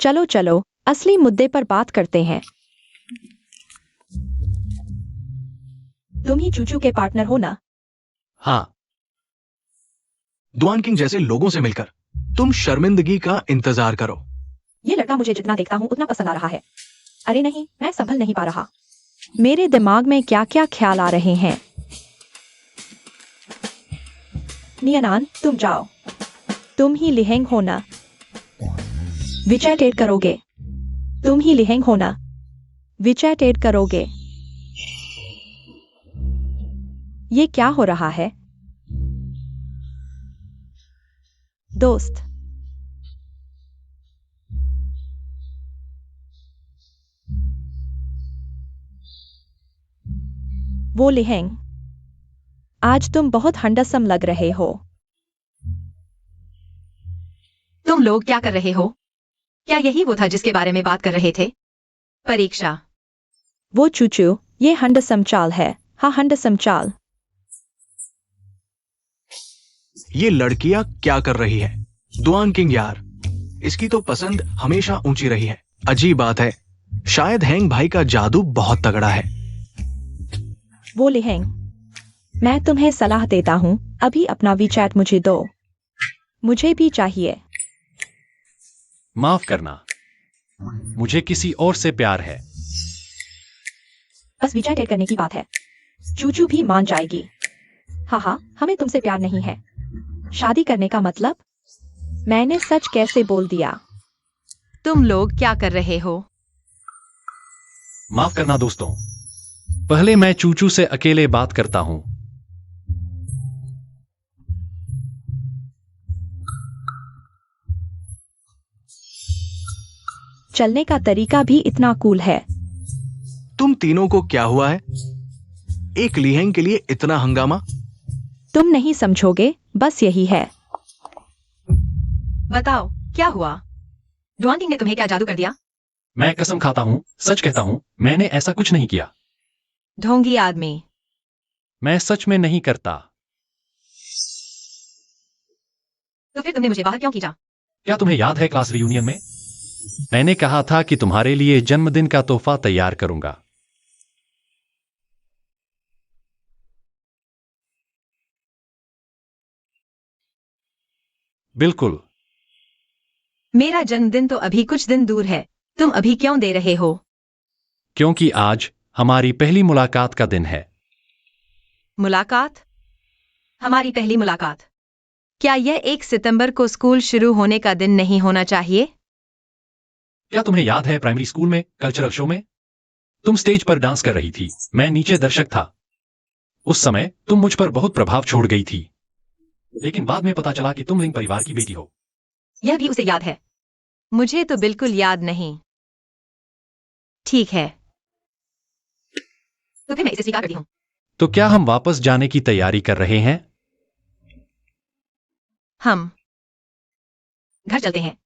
चलो चलो असली मुद्दे पर बात करते हैं। तुम ही चूचू के पार्टनर हो ना? हाँ, दुआन किंग जैसे लोगों से मिलकर तुम शर्मिंदगी का इंतजार करो। ये लड़का मुझे जितना देखता हूँ उतना पसंद आ रहा है। अरे नहीं, मैं संभल नहीं पा रहा। मेरे दिमाग में क्या क्या ख्याल आ रहे हैं। नियनान, तुम जाओ। तुम ही लिहेंग हो ना? विचार डेट करोगे? तुम ही लिहेंग हो ना? विचार डेट करोगे? ये क्या हो रहा है? दोस्त, वो लिहेंग, आज तुम बहुत हंडसम लग रहे हो। तुम लोग क्या कर रहे हो? क्या यही वो था जिसके बारे में बात कर रहे थे? परीक्षा। वो चूचू, ये हंडसम चाल है। हाँ, हंडसम चाल। ये लड़कियां क्या कर रही है? दुआन किंग यार, इसकी तो पसंद हमेशा ऊंची रही है। अजीब बात है, शायद हैंग भाई का जादू बहुत तगड़ा है। वो लिहेंग, मैं तुम्हें सलाह देता हूँ, अभी अपना वीचैट मुझे दो। मुझे भी चाहिए। माफ करना, मुझे किसी और से प्यार है। बस वीचैट ऐड करने की बात है, चूचू भी मान जाएगी। हाँ, हमें तुमसे प्यार नहीं है। शादी करने का मतलब? मैंने सच कैसे बोल दिया? तुम लोग क्या कर रहे हो? माफ करना दोस्तों, पहले मैं चूचू से अकेले बात करता हूं। चलने का तरीका भी इतना कूल है। तुम तीनों को क्या हुआ है? एक लिहेंग के लिए इतना हंगामा? तुम नहीं समझोगे, बस यही है। बताओ क्या हुआ? डुआन किंग ने तुम्हें क्या जादू कर दिया? मैं कसम खाता हूं, सच कहता हूं, मैंने ऐसा कुछ नहीं किया। ढोंगी आदमी। मैं सच में नहीं करता। तो फिर तुमने मुझे बाहर क्यों खींचा? क्या तुम्हें याद है क्लास रियूनियन में मैंने कहा था कि तुम्हारे लिए जन्मदिन का तोहफा तैयार करूंगा? बिल्कुल। मेरा जन्मदिन तो अभी कुछ दिन दूर है, तुम अभी क्यों दे रहे हो? क्योंकि आज हमारी पहली मुलाकात का दिन है। मुलाकात? हमारी पहली मुलाकात? क्या यह 1 सितंबर को स्कूल शुरू होने का दिन नहीं होना चाहिए? क्या तुम्हें याद है प्राइमरी स्कूल में कल्चरल शो में तुम स्टेज पर डांस कर रही थी, मैं नीचे दर्शक था। उस समय तुम मुझ पर बहुत प्रभाव छोड़ गई थी, लेकिन बाद में पता चला कि तुम लिंग परिवार की बेटी हो। यह भी उसे याद है? मुझे तो बिल्कुल याद नहीं। ठीक है, तो फिर मैं इसे स्वीकार करती हूँ। तो क्या हम वापस जाने की तैयारी कर रहे हैं? हम घर चलते हैं।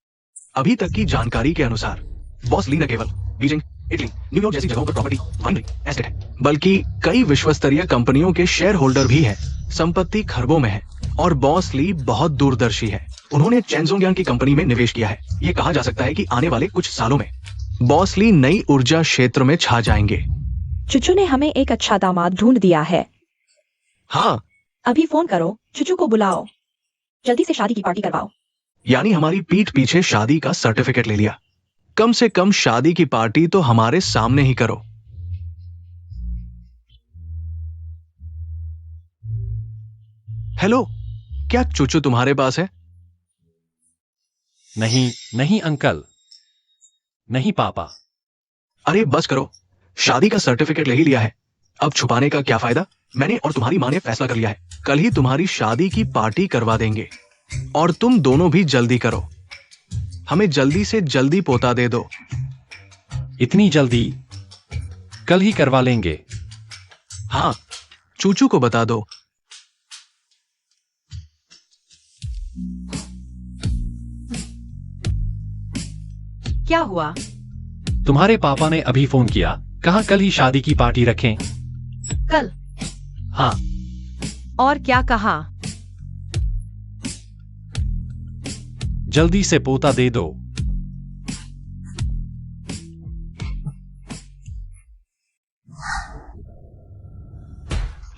अभी तक की जानकारी के अनुसार बॉस ली न केवल बीजिंग, इटली, न्यूयॉर्क जैसी जगहों पर प्रॉपर्टी, फंड, एस्टेट है, बल्कि कई विश्वस्तरीय कंपनियों के शेयर होल्डर भी हैं। संपत्ति खरबों में है और बॉस ली बहुत दूरदर्शी है। उन्होंने चेंजोंग्यांग की कंपनी में निवेश किया है। ये कहा जा सकता है कि आने वाले कुछ सालों में बॉस ली नई ऊर्जा क्षेत्र में छा जाएंगे। चुचू ने हमें एक अच्छा दामाद ढूंढ दिया है। हाँ, अभी फोन करो, चुचू को बुलाओ, जल्दी से शादी की पार्टी करवाओ। यानी हमारी पीठ पीछे शादी का सर्टिफिकेट ले लिया। कम से कम शादी की पार्टी तो हमारे सामने ही करो। हेलो, क्या चुचू तुम्हारे पास है? नहीं नहीं अंकल, नहीं पापा। अरे बस करो, शादी का सर्टिफिकेट ले ही लिया है, अब छुपाने का क्या फायदा? मैंने और तुम्हारी माँ ने फैसला कर लिया है, कल ही तुम्हारी शादी की पार्टी करवा देंगे। और तुम दोनों भी जल्दी करो, हमें जल्दी से जल्दी पोता दे दो। इतनी जल्दी? कल ही करवा लेंगे। हाँ, चूचू को बता दो। क्या हुआ? तुम्हारे पापा ने अभी फोन किया, कहा कल ही शादी की पार्टी रखें। कल? हाँ। और क्या कहा? जल्दी से पोता दे दो।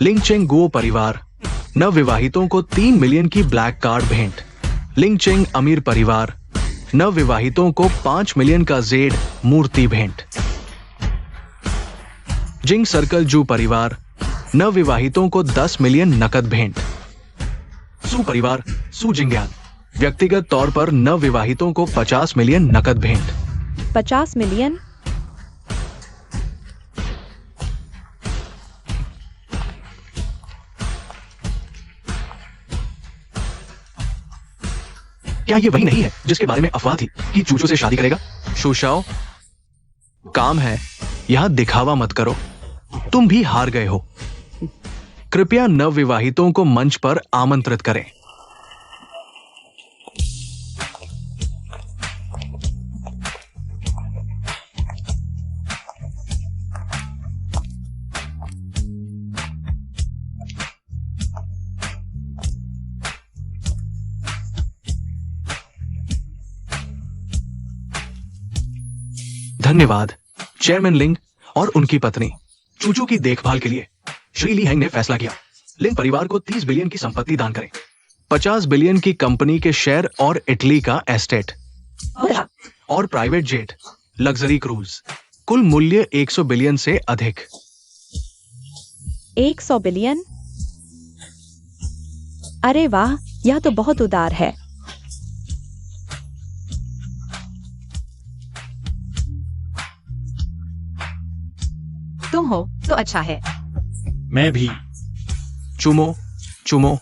लिंगचेंग गुओ परिवार नवविवाहितों को 3 मिलियन की ब्लैक कार्ड भेंट। लिंगचेंग अमीर परिवार नवविवाहितों को 5 मिलियन का जेड मूर्ति भेंट। जिंग सर्कल जू परिवार नवविवाहितों को 10 मिलियन नकद भेंट। सू परिवार सू जिंग्यान व्यक्तिगत तौर पर नवविवाहितों को 50 मिलियन नकद भेंट। 50 मिलियन? क्या ये वही नहीं है जिसके बारे में अफवाह थी कि चूचू से शादी करेगा? शूशाओ, काम है, यहां दिखावा मत करो, तुम भी हार गए हो। कृपया नवविवाहितों को मंच पर आमंत्रित करें। धन्यवाद चेयरमैन लिंग और उनकी पत्नी। चूचू की देखभाल के लिए श्री ली हैंग ने फैसला किया लिंग परिवार को 30 बिलियन की संपत्ति दान करें, 50 बिलियन की कंपनी के शेयर और इटली का एस्टेट और प्राइवेट जेट, लग्जरी क्रूज। कुल मूल्य 100 बिलियन से अधिक। 100 बिलियन? अरे वाह, यह तो बहुत उदार है। तुम हो तो अच्छा है। मैं भी। चुमो चुमो